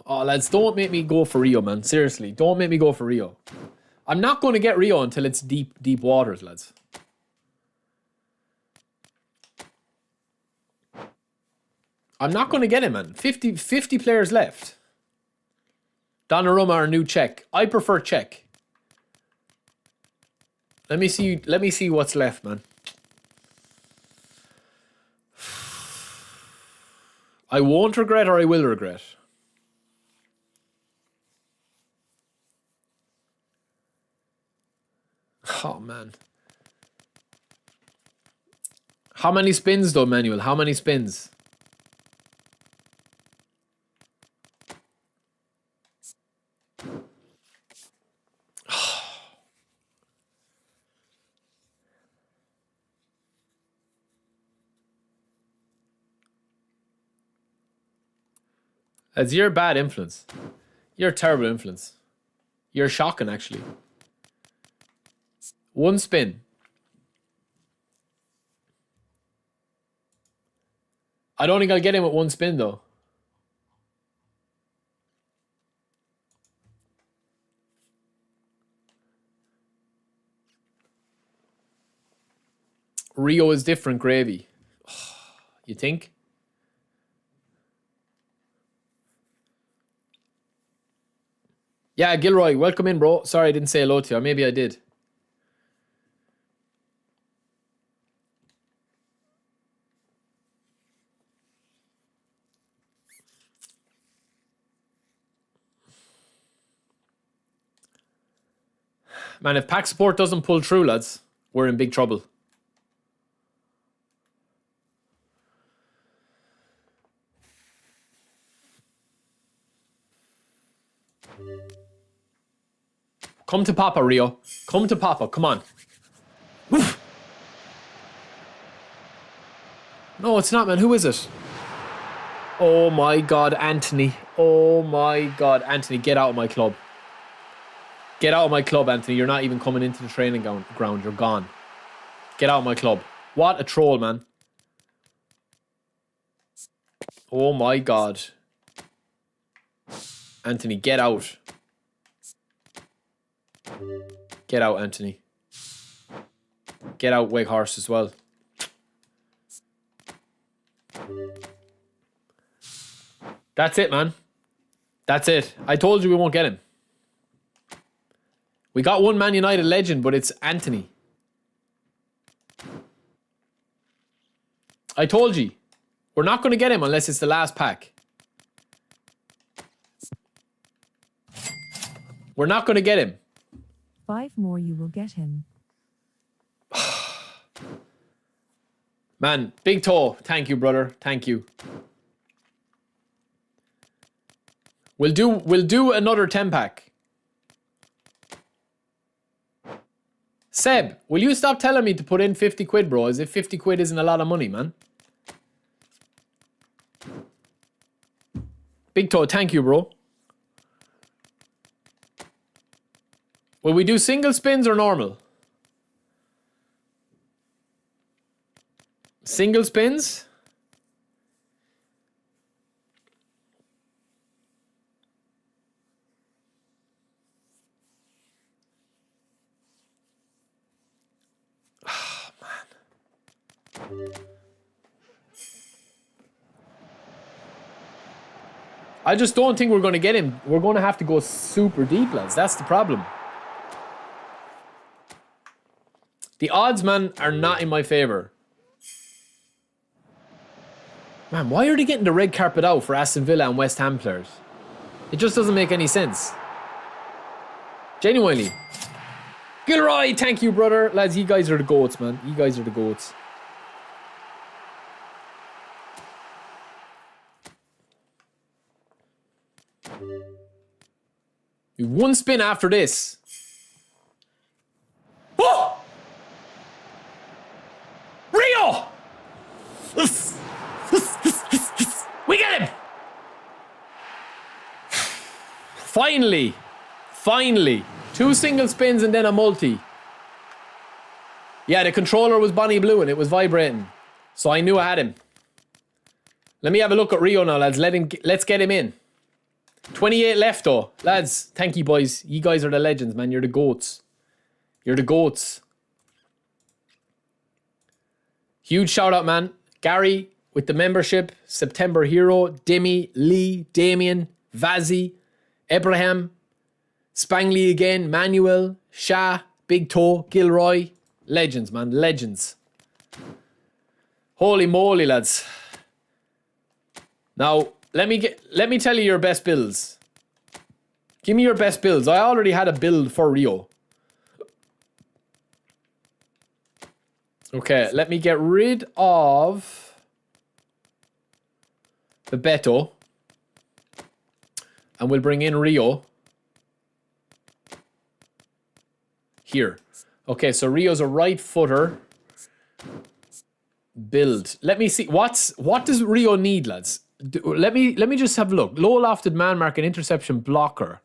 [SPEAKER 1] Oh, lads, don't make me go for Rio, man. Seriously, don't make me go for Rio. I'm not going to get Rio until it's deep waters, lads. I'm not going to get him, man. 50 players left. Donnarumma or new Czech. I prefer Czech. Let me see what's left, man. I won't regret or I will regret. Oh, man. How many spins, though, Manuel? How many spins? That's your bad influence. You're a terrible influence. You're shocking, actually. 1 spin. I don't think I'll get him with 1 spin, though. Rio is different gravy. You think? Yeah, Gilroy, welcome in, bro. Sorry I didn't say hello to you. Or maybe I did. Man, if pack support doesn't pull through, lads, we're in big trouble. Come to Papa, Rio. Come to Papa. Come on. Oof. No, it's not, man. Who is it? Oh, my God, Anthony. Oh, my God. Anthony, get out of my club. Get out of my club, Anthony. You're not even coming into the training ground. You're gone. Get out of my club. What a troll, man. Oh, my God. Anthony, get out. Get out, Anthony. Get out, Weghorst, as well. That's it, man. That's it. I told you we won't get him. We got one Man United legend, but it's Anthony. I told you. We're not going to get him unless it's the last pack. We're not going to get him.
[SPEAKER 4] 5 more, you will get him.
[SPEAKER 1] Man, big toe. Thank you, brother. Thank you. We'll do another 10-pack. Seb, will you stop telling me to put in 50 quid, bro? As if 50 quid isn't a lot of money, man. Big toe, thank you, bro. Will we do single spins or normal? Single spins? Oh, man. I just don't think we're going to get him. We're going to have to go super deep, lads. That's the problem. The odds, man, are not in my favour. Man, why are they getting the red carpet out for Aston Villa and West Ham players? It just doesn't make any sense. Genuinely. Gilroy, thank you, brother. Lads, you guys are the goats, man. You guys are the goats. One spin after this. Oh! Rio! We get him! Finally. Finally. 2 single spins and then a multi. Yeah, the controller was Bonnie Blue and it was vibrating. So I knew I had him. Let me have a look at Rio now, lads. Let's get him in. 28 left, though. Lads, thank you, boys. You guys are the legends, man. You're the goats. You're the goats. Huge shout out, man. Gary with the membership. September Hero. Demi, Lee, Damien, Vazzy, Abraham, Spangley again, Manuel, Shah, Big Toe, Gilroy. Legends, man. Legends. Holy moly, lads. Now, let me tell you your best builds. Give me your best builds. I already had a build for Rio. Okay, let me get rid of the Beto. And we'll bring in Rio. Here. Okay, so Rio's a right footer. Build. Let me see. What does Rio need, lads? Let me just have a look. Low lofted man mark and interception blocker.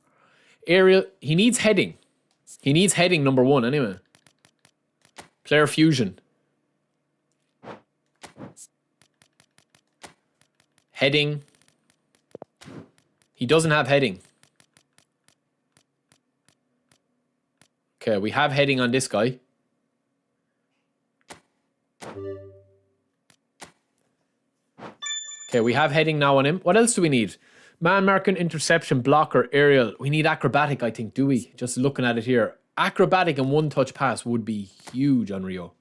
[SPEAKER 1] Aerial. He needs heading. He needs heading number 1 anyway. Player fusion. Heading. He doesn't have heading. Okay, we have heading on this guy. Okay, we have heading now on him. What else do we need? Man marking, interception, blocker, aerial. We need acrobatic, I think, do we? Just looking at it here. Acrobatic and one touch pass would be huge on Rio.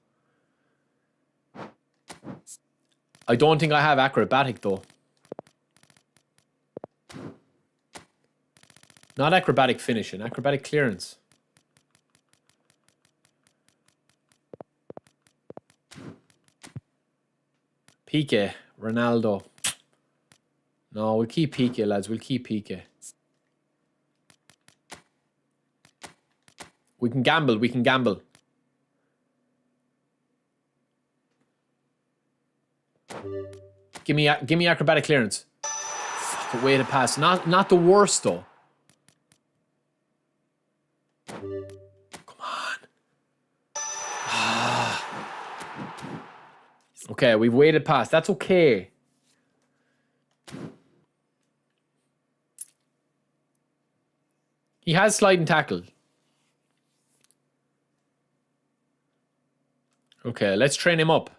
[SPEAKER 1] I don't think I have acrobatic though. Not acrobatic finishing, acrobatic clearance. Pique, Ronaldo. No, we'll keep Pique, lads. We'll keep Pique. We can gamble. We can gamble. Give me acrobatic clearance. Fuck, way to pass. Not the worst though. Come on. Okay, we've waited past. That's okay. He has sliding tackle. Okay, let's train him up.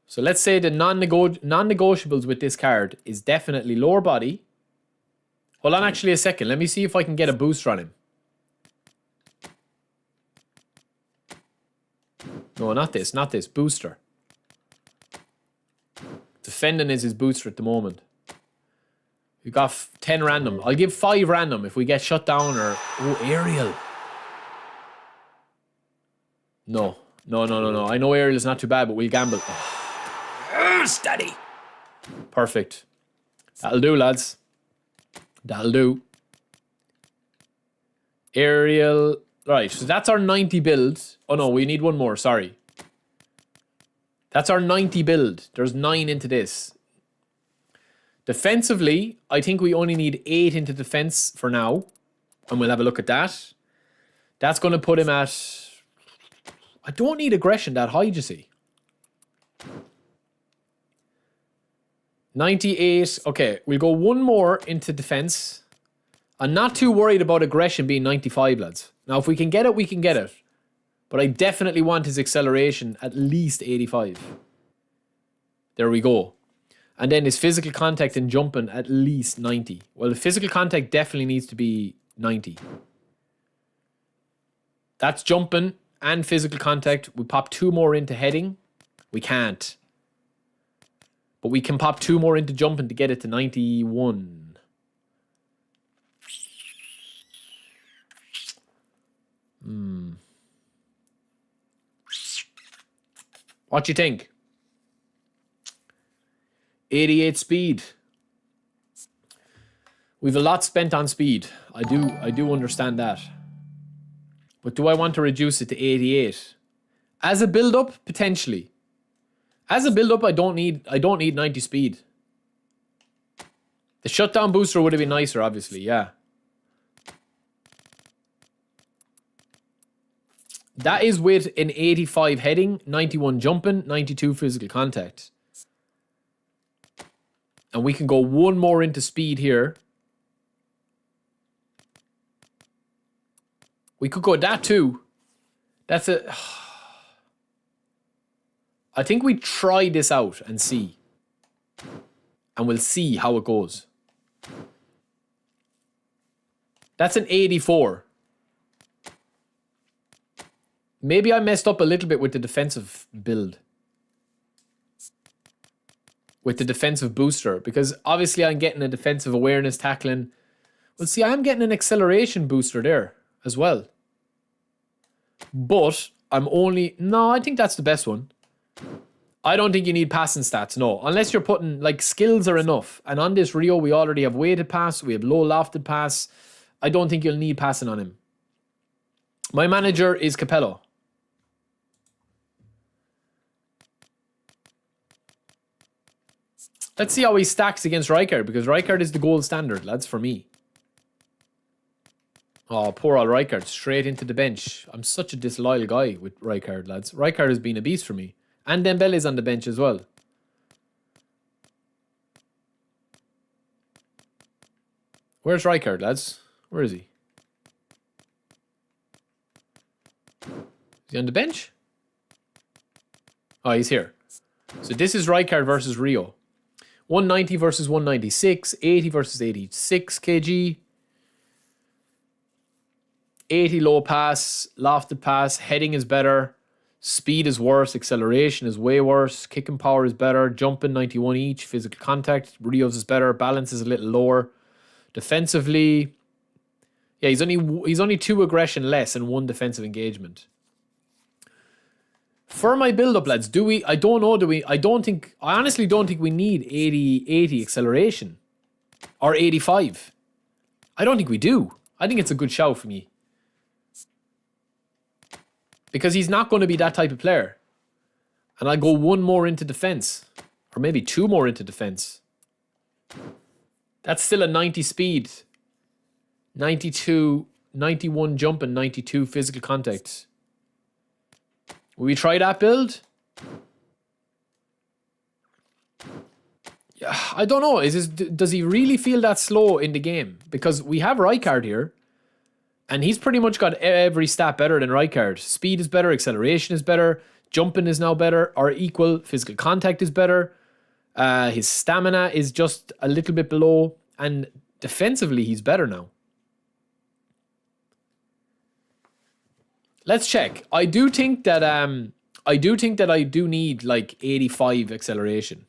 [SPEAKER 1] So let's say the non-negotiables with this card is definitely lower body. Hold on actually a second. Let me see if I can get a booster on him. No, not this. Not this. Booster. Defending is his booster at the moment. We got 10 random. I'll give 5 random if we get shut down or... Oh, aerial. No. No. I know aerial is not too bad, but we'll gamble. Oh, steady. Perfect. That'll do, lads. That'll do. Aerial. Right, so that's our 90 build. Oh no, we need one more, sorry. That's our 90 build. There's 9 into this. Defensively, I think we only need 8 into defense for now. And we'll have a look at that. That's going to put him at... I don't need aggression that high, you see. 98. Okay, we'll go one more into defense. I'm not too worried about aggression being 95, lads. Now, if we can get it, we can get it. But I definitely want his acceleration at least 85. There we go. And then his physical contact and jumping at least 90. Well, the physical contact definitely needs to be 90. That's jumping and physical contact. We pop 2 more into heading. We can't. But we can pop 2 more into jumping to get it to 91. What do you think? 88 speed. We've a lot spent on speed. I do understand that. But do I want to reduce it to 88? As a build-up, potentially. As a build-up, I don't need 90 speed. The shutdown booster would have been nicer, obviously, yeah. That is with an 85 heading, 91 jumping, 92 physical contact. And we can go one more into speed here. We could go that too. That's a... I think we try this out and see. And we'll see how it goes. That's an 84. Maybe I messed up a little bit with the defensive build. With the defensive booster. Because obviously I'm getting a defensive awareness tackling. Well, see, I'm getting an acceleration booster there as well. But I'm only... No, I think that's the best one. I don't think you need passing stats, no. Unless you're putting... Like, skills are enough. And on this Rio, we already have weighted pass. We have low lofted pass. I don't think you'll need passing on him. My manager is Capello. Let's see how he stacks against Rijkaard, because Rijkaard is the gold standard, lads, for me. Oh, poor old Rijkaard, straight into the bench. I'm such a disloyal guy with Rijkaard, lads. Rijkaard has been a beast for me. And Dembele's on the bench as well. Where's Rijkaard, lads? Where is he? Is he on the bench? Oh, he's here. So this is Rijkaard versus Rio. 190 versus 196, 80 versus 86 kg. 80 low pass, lofted pass, heading is better, speed is worse, acceleration is way worse, kicking power is better, jumping 91 each, physical contact, Rio's is better, balance is a little lower. Defensively, yeah, he's only 2 aggression less and 1 defensive engagement. For my build-up, lads, do we... I don't know, do we... I honestly don't think we need 80 acceleration. Or 85. I don't think we do. I think it's a good shout for me. Because he's not going to be that type of player. And I go 1 more into defense. Or maybe 2 more into defense. That's still a 90 speed. 92, 91 jump and 92 physical contact. Will we try that build? Yeah, I don't know. Does he really feel that slow in the game? Because we have Rijkaard here. And he's pretty much got every stat better than Rijkaard. Speed is better, acceleration is better, Jumping is now better or equal. Physical contact is better. His stamina is just a little bit below. And defensively, he's better now. Let's check. I do think that I do need like 85 acceleration.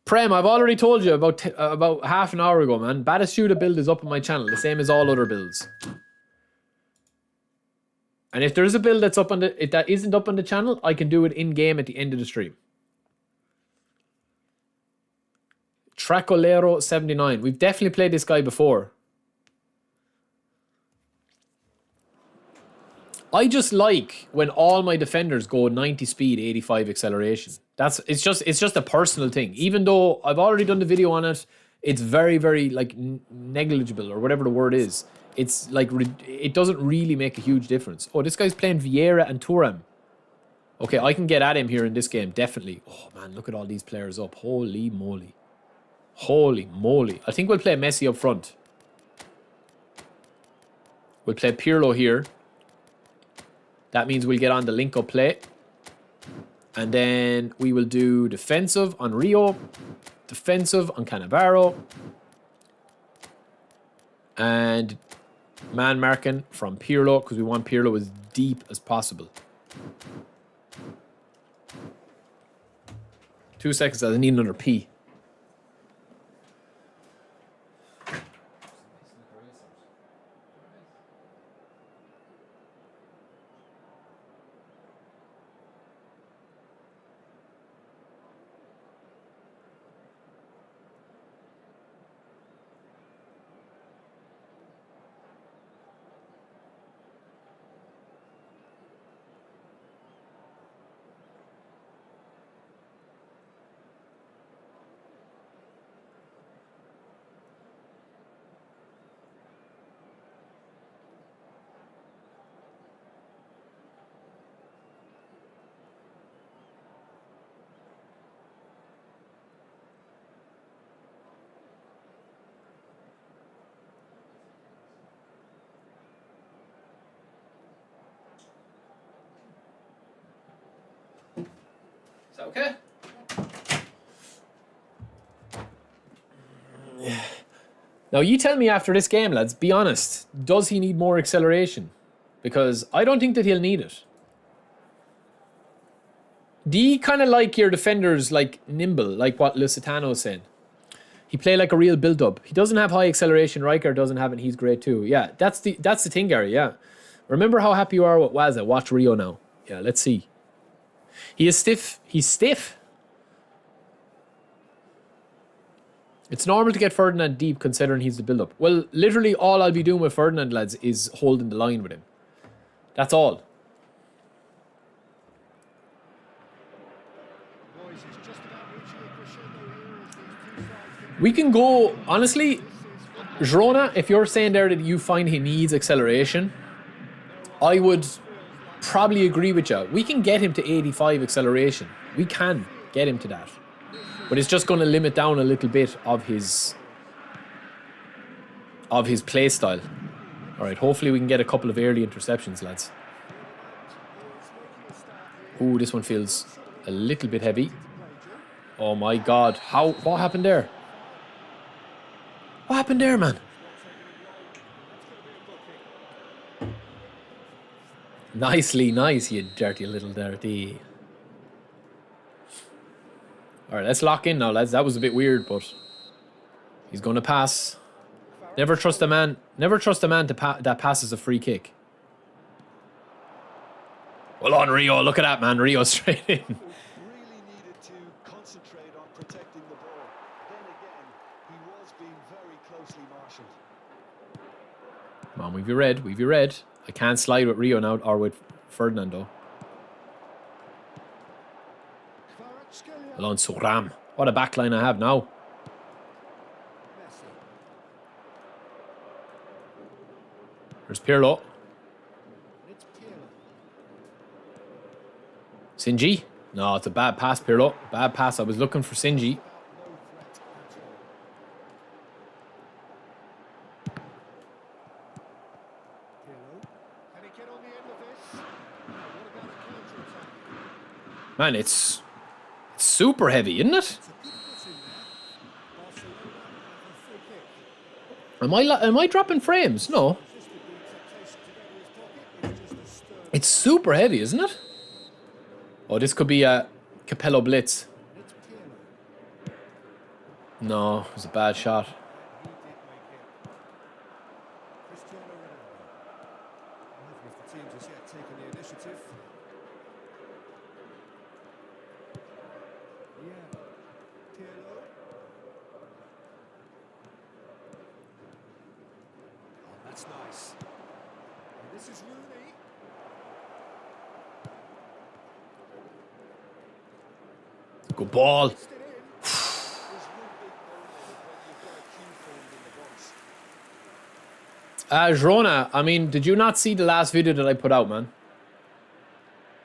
[SPEAKER 1] Prem, I've already told you about half an hour ago, man. Baddest Shooter build is up on my channel, the same as all other builds. And if there is a build that's up on that isn't up on the channel, I can do it in game at the end of the stream. Tracolero 79. We've definitely played this guy before. I just like when all my defenders go 90 speed, 85 acceleration. It's just a personal thing. Even though I've already done the video on it, it's very, very like negligible or whatever the word is. It's like it doesn't really make a huge difference. Oh, this guy's playing Vieira and Thuram. Okay, I can get at him here in this game, definitely. Oh man, look at all these players up. Holy moly. Holy moly. I think we'll play Messi up front. We'll play Pirlo here. That means we'll get on the link-up play. And then we will do defensive on Rio. Defensive on Cannavaro. And man marking from Pirlo, because we want Pirlo as deep as possible. 2 seconds, I need another P. Is that okay? Now you tell me after this game, lads, be honest. Does he need more acceleration? Because I don't think that he'll need it. Do you kind of like your defenders like nimble, like what Lusitano is saying? He play like a real build-up. He doesn't have high acceleration. Riker doesn't have it. He's great too. Yeah, that's the thing, Gary. Yeah. Remember how happy you are with Waza. Watch Rio now. Yeah, let's see. He is stiff. He's stiff. It's normal to get Ferdinand deep considering he's the build-up. Well, literally all I'll be doing with Ferdinand, lads, is holding the line with him. That's all. We can go, honestly, Girona, if you're saying there that you find he needs acceleration, I would probably agree with you. We can get him to 85 acceleration. We can get him to that. But it's just going to limit down a little bit of his play style. All right, hopefully we can get a couple of early interceptions, lads. Ooh, this one feels a little bit heavy. Oh my God. What happened there? What happened there, man? Nicely nice, you dirty little dirty. All right, let's lock in now, lads. That was a bit weird, but he's going to pass. Never trust a man. Never trust a man that passes a free kick. Well, on Rio, look at that, man. Rio straight in.
[SPEAKER 2] Really needed to concentrate on protecting the ball. Then again, he was being very closely marshalled.
[SPEAKER 1] Come on, we've you red. We've you red. I can't slide with Rio now or with Ferdinando. Alon Suram. What a backline I have now. There's Pirlo. Sinji. No, it's a bad pass, Pirlo. Bad pass. I was looking for Sinji. Man, it's super heavy, isn't it?
[SPEAKER 2] It's a good foot in there. Barcelona have a free kick.
[SPEAKER 1] Am I dropping frames? No.
[SPEAKER 2] Resisted the temptation to go to his pocket. It's just a stern.
[SPEAKER 1] It's super heavy, isn't it? Oh, this could be a Capello blitz.
[SPEAKER 2] It's Pirlo.
[SPEAKER 1] No, it was a bad shot.
[SPEAKER 2] He did make it. Cristiano Ronaldo. Neither of the teams has yet taken the initiative. Yeah. Pirlo. Oh, that's nice. And this is Rooney.
[SPEAKER 1] Good ball.
[SPEAKER 2] Missed it in. There's one big moment when you've got a cue formed in the box.
[SPEAKER 1] Girona, I mean, did you not see the last video that I put out, man?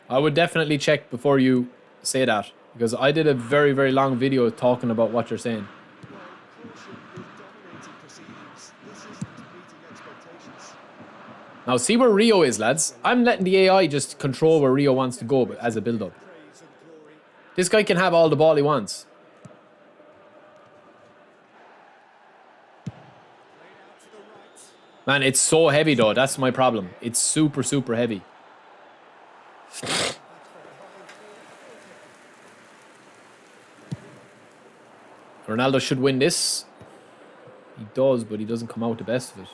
[SPEAKER 1] I would definitely check before you say that. Because I did a very, very long video talking about what you're saying.
[SPEAKER 2] Well, caution is dominating proceedings. This isn't meeting expectations.
[SPEAKER 1] Now, see where Rio is, lads. I'm letting the AI just control where Rio wants to go as a build-up.
[SPEAKER 2] Praise and glory.
[SPEAKER 1] This guy can have all the ball he wants.
[SPEAKER 2] Played out to the right.
[SPEAKER 1] Man, it's so heavy, though. That's my problem. It's super, super heavy. Ronaldo should win this. He does, but he doesn't come out the best of it.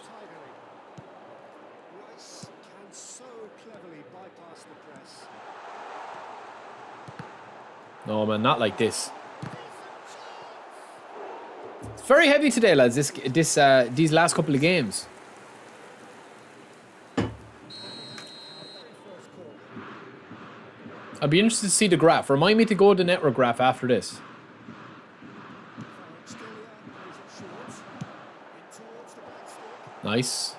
[SPEAKER 2] Rice can so cleverly bypass the press.
[SPEAKER 1] No, man, not like this. It's very heavy today, lads. These last couple of games. I'd be interested to see the graph. Remind me to go to the network graph after this. Nice.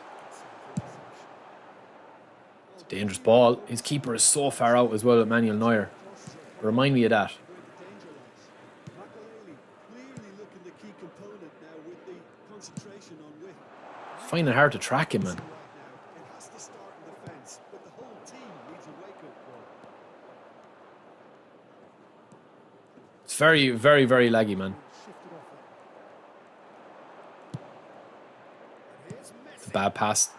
[SPEAKER 1] It's a dangerous ball. His keeper is so far out as well, Manuel Neuer. Remind me of that. Finding it hard to track him, man. It's very, very, very laggy, man. It's a bad pass.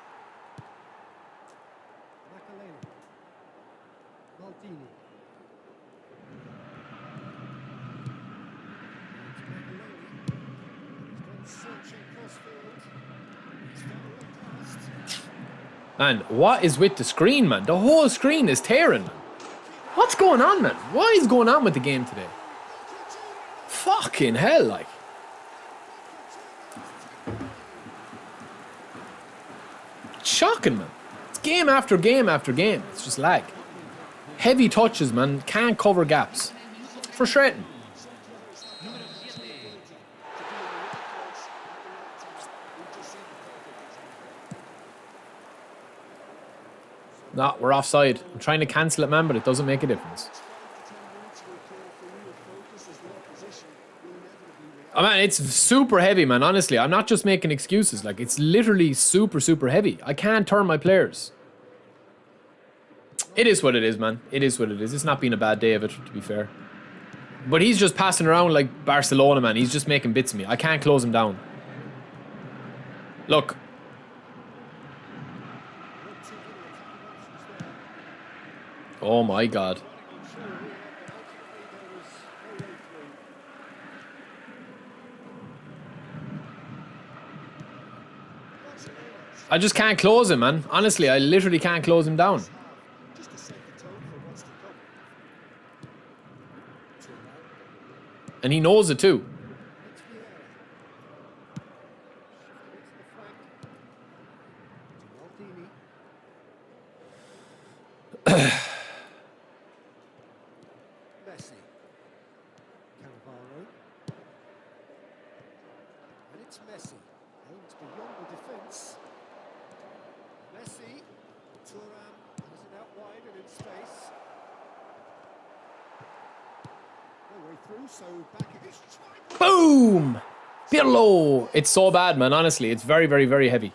[SPEAKER 1] Man, what is with the screen, man? The whole screen is tearing, man. What's going on, man? What is going on with the game today? Fucking hell, like. It's shocking, man. It's game after game after game. It's just lag. Heavy touches, man. Can't cover gaps. Frustrating. No, we're offside. I'm trying to cancel it, man, but it doesn't make a difference. Oh, man, it's super heavy, man, honestly. I'm not just making excuses. Like, it's literally super, super heavy. I can't turn my players. It is what it is, man. It is what it is. It's not been a bad day of it, to be fair. But he's just passing around like Barcelona, man. He's just making bits of me. I can't close him down. Look. Oh, my God. I just can't close him, man. Honestly, I literally can't close him down. And he knows it too. Boom! Pirlo! It's so bad, man, honestly. It's very, very, very heavy.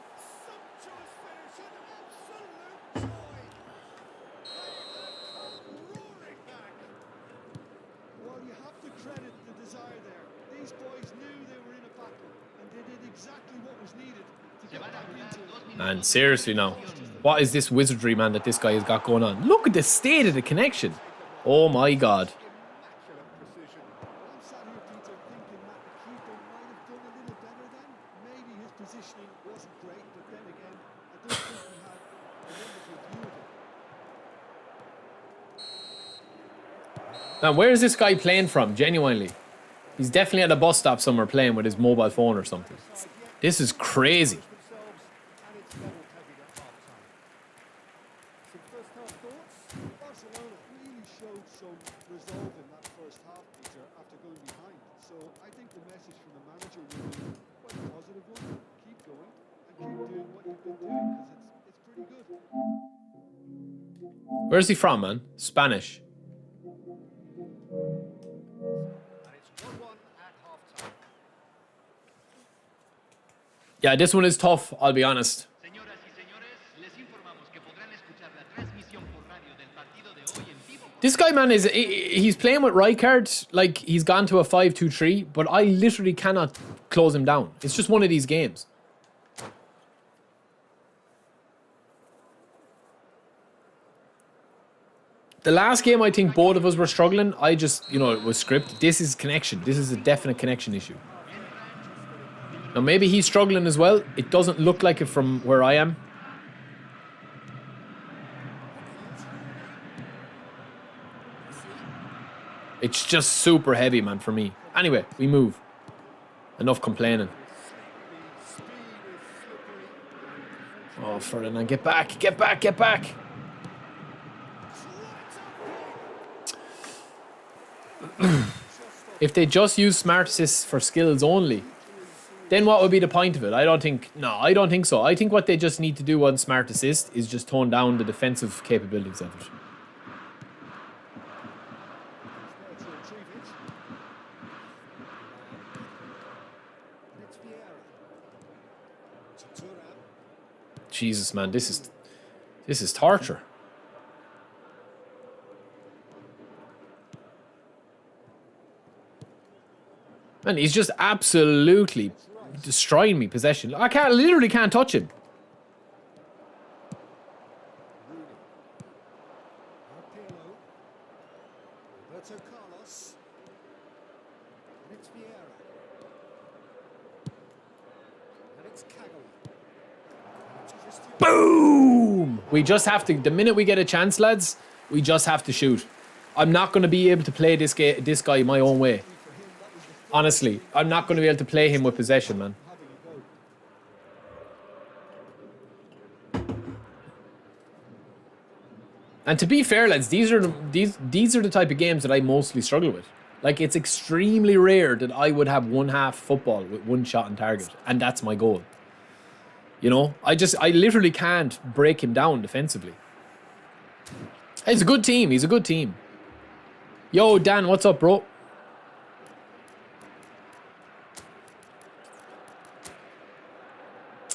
[SPEAKER 1] Man, seriously now. What is this wizardry, man, that this guy has got going on? Look at the state of the connection. Oh my God.
[SPEAKER 2] Immaculate precision. I'm sat here, Peter, thinking that the keeper might have done a little better then. Maybe his positioning wasn't great, but then again, I don't think he had a wonderful view of it.
[SPEAKER 1] Now, where is this guy playing from, genuinely? He's definitely at a bus stop somewhere playing with his mobile phone or something. This is crazy.
[SPEAKER 2] Themselves, and it's level tagging at half time. Some first half thoughts? Barcelona really showed some resolve in that first half, Peter, after going behind. So I think the message from the manager will be quite a positive one. Keep going and keep doing what you've been doing because it's pretty good.
[SPEAKER 1] Where's he from, man? Spanish.
[SPEAKER 2] And it's 1-1 at half time.
[SPEAKER 1] Yeah, this one is tough, I'll be honest.
[SPEAKER 3] Señoras y señores, les informamos que podrán escuchar la transmisión por radio del partido de hoy en vivo.
[SPEAKER 1] This guy, man, he's playing with Rijkaard, like he's gone to a 5-2-3, but I literally cannot close him down. It's just one of these games. The last game, I think both of us were struggling. I just, you know, it was script. This is connection. This is a definite connection issue. Now, maybe he's struggling as well. It doesn't look like it from where I am. It's just super heavy, man, for me. Anyway, we move. Enough complaining. Oh, Ferdinand, get back, get back, get back. If they just use smart assists for skills only, then what would be the point of it? I don't think so. I think what they just need to do on smart assist is just tone down the defensive capabilities of it. Jesus, man, this is torture. Man, he's just absolutely destroying me possession. I literally can't touch him. Boom! We just have to, the minute we get a chance, lads, we just have to shoot. I'm not going to be able to play this guy my own way. Honestly, I'm not going to be able to play him with possession, man. And to be fair, lads, these are the type of games that I mostly struggle with. Like, it's extremely rare that I would have one half football with one shot on target, and that's my goal. You know, I literally can't break him down defensively. He's a good team. He's a good team. Yo, Dan, what's up, bro?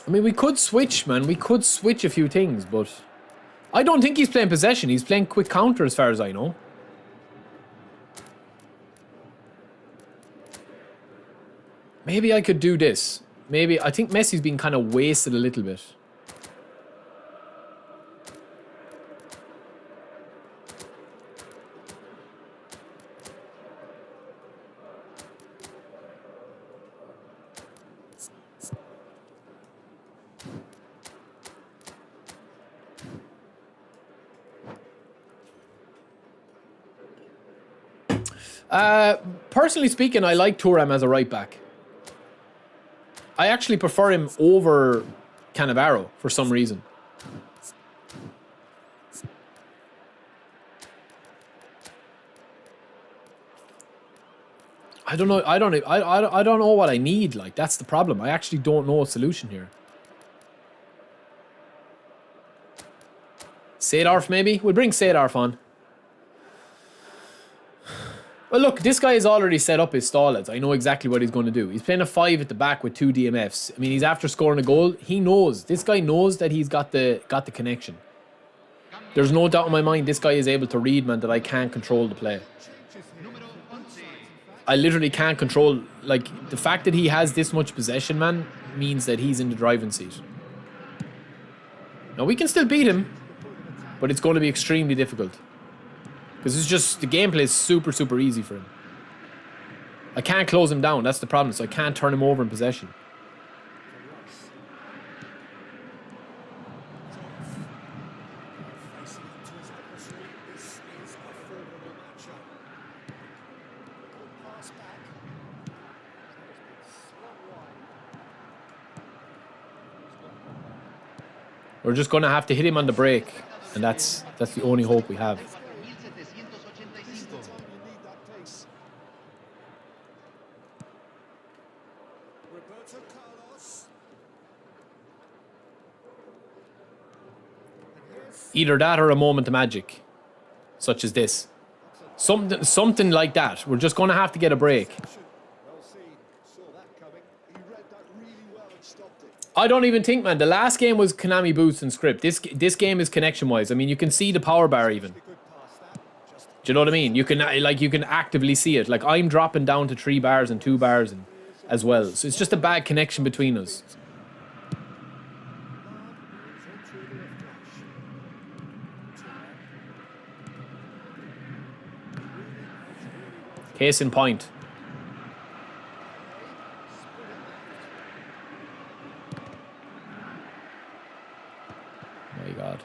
[SPEAKER 1] I mean, we could switch, man. We could switch a few things, but I don't think he's playing possession. He's playing quick counter as far as I know. Maybe I could do this. Maybe, I think Messi's been kind of wasted a little bit. Personally speaking, I like Thuram as a right back. I actually prefer him over Cannavaro for some reason. I don't know. I don't know what I need. Like, that's the problem. I actually don't know a solution here. Seedorf, maybe? We'll bring Seedorf on. Well, look, this guy has already set up his stall, lads. I know exactly what he's going to do. He's playing a 5 at the back with 2 DMFs. I mean, he's after scoring a goal. He knows. This guy knows that he's got the connection. There's no doubt in my mind this guy is able to read, man, that I can't control the play. I literally can't control... Like, the fact that he has this much possession, man, means that he's in the driving seat. Now, we can still beat him, but it's going to be extremely difficult. Because it's just, the gameplay is super, super easy for him. I can't close him down, that's the problem, so I can't turn him over in possession. We're just going to have to hit him on the break, and that's the only hope we have.
[SPEAKER 3] 1785.
[SPEAKER 2] Roberto Carlos.
[SPEAKER 1] Either that or a moment of magic, such as this. Something like that. We're just going to have to get a break.
[SPEAKER 2] Well seen. Saw that coming. He read that really well and stopped it.
[SPEAKER 1] I don't even think, man. The last game was Konami Boost and script. This game is connection-wise. I mean, you can see the power bar even.
[SPEAKER 2] Good pass that. Just
[SPEAKER 1] Do you know what I mean? You can actively see it. Like, I'm dropping down to 3 bars and 2 bars and, as well. So it's just a bad connection between us. Case in point. My God.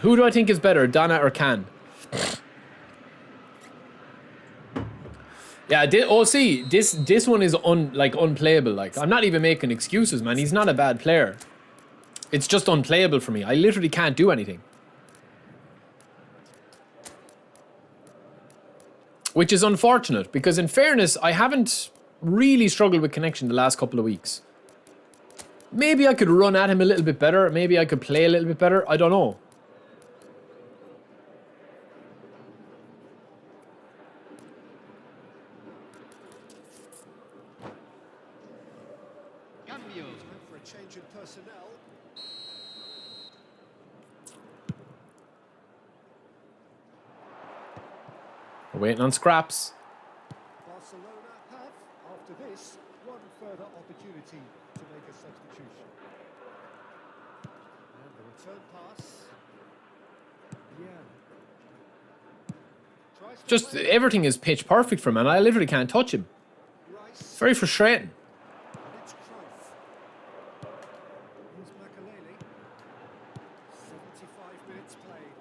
[SPEAKER 1] Who do I think is better, Donna or Can? Yeah, this one is unplayable. Like, I'm not even making excuses, man. He's not a bad player. It's just unplayable for me. I literally can't do anything. Which is unfortunate, because in fairness, I haven't really struggled with connection the last couple of weeks. Maybe I could run at him a little bit better. Maybe I could play a little bit better. I don't know.
[SPEAKER 3] Cambio.
[SPEAKER 2] for a change in personnel.
[SPEAKER 1] We're waiting on scraps.
[SPEAKER 2] Barcelona have, after this, one further opportunity to make a substitution. And the return pass. Yeah. Tries to
[SPEAKER 1] Just
[SPEAKER 2] play
[SPEAKER 1] everything is pitch perfect for him, and I literally can't touch him.
[SPEAKER 2] Rice.
[SPEAKER 1] It's very frustrating.
[SPEAKER 2] And it's Cruyff. Here's Makalele. 75 minutes played.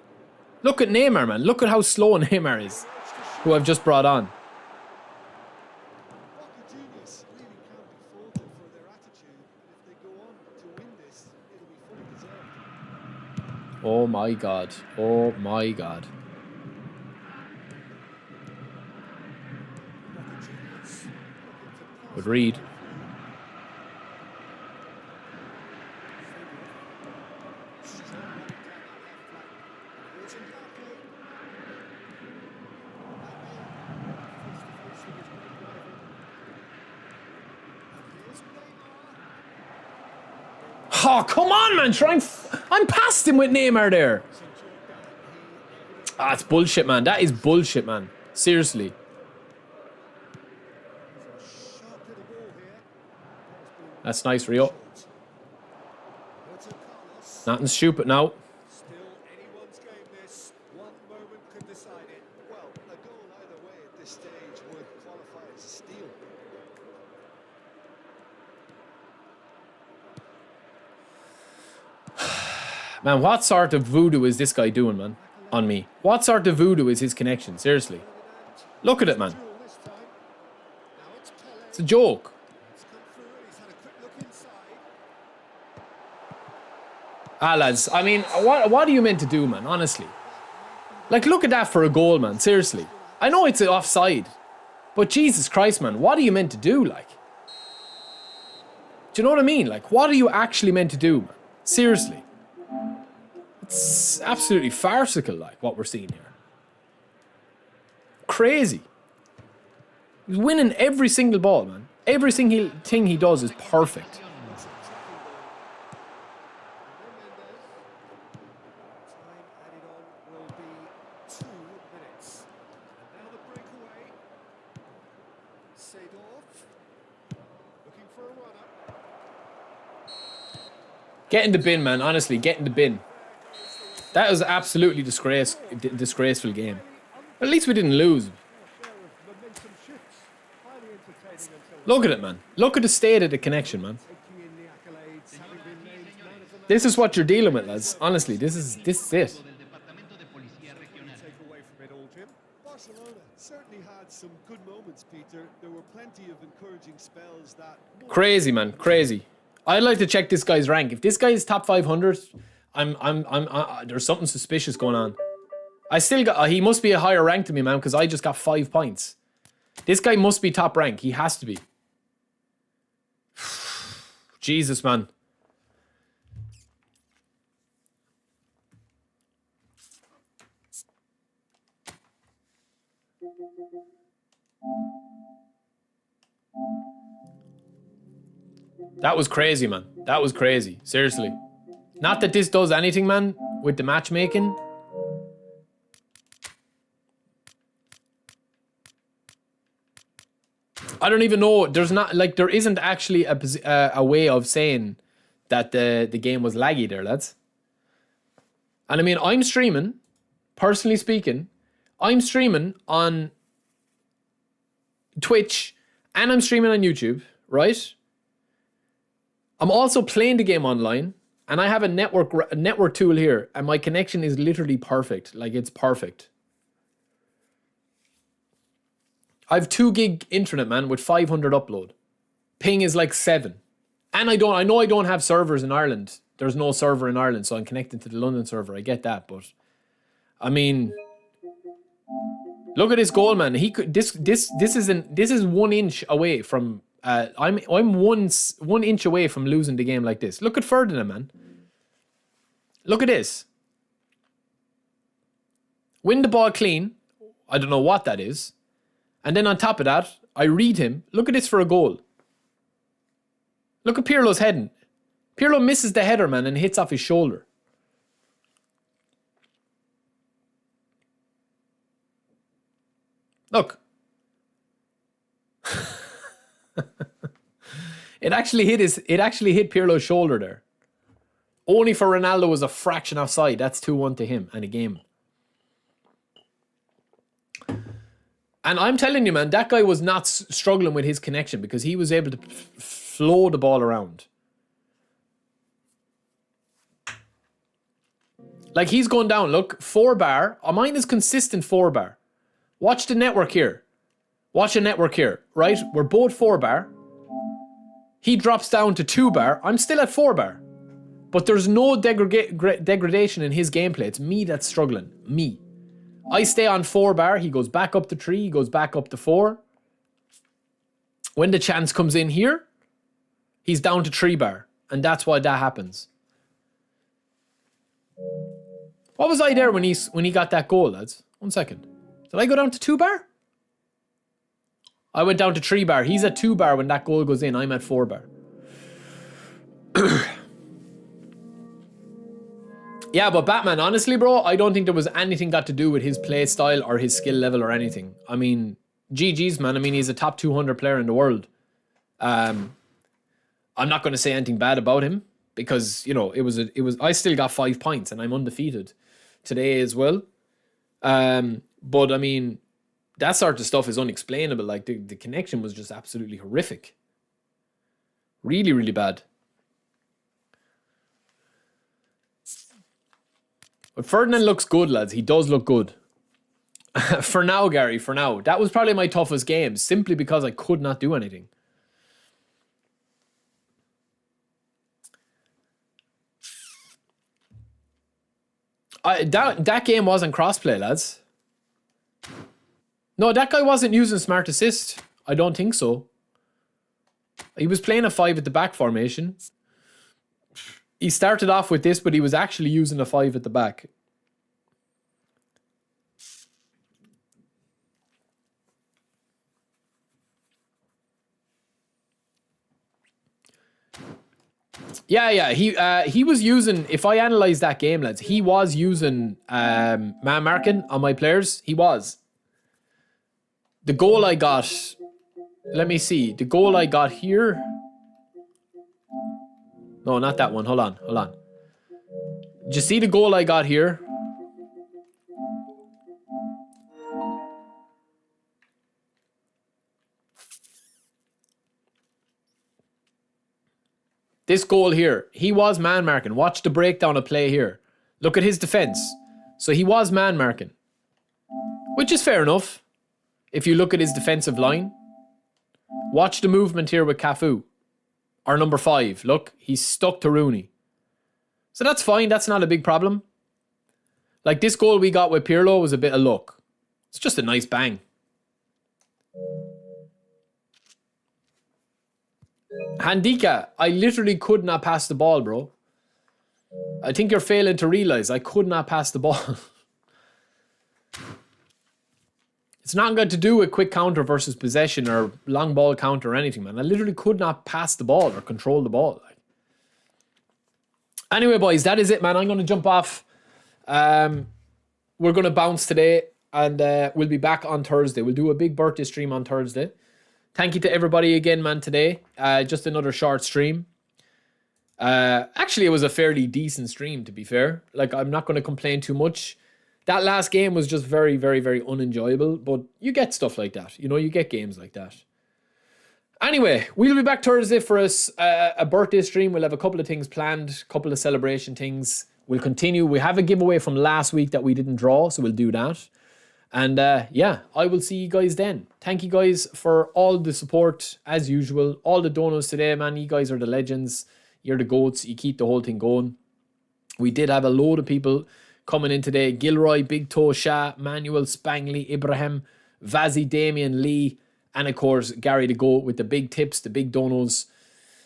[SPEAKER 1] Look at Neymar, man. Look at how slow Neymar is, who I've just brought on.
[SPEAKER 2] Boca Juniors really can't be faulted for their attitude. And if they go on to win this, it'll be fully deserved.
[SPEAKER 1] Oh my God. Oh my God.
[SPEAKER 2] Boca Juniors looking to
[SPEAKER 1] Good read.
[SPEAKER 2] Strong running down that left flank. Here's Mbappe. Face to face with his great rival. And here's Neymar.
[SPEAKER 1] Oh, come on, man. I'm past him with Neymar there.
[SPEAKER 2] He's enjoyed that.
[SPEAKER 1] Ah, it's bullshit, man. That is bullshit, man. Seriously.
[SPEAKER 2] He's a sharp little ball here.
[SPEAKER 1] That's nice, Rio.
[SPEAKER 2] Roberto Carlos.
[SPEAKER 1] Nothing stupid now.
[SPEAKER 2] Still anyone's game this. One moment could decide it. Well, a goal either way at this stage would qualify as a steal.
[SPEAKER 1] Man, what sort of voodoo is this guy doing, man? On me. What sort of voodoo is his connection? Seriously. Look at it, man.
[SPEAKER 2] Duel this time. Now it's Pele.
[SPEAKER 1] It's a joke.
[SPEAKER 2] It's come through. He's had a quick look inside.
[SPEAKER 1] Ah, lads. I mean, what are you meant to do, man? Honestly. Like, look at that for a goal, man. Seriously. I know it's offside. But Jesus Christ, man. What are you meant to do, like? Do you know what I mean? Like, what are you actually meant to do, man? Seriously. It's absolutely farcical, like, what we're seeing here. Crazy. He's winning every single ball, man. Every single thing he does is perfect.
[SPEAKER 2] Time added on will be 2 minutes. And now the breakaway. Seedorf. Looking for a runner.
[SPEAKER 1] Get in the bin, man. Honestly, get in the bin. That was absolutely disgraceful game. But at least we didn't lose.
[SPEAKER 2] Share of momentum shifts. Highly entertaining until
[SPEAKER 1] Look at it, man. Look at the state of the connection, man.
[SPEAKER 2] taking in the accolades, having been named man of the match.
[SPEAKER 1] This is what you're dealing with, lads. Honestly, this is it.
[SPEAKER 3] del Departamento de Policía Regional.
[SPEAKER 2] Take away from it all, Jim. Barcelona certainly had some good moments, Peter. There were plenty of encouraging spells that.
[SPEAKER 1] Crazy, man. Crazy. I'd like to check this guy's rank. If this guy is top 500, there's something suspicious going on. I still got. He must be a higher rank than me, man, because I just got 5 points. This guy must be top rank. He has to be. Jesus, man. That was crazy, man. That was crazy. Seriously. Not that this does anything, man, with the matchmaking. I don't even know. There's not, like, there isn't actually a way of saying that the game was laggy there, lads. And I mean, I'm streaming, personally speaking, I'm streaming on Twitch and I'm streaming on YouTube, right? I'm also playing the game online and I have a network tool here and my connection is literally perfect. Like, it's perfect. I have 2 gig internet, man, with 500 upload. Ping is like 7. And I know I don't have servers in Ireland. There's no server in Ireland, so I'm connected to the London server. I get that, but I mean, look at this goal, man. He could this is 1 inch away from I'm 1 inch away from losing the game like this. Look at Ferdinand, man. Look at this. Win the ball clean. I don't know what that is. And then on top of that, I read him. Look at this for a goal. Look at Pirlo's heading. Pirlo misses the header, man, and hits off his shoulder. Look. It actually hit Pirlo's shoulder there. Only for Ronaldo was a fraction offside. That's 2-1 to him and a game. And I'm telling you, man, that guy was not struggling with his connection because he was able to flow the ball around. Like, he's going down. Look, 4 bar. Mine is consistent 4 bar. Watch the network here. Watch the network here, right? We're both 4 bar. He drops down to 2 bar. I'm still at 4 bar. But there's no degradation in his gameplay. It's me that's struggling. Me. I stay on 4 bar. He goes back up to 3. He goes back up to 4. When the chance comes in here, he's down to 3 bar. And that's why that happens. What was I there when he got that goal, lads? 1 second. Did I go down to 2 bar? I went down to 3 bar. He's at 2 bar when that goal goes in. I'm at 4 bar. Yeah, but Batman, honestly, bro, I don't think there was anything got to do with his play style or his skill level or anything. I mean, GG's, man. I mean, he's a top 200 player in the world. I'm not going to say anything bad about him because, you know, I still got 5 points and I'm undefeated today as well. But I mean, that sort of stuff is unexplainable. Like, the connection was just absolutely horrific. Really, really bad. But Ferdinand looks good, lads. He does look good. For now, Gary, for now. That was probably my toughest game, simply because I could not do anything. That game wasn't crossplay, lads. No, that guy wasn't using smart assist. I don't think so. He was playing a 5 at the back formation. He started off with this, but he was actually using a 5 at the back. Yeah. He was using, if I analyze that game, lads, he was using man marking on my players. He was. The goal I got, let me see. The goal I got here No, not that one. Hold on, hold on. Did you see the goal I got here? This goal here, he was man marking. Watch the breakdown of play here. Look at his defense. So he was man marking, which is fair enough if you look at his defensive line. Watch the movement here with Cafu, our number 5. Look, he's stuck to Rooney. So that's fine. That's not a big problem. Like this goal we got with Pirlo was a bit of luck. It's just a nice bang. Handika, I literally could not pass the ball, bro. I think you're failing to realize I could not pass the ball. It's not got to do with quick counter versus possession or long ball counter or anything, man. I literally could not pass the ball or control the ball. Anyway, boys, that is it, man. I'm going to jump off. We're going to bounce today and we'll be back on Thursday. We'll do a big birthday stream on Thursday. Thank you to everybody again, man, today. Just another short stream. Actually, it was a fairly decent stream, to be fair. Like, I'm not going to complain too much. That last game was just very, very, very unenjoyable. But you get stuff like that. You know, you get games like that. Anyway, we'll be back Thursday for a birthday stream. We'll have a couple of things planned, a couple of celebration things. We'll continue. We have a giveaway from last week that we didn't draw, so we'll do that. And yeah, I will see you guys then. Thank you guys for all the support, as usual. All the donos today, man. You guys are the legends. You're the goats. You keep the whole thing going. We did have a load of people coming in today. Gilroy, Big Toe Shah, Manuel Spangley, Ibrahim, Vazi, Damien Lee, and of course, Gary the Goat with the big tips, the big donos.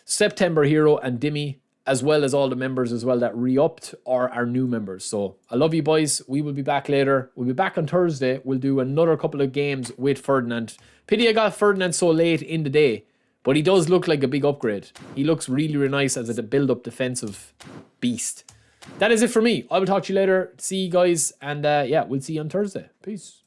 [SPEAKER 1] September Hero and Dimmy, as well as all the members as well that re-upped or are new members. So I love you, boys. We will be back later. We'll be back on Thursday. We'll do another couple of games with Ferdinand. Pity I got Ferdinand so late in the day, but he does look like a big upgrade. He looks really, really nice as a build-up defensive beast. That is it for me. I will talk to you later. See you guys. And yeah, we'll see you on Thursday. Peace.